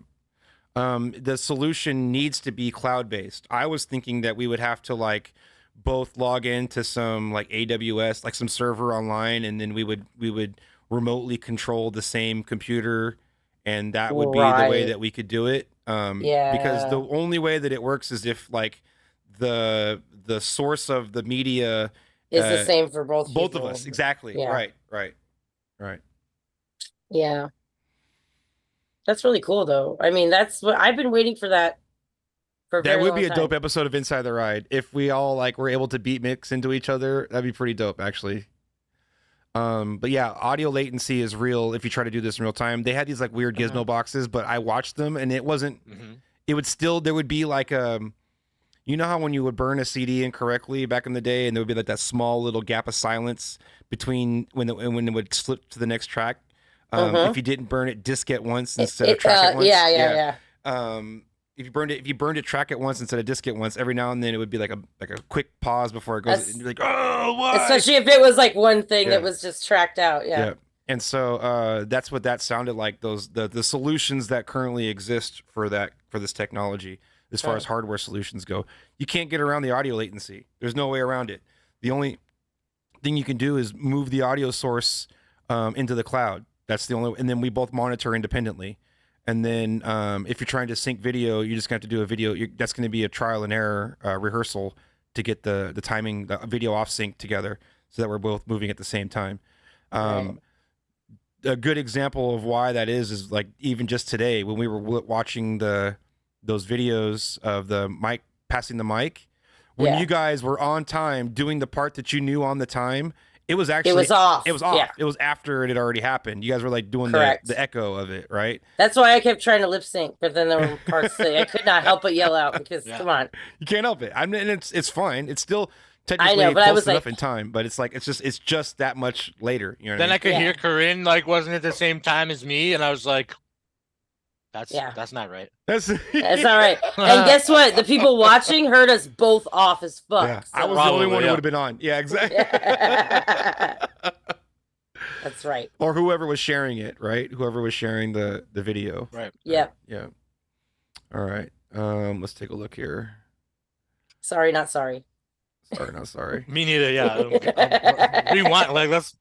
The solution needs to be cloud-based. I was thinking that we would have to like both log into some like AWS, like some server online, and then we would remotely control the same computer, and that would be the way that we could do it. Because the only way that it works is if like the source of the media is the same for both of people. us. Exactly. Yeah. Right. Yeah. That's really cool, though. I mean, that's what I've been waiting for. That for a That very would long be a time. dope episode of Inside the Ride if we all like were able to beat mix into each other. That'd be pretty dope, actually. But yeah, audio latency is real if you try to do this in real time. They had these like weird gizmo boxes, but I watched them and it wasn't. It would still, there would be like you know how when you would burn a CD incorrectly back in the day, and there would be like that small little gap of silence between when it would slip to the next track. If you didn't burn it disc at once instead of track at once. Yeah. If you burned it track at once instead of disc at once, every now and then it would be like a quick pause before it goes. And you're like, oh, why? Especially if it was like one thing that was just tracked out. Yeah. And so that's what that sounded like. The solutions that currently exist for this technology, as far as hardware solutions go, you can't get around the audio latency. There's no way around it. The only thing you can do is move the audio source into the cloud. That's the only, and then we both monitor independently. And then if you're trying to sync video, you just have to do a video. That's going to be a trial and error rehearsal to get the timing, the video off sync together, so that we're both moving at the same time. A good example of why that is like even just today when we were watching those videos of the mic passing the mic, when you guys were on time doing the part that you knew on the time, It was actually It was off. It was off. Yeah. It was after it had already happened. You guys were like doing Correct. the echo of it, right? That's why I kept trying to lip sync, but then there were parts that I could not help but yell out because come on. You can't help it. I mean, it's fine. It's still technically but I close was enough like- in time, but it's like it's just that much later. You know what Then I I mean? could hear Corinne like wasn't at the same time as me, and I was like, that's not right. That's not right. And guess what? The people watching heard us both off as fuck. Yeah, so- I was the only one who would have been on. Yeah, exactly. That's right. Or whoever was sharing it, right? Whoever was sharing the video. Right. Yep. Yeah. All right. Let's take a look here. Sorry, not sorry. Sorry, not sorry. Me neither. Yeah. Rewind. Like let's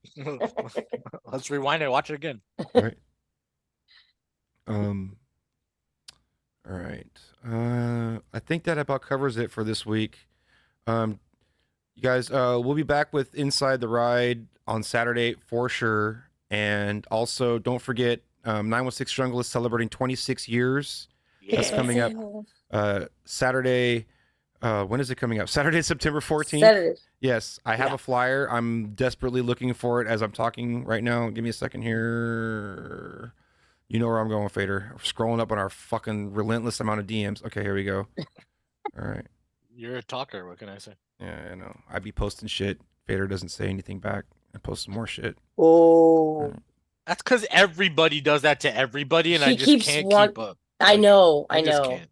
rewind it. Watch it again. Right. All right. I think that about covers it for this week. You guys, we'll be back with Inside the Ride on Saturday for sure. And also, don't forget, 916 Jungle is celebrating 26 years. That's coming up Saturday. When is it coming up? Saturday, September 14th. Saturday. Yes, I have a flyer. I'm desperately looking for it as I'm talking right now. Give me a second here. You know where I'm going, Fader. I'm scrolling up on our fucking relentless amount of DMs. Okay, here we go. All right. You're a talker. What can I say? Yeah, I know. I be posting shit. Fader doesn't say anything back. I post some more shit. Oh. That's because everybody does that to everybody, and I He just keeps can't want- keep up. I know. I just know. can't.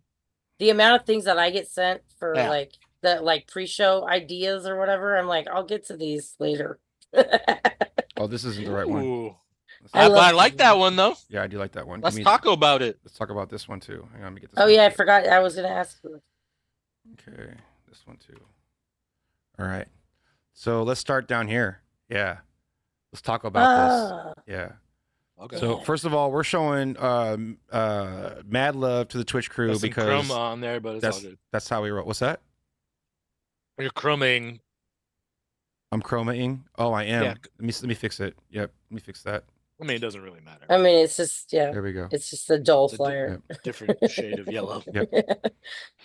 The amount of things that I get sent for Yeah. like the pre-show ideas or whatever, I'm like, I'll get to these later. Oh, this isn't the right one. Ooh. I I love- like that one though. Yeah, I do like that one. Let's Give me- talk about it. Let's talk about this one too. Hang on, let me get this Oh one yeah, I too. forgot. I was gonna ask you. Okay, this one too. All right. So let's start down here. Yeah. Let's talk about this. Yeah. Okay. So first of all, we're showing mad love to the Twitch crew There's some because chroma on there, but it's all good. that's how we roll. What's that? You're chromaing. I'm chromaing. Oh, I am. Yeah. Let me fix it. Yep. Let me fix that. I mean, it doesn't really matter. I mean, it's just There we go. It's just a dull It's a flyer. Different shade of yellow. Yep.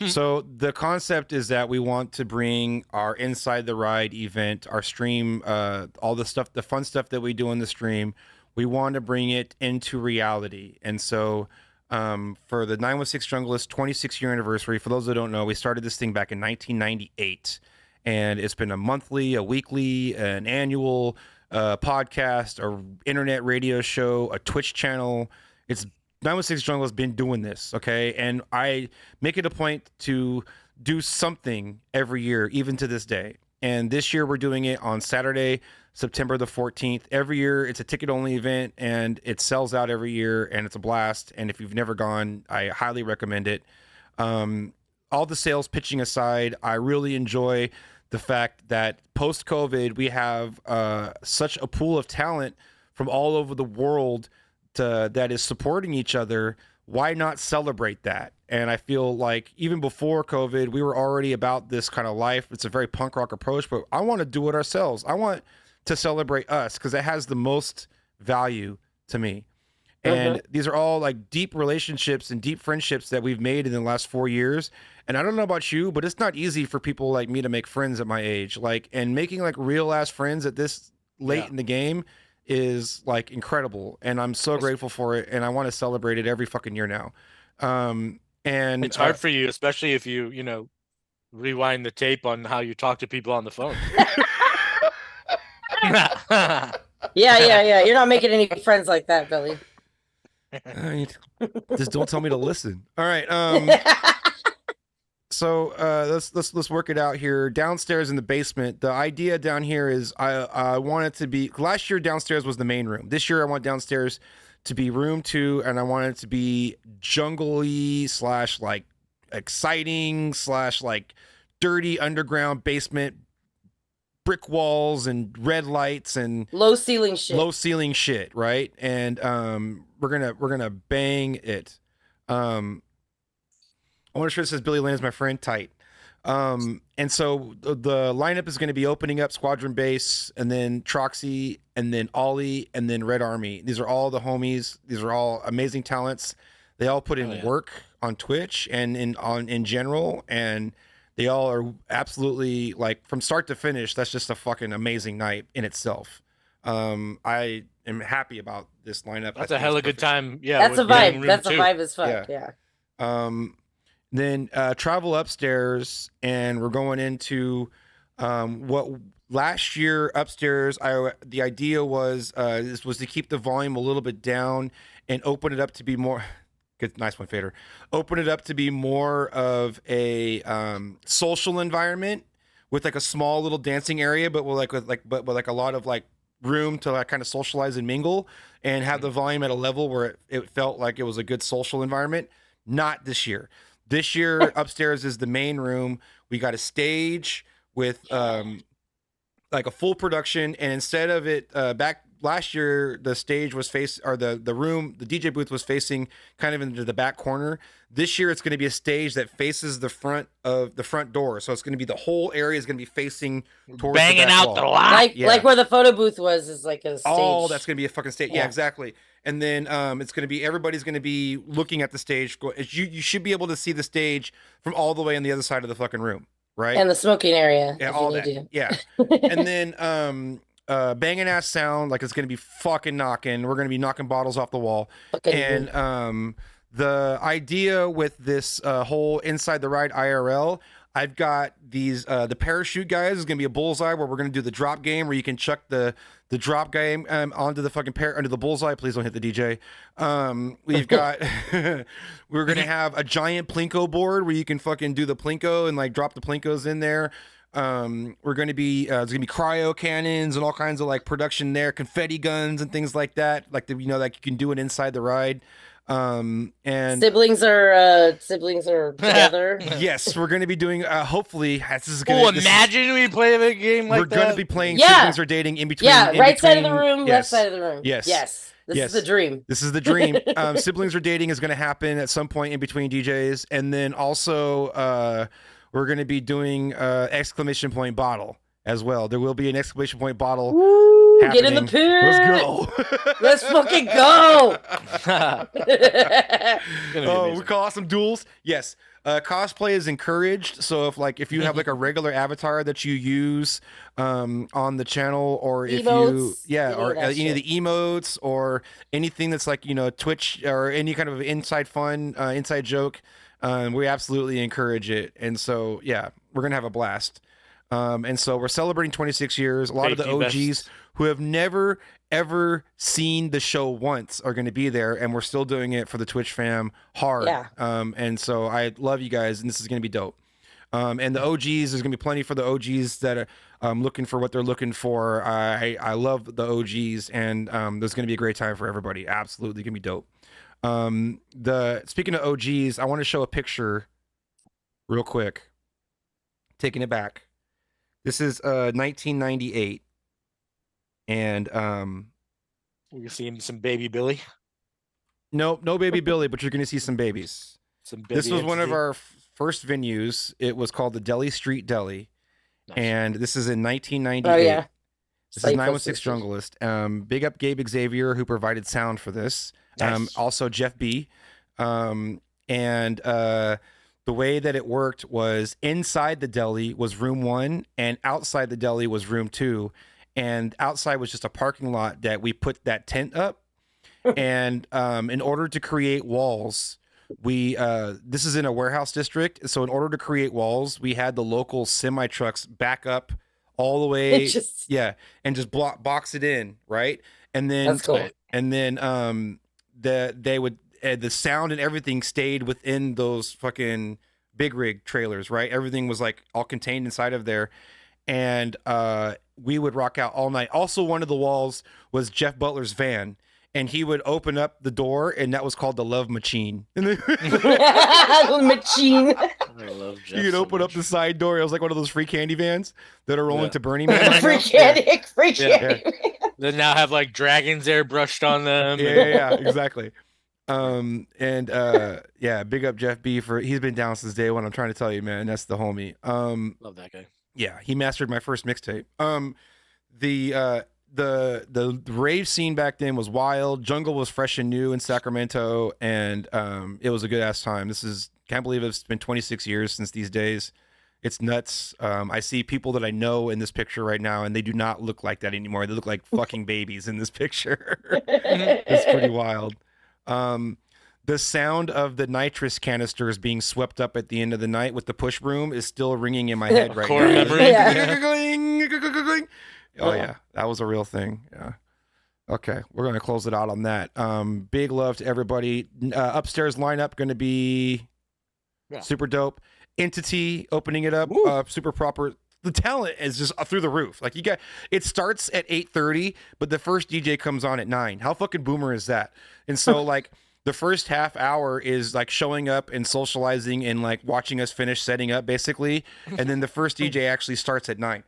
So the concept is that we want to bring our Inside the Ride event, our stream, all the stuff, the fun stuff that we do in the stream. We want to bring it into reality. And so for the 916 Junglist 26-year anniversary, for those that don't know, we started this thing back in 1998. And it's been a monthly, a weekly, an annual podcast, a internet radio show, a Twitch channel. It's 916 Jungle has been doing this, okay? And I make it a point to do something every year, even to this day. And this year we're doing it on Saturday, September the 14th. Every year it's a ticket-only event, and it sells out every year, and it's a blast. And if you've never gone, I highly recommend it. All the sales pitching aside, I really enjoy the fact that post-COVID, we have such a pool of talent from all over the world that is supporting each other. Why not celebrate that? And I feel like even before COVID, we were already about this kind of life. It's a very punk rock approach, but I want to do it ourselves. I want to celebrate us because it has the most value to me. And these are all like deep relationships and deep friendships that we've made in the last 4 years. And I don't know about you, but it's not easy for people like me to make friends at my age. Like, and making like real ass friends at this late in the game is like incredible. And I'm so grateful for it. And I want to celebrate it every fucking year now. And It's hard for you, especially if you rewind the tape on how you talk to people on the phone. Yeah. You're not making any friends like that, Billy. Just don't tell me to listen. All right. So let's work it out here. Downstairs in the basement, the idea down here is I want it to be. Last year downstairs was the main room. This year I want downstairs to be room 2, and I want it to be jungly / like exciting / like dirty underground basement, brick walls and red lights and low ceiling shit. Right? And we're gonna bang it. I want to sure it says Billy Lane is my friend. Tight. And so the lineup is going to be opening up Squadron Base, and then Troxy, and then Ollie, and then Red Army. These are all the homies. These are all amazing talents. They all put in work on Twitch and in general, and They all are absolutely like from start to finish. That's just a fucking amazing night in itself. I am happy about this lineup. That's I a think hella it's good perfect. time. Yeah, That's a with being vibe. room That's a 2. vibe as fuck. Yeah. Then travel upstairs, and we're going into what last year upstairs. The idea was this was to keep the volume a little bit down and open it up to be more. Good, nice one, Fader. Open it up to be more of a social environment with like a small little dancing area, but with like a lot of like room to like kind of socialize and mingle, and have the volume at a level where it felt like it was a good social environment. Not this year. This year upstairs is the main room. We got a stage with like a full production, and instead of it back last year, the stage was the DJ booth was facing kind of into the back corner. This year it's going to be a stage that faces the front door, so it's going to be the whole area is going to be facing towards banging the back out wall. the lot. Like where the photo booth was is like a stage. Oh, that's going to be a fucking stage. Yeah, Yeah. exactly. And then it's going to be everybody's going to be looking at the stage. You should be able to see the stage from all the way on the other side of the fucking room, right? And the smoking area. Yeah, if all you need that. to. Yeah. And then banging ass sound, like it's gonna be fucking knocking. We're gonna be knocking bottles off the wall. And the idea with this whole inside the ride IRL, I've got these the parachute guys is gonna be a bullseye where we're gonna do the drop game where you can chuck the drop game onto the fucking under the bullseye. Please don't hit the DJ. We've got we're gonna have a giant plinko board where you can fucking do the plinko and like drop the plinkos in there. We're gonna be there's gonna be cryo cannons and all kinds of like production there, confetti guns and things like that, like like you can do it inside the ride. And siblings are together. Yes, we're going to be doing hopefully this is going to imagine we play a big game like we're that. going to be playing Yeah. Siblings Are Dating in between. Yeah, in right side of the between- room, yes. left side of the room. Yes. Yes. This is the dream. This is the dream. Siblings Are Dating is going to happen at some point in between DJs, and then also we're going to be doing exclamation point bottle as well. There will be an exclamation point bottle. Woo, happening. get in the pit. Let's go. Let's fucking go. We call out some duels. Yes. Cosplay is encouraged. So if you have like a regular avatar that you use on the channel, or if Emotes, or that any of the shit. emotes or anything that's like Twitch or any kind of inside fun, inside joke, we absolutely encourage it. And so we're gonna have a blast. And so we're celebrating 26 years. A lot of the Safety OGs who have never ever seen the show once are going to be there, and we're still doing it for the Twitch fam hard. Yeah. And so I love you guys, and this is going to be dope. And the OGs, there's going to be plenty for the OGs that are looking for what they're looking for. I love the OGs, and there's going to be a great time for everybody. Absolutely going to be dope. Speaking of OGs, I want to show a picture real quick. Taking it back. This is 1998, and We're seeing some baby Billy. no baby Billy, but you're going to see some babies. Some This baby was one of entity. our first venues. It was called the Deli Street Deli, and this is in 1998. Oh, yeah. This Psycho is 916 sisters. Strongest. Big up Gabe Xavier, who provided sound for this. Nice. Also Jeff B. The way that it worked was inside the deli was room 1, and outside the deli was room 2. And outside was just a parking lot that we put that tent up. And in order to create walls, this is in a warehouse district. So in order to create walls, we had the local semi trucks back up all the way. And just box it in, right? And then That's cool. And then the sound and everything stayed within those fucking big rig trailers, right? Everything was like all contained inside of there. And we would rock out all night. Also, one of the walls was Jeff Butler's van, and he would open up the door, and that was called the Love Machine. Machine. I love Jeff. You could open up the side door. It was like one of those free candy vans that are rolling Yeah. to Burning Man. right Free now. candy. Free Yeah. candy. They now have like dragons airbrushed on them. Yeah, exactly. Big up Jeff B for he's been down since day one. I'm trying to tell you, man, that's the homie. Love that guy. Yeah, he mastered my first mixtape. The rave scene back then was wild. Jungle was fresh and new in Sacramento, and it was a good ass time. Can't believe it's been 26 years since these days. It's nuts. I see people that I know in this picture right now, and they do not look like that anymore. They look like fucking babies in this picture. It's pretty wild. The sound of the nitrous canisters being swept up at the end of the night with the push broom is still ringing in my head right Core now. memory. Oh yeah, that was a real thing. Yeah. Okay, we're gonna close it out on that. Big love to everybody. Upstairs lineup gonna be super dope. Entity opening it up, super proper. The talent is just through the roof. Like it starts at 8:30, but the first DJ comes on at 9. How fucking boomer is that? And so like the first half hour is like showing up and socializing and like watching us finish setting up basically, and then the first DJ actually starts at 9.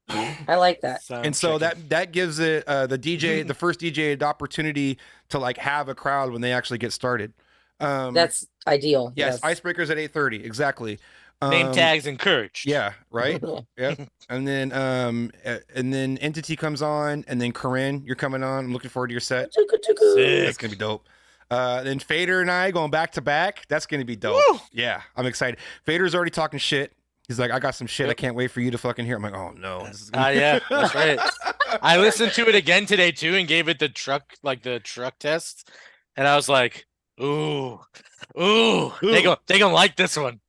I like that. And so that gives it the first DJ the opportunity to like have a crowd when they actually get started. That's ideal. Yes, icebreakers at 8:30 exactly. Name tags encouraged. Yeah, right. Yep. And then Entity comes on, and then Corinne, you're coming on. I'm looking forward to your set. That's gonna be dope. Then Fader and I going back to back. That's gonna be dope. Woo! Yeah, I'm excited. Fader's already talking shit. He's like, I got some shit. I can't wait for you to fucking hear. I'm like, oh no. Yeah, that's right. I listened to it again today too and gave it the truck test, and I was like, ooh, they gonna like this one.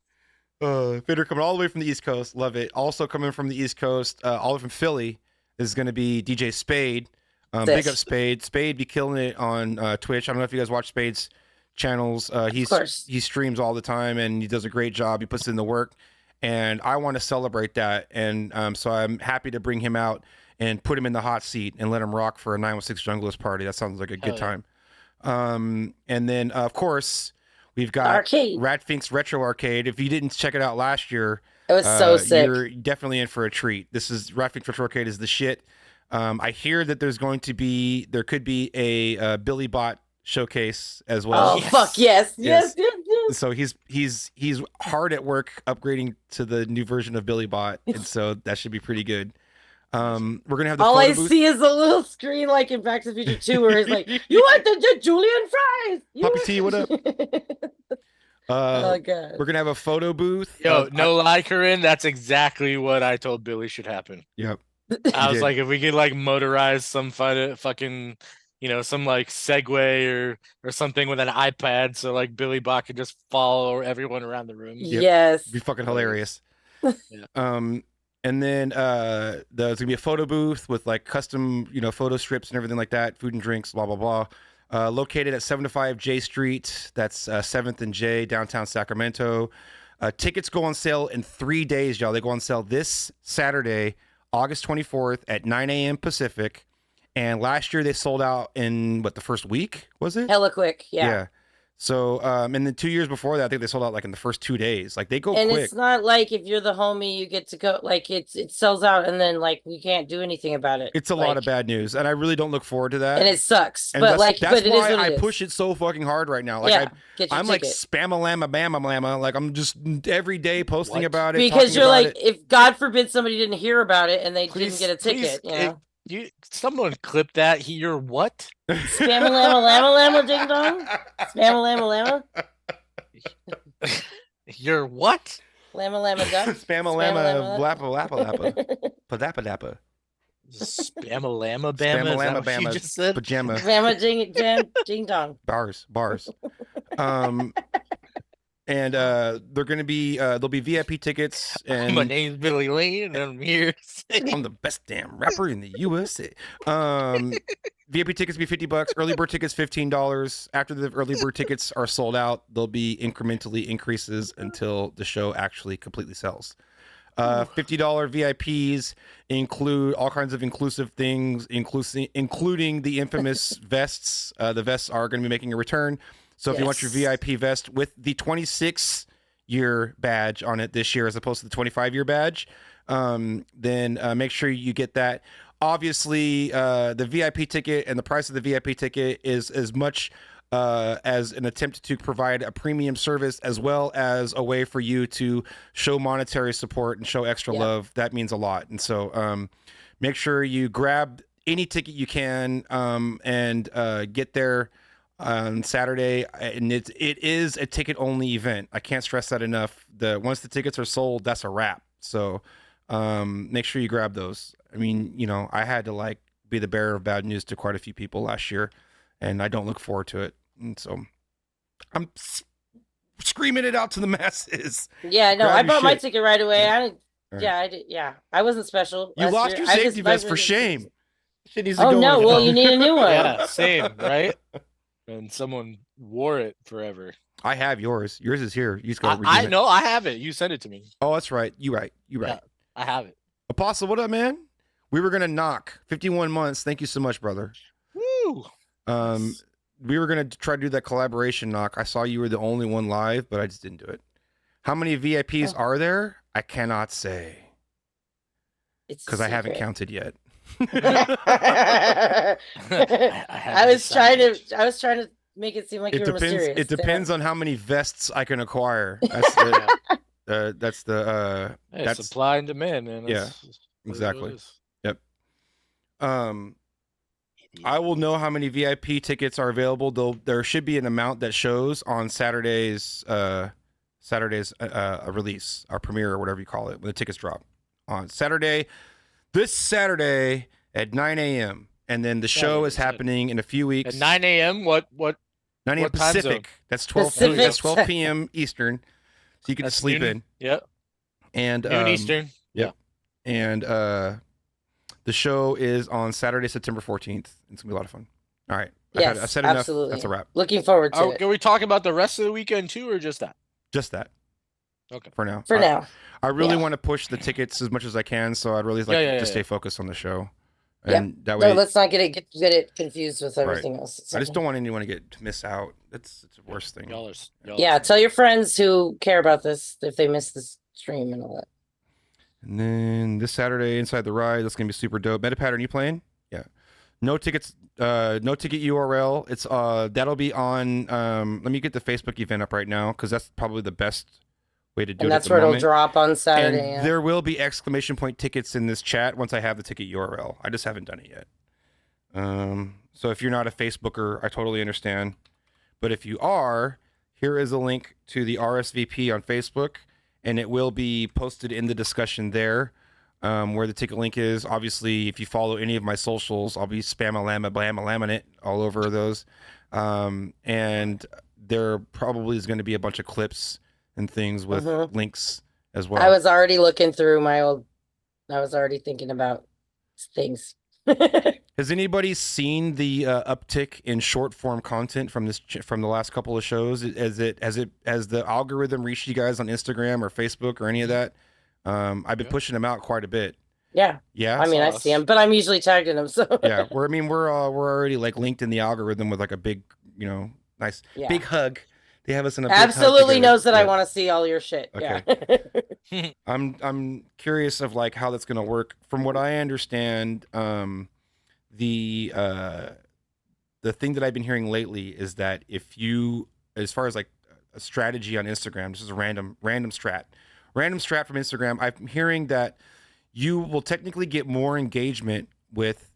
Fader coming all the way from the East Coast. Love it. Also coming from the East Coast, all the way from Philly is going to be DJ Spade. Big up Spade. Spade be killing it on Twitch. I don't know if you guys watch Spade's channels. He streams all the time and he does a great job. He puts in the work, and I want to celebrate that. And so I'm happy to bring him out and put him in the hot seat and let him rock for a 916 Junglist party. That sounds like a good time. And then of course we've got Ratfink's Retro Arcade. If you didn't check it out last year, it was so sick. You're definitely in for a treat. This is Ratfink's Retro Arcade is the shit. I hear that there could be a Billy Bot showcase as well. Oh fuck yes. So he's hard at work upgrading to the new version of Billy Bot, and so that should be pretty good. We're gonna have the all I booth. see is a little screen like in Back to the Future 2 where he's like, you want the Julian fries? Puppy T, what up? Oh god. We're gonna have a photo booth. Yo, no lie, Corinne, that's exactly what I told Billy should happen. Yep. I was like, if we could like motorize some fucking, some like Segway or something with an iPad, so like Billy Bot could just follow everyone around the room. Yep. Yes. Be fucking hilarious. Yeah. And then there's gonna be a photo booth with like custom, photo strips and everything like that, food and drinks, blah blah blah. Located at 705 J Street, that's 7th and J, downtown Sacramento. Tickets go on sale in 3 days, y'all. They go on sale this Saturday, August 24th at 9 a.m. Pacific. And last year they sold out in the first week, was it? Hella quick, yeah. So, and then 2 years before that, I think they sold out like in the first 2 days. Like they go quick. And it's not like if you're the homie, you get to go. Like it sells out, and then like we can't do anything about it. It's a lot of bad news, and I really don't look forward to that. And it sucks. And but that's it is why what I it is. push it so fucking hard right now. Like I'm like ticket. spam-a-lama, bam-a-lama. Like I'm just every day posting about it. Because you're like, it. if God forbid somebody didn't hear about it and they didn't get a ticket, someone clip that. You're what? Spam-a-lama, lama, ding dong. Spam-a-lama, lama. You're what? Lama duck. Spam-a-lama, lappa. Padappa. Spam-a-lama, bama. Bama. You just said pajama. Bama, ding dong. Bars. And they're gonna be there'll be VIP tickets. And my name's Billy Lee, and I'm here. I'm the best damn rapper in the USA. VIP tickets will be $50. Early bird tickets $15. After the early bird tickets are sold out, there'll be incrementally increases until the show actually completely sells. $50 VIPs include all kinds of inclusive things, including the infamous vests. The vests are going to be making a return. So if you want your VIP vest with the 26-year badge on it this year as opposed to the 25-year badge, then make sure you get that. Obviously, the VIP ticket and the price of the VIP ticket is as much as an attempt to provide a premium service as well as a way for you to show monetary support and show extra love. That means a lot. And so make sure you grab any ticket you can and get there on Saturday, and it is a ticket only event. I can't stress that enough. Once the tickets are sold, that's a wrap. So make sure you grab those. I mean, I had to like be the bearer of bad news to quite a few people last year, and I don't look forward to it. And so I'm screaming it out to the masses. Yeah, no, Grab I your bought my shit. ticket right away. I didn't. Right. Yeah, I did. Yeah, I wasn't special. You last lost year. your I safety just- vest my- for shame. Shit needs to Oh go no! in. Well, you need a new one. Yeah, same, right? And someone wore it forever. I have yours. Yours is here. You just go redeem I it. know I have it. You sent it to me. Oh, that's right. You right. Yeah, I have it. Apostle, what up, man? We were gonna knock 51 months. Thank you so much, brother. Woo! We were gonna try to do that collaboration knock. I saw you were the only one live, but I just didn't do it. How many VIPs are there? I cannot say. Because I haven't counted yet. I was trying to make it seem like you were mysterious. It depends on how many vests I can acquire. That's the Hey, that's supply and demand, man. That's what it exactly. is. Yep. I will know how many VIP tickets are available. There should be an amount that shows on Saturday's release, our premiere or whatever you call it, when the tickets drop on Saturday. This Saturday at 9 a.m. And then the show is happening in a few weeks. At 9 a.m. What 9 a.m. what time zone? Pacific. That's 12. Pacific. That's 12 p.m. Eastern. So you can That's sleep noon. in. Yep. And Noon Eastern. Yep. And the show is on Saturday, September 14th. It's gonna be a lot of fun. All right. Yes, I've said enough. absolutely. That's a wrap. Looking forward to it. Are we talking about the rest of the weekend too, or just that? Just that. Okay. For now. For now. I really Yeah. want to push the tickets as much as I can, so I'd really like to stay focused on the show. Yeah. And that way, No, let's not get it confused with everything right. else. I just don't want anyone to miss out. It's the worst thing. Yeah, tell your friends who care about this if they miss this stream and all that. And then this Saturday, Inside the Ride, that's gonna be super dope. Meta Pattern, you playing? Yeah. No tickets. No ticket URL. It's that'll be on. Let me get the Facebook event up right now because that's probably the best way to do it. And that's at the where it'll moment. drop on Saturday. And Yeah. there will be exclamation point tickets in this chat once I have the ticket URL. I just haven't done it yet. So if you're not a Facebooker, I totally understand. But if you are, here is a link to the RSVP on Facebook, and it will be posted in the discussion there, where the ticket link is. Obviously, if you follow any of my socials, I'll be spam-a-lama-blam-a-lamin' it all over those. And there probably is going to be a bunch of clips and things with links as well. I was already looking through I was already thinking about things. Has anybody seen the uptick in short form content from from the last couple of shows? Has the algorithm reached you guys on Instagram or Facebook or any of that? I've been pushing them out quite a bit. Yeah. Yeah. I mean, I see them, but I'm usually tagged in them. So Yeah. We're already like linked in the algorithm with like a big, nice big hug. They have us in a big hug absolutely together. knows that I Yeah. want to see all your shit. Okay. Yeah. I'm curious of like how that's gonna work. From what I understand, the thing that I've been hearing lately is that if you, as far as like a strategy on Instagram, this is a random strat from Instagram. I'm hearing that you will technically get more engagement with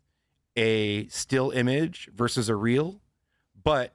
a still image versus a reel, but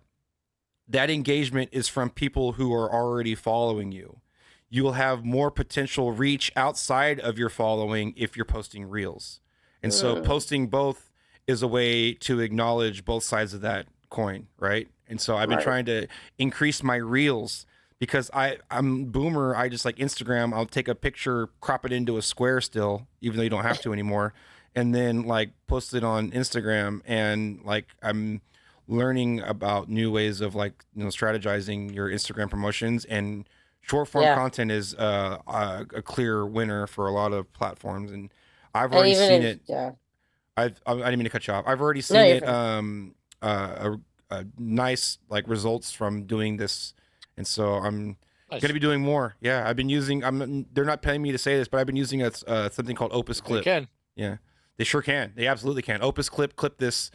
that engagement is from people who are already following you. You will have more potential reach outside of your following if you're posting reels. And so posting both is a way to acknowledge both sides of that coin, right? And so I've been trying to increase my reels because I'm boomer. I just like Instagram. I'll take a picture, crop it into a square still, even though you don't have to anymore, and then like post it on Instagram. And like I'm learning about new ways of like strategizing your Instagram promotions, and short form content is a clear winner for a lot of platforms. And I've already seen it. Yeah. I didn't mean to cut you off. I've already seen it. Nice like results from doing this, and so I'm gonna be doing more. Yeah, I've been using. They're not paying me to say this, but I've been using something called Opus Clip. They can. Yeah, they sure can. They absolutely can. Opus Clip this,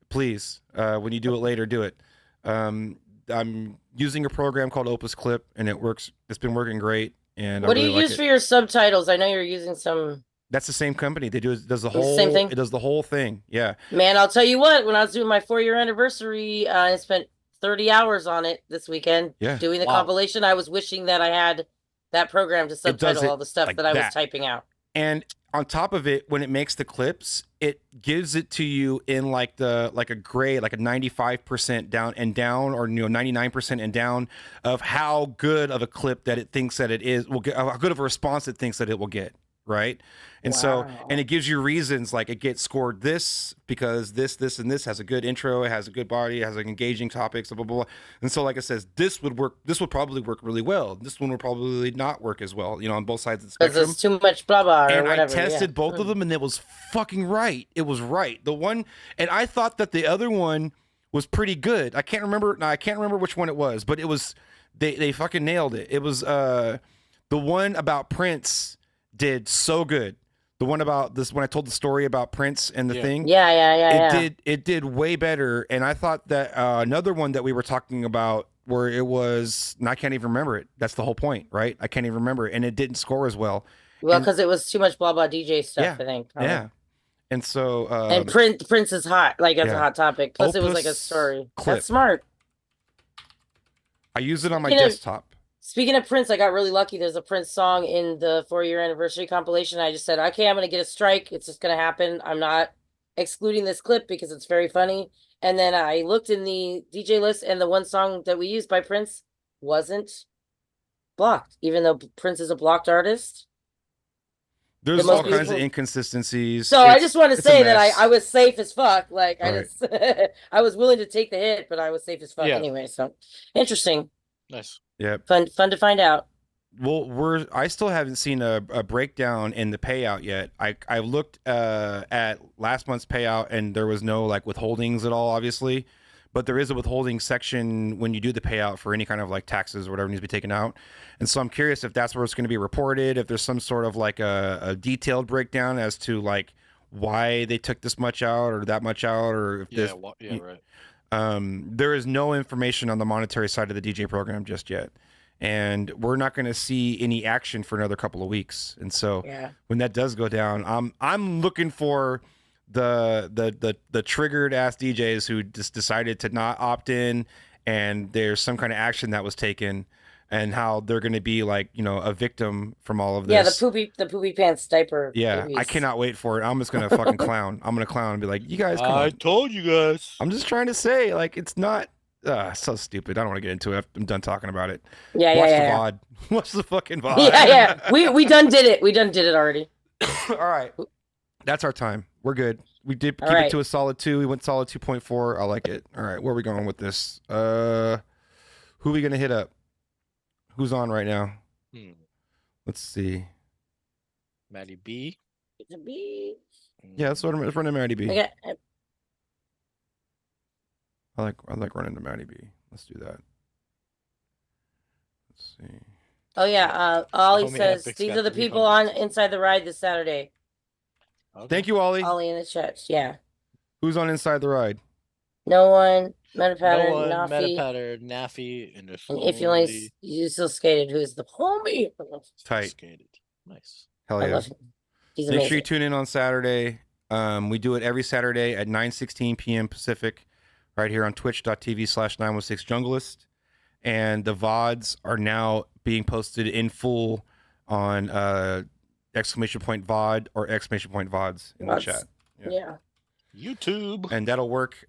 please. When you do it later, do it. I'm using a program called Opus Clip, and it works. It's been working great. And what I do really you use for your subtitles? I know you're using some. That's the same company. They does the It's the whole same thing? It does the whole thing. Yeah. Man, I'll tell you what. When I was doing my 4-year anniversary, I spent 30 hours on it this weekend. Yeah. Doing the Wow. compilation. I was wishing that I had that program to does subtitle it all the stuff like that I was that. typing out. And on top of it, when it makes the clips, it gives it to you in like a grade, like a 95% down, or 99% and down of how good of a clip that it thinks that it is, will get, how good of a response it thinks that it will get. Right. And so, and it gives you reasons, like it gets scored this because this, and this has a good intro, it has a good body, it has like engaging topics, blah, blah, blah. And so, like it says, this would probably work really well. This one would probably not work as well, on both sides of the Because spectrum. it's too much blah blah or And whatever. I tested both of them, and it was fucking right. It was right. The one, and I thought that the other one was pretty good. I can't remember which one it was, but it was, they fucking nailed it. It was the one about Prince did so good. The one about this, when I told the story about Prince and the thing. It did way better. And I thought that another one that we were talking about where it was, and I can't even remember it. That's the whole point, right? I can't even remember it. And it didn't score as well. Well, because it was too much blah blah DJ stuff, I think. Probably. Yeah. And so And Prince is hot, like that's a hot topic. Plus it was like a Opus story. clip. That's smart. I use it on my Speaking of- desktop. Speaking of Prince, I got really lucky. There's a Prince song in the 4-year anniversary compilation. I just said, okay, I'm going to get a strike. It's just going to happen. I'm not excluding this clip because it's very funny. And then I looked in the DJ list, and the one song that we used by Prince wasn't blocked, even though Prince is a blocked artist. There's all kinds of inconsistencies. So I just want to it's a say that mess. I was safe as fuck. Like I Right. just I was willing to take the hit, but I was safe as fuck Yeah. anyway. So interesting. Nice. Yep. Fun to find out. Well, I still haven't seen a breakdown in the payout yet. I looked at last month's payout, and there was no like withholdings at all, obviously, but there is a withholding section when you do the payout for any kind of like taxes or whatever needs to be taken out. And so I'm curious if that's where it's going to be reported, if there's some sort of like a detailed breakdown as to like why they took this much out or that much out, or if this. Right. There is no information on the monetary side of the DJ program just yet, and we're not going to see any action for another couple of weeks. And so when that does go down, I'm looking for the triggered ass DJs who just decided to not opt in, and there's some kind of action that was taken, and how they're going to be like, a victim from all of this. Yeah, the poopy pants diaper. Yeah, babies. I cannot wait for it. I'm just gonna fucking clown. I'm gonna clown and be like, you guys, come on. I told you guys. I'm just trying to say, like, it's not so stupid. I don't want to get into it. I'm done talking about it. Yeah, Watch yeah, the yeah. VOD. Watch the fucking VOD. Yeah. We done did it. We done did it already. All right. That's our time. We're good. We did keep All right. it to a solid 2. We went solid 2.4. I like it. All right, where are we going with this? Who are we gonna hit up? Who's on right now? Let's see. Maddie B. It's a B. Yeah, let's run into Maddie B. Okay. I like running to Maddie B. Let's do that. Let's see. Oh yeah. Ollie Homie says Epic's these got are the 300. people on Inside the Ride this Saturday. Thank you, Ollie. Ollie in the chat. Yeah. Who's on Inside the Ride? No one. Metapattern. No one, Nafi. Metapattern, Nafi, and And if you only you still skated, who's the homie? Tight. Nice. Hell I yeah. love him. He's Make sure amazing. you tune in on Saturday. We do it every Saturday at 9:16 p.m. Pacific, right here on twitch.tv/916junglist. And the VODs are now being posted in full on !VOD or !VODs in the That's- chat. Yeah. YouTube. And that'll work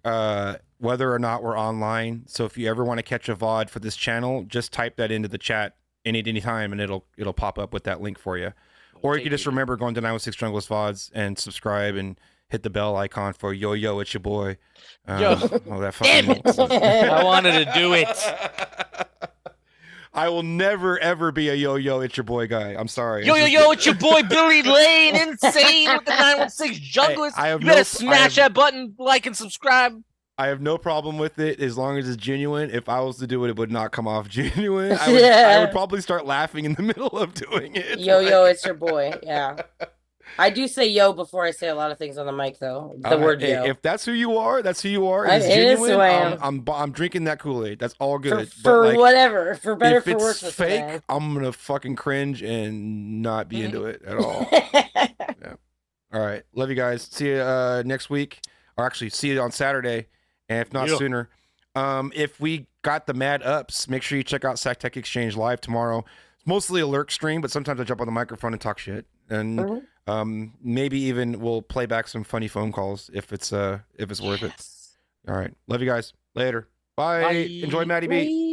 whether or not we're online. So if you ever want to catch a VOD for this channel, just type that into the chat any time, and it'll pop up with that link for you. Or you can just remember going to 916 Junglist VODs and subscribe and hit the bell icon for yo, it's your boy. Yo. That Damn fucking... it. I wanted to do it. I will never ever be a yo, it's your boy guy. I'm sorry. Yo, it's your boy Billy Lane, insane with the 916 Junglist. I have You better no- smash that button, like and subscribe. I have no problem with it as long as it's genuine. If I was to do it, it would not come off genuine. I Yeah. would probably start laughing in the middle of doing it. Yo, it's your boy. Yeah. I do say yo before I say a lot of things on the mic, though. The word Hey, yo. if that's who you are, that's who you are. It It's is who genuine. I am. I'm drinking that Kool-Aid. That's all good. For But, like, whatever. For better, if for it's worse. with fake, today. I'm gonna fucking cringe and not be into it at all. Yeah. All right. Love you guys. See you next week, or actually see you on Saturday, and if not Yeah. sooner. If we got the mad ups, make sure you check out Sac Tech Exchange live tomorrow. It's mostly a lurk stream, but sometimes I jump on the microphone and talk shit. And maybe even we'll play back some funny phone calls if it's worth it. All right. Love you guys. Later. Bye. Enjoy Maddie B.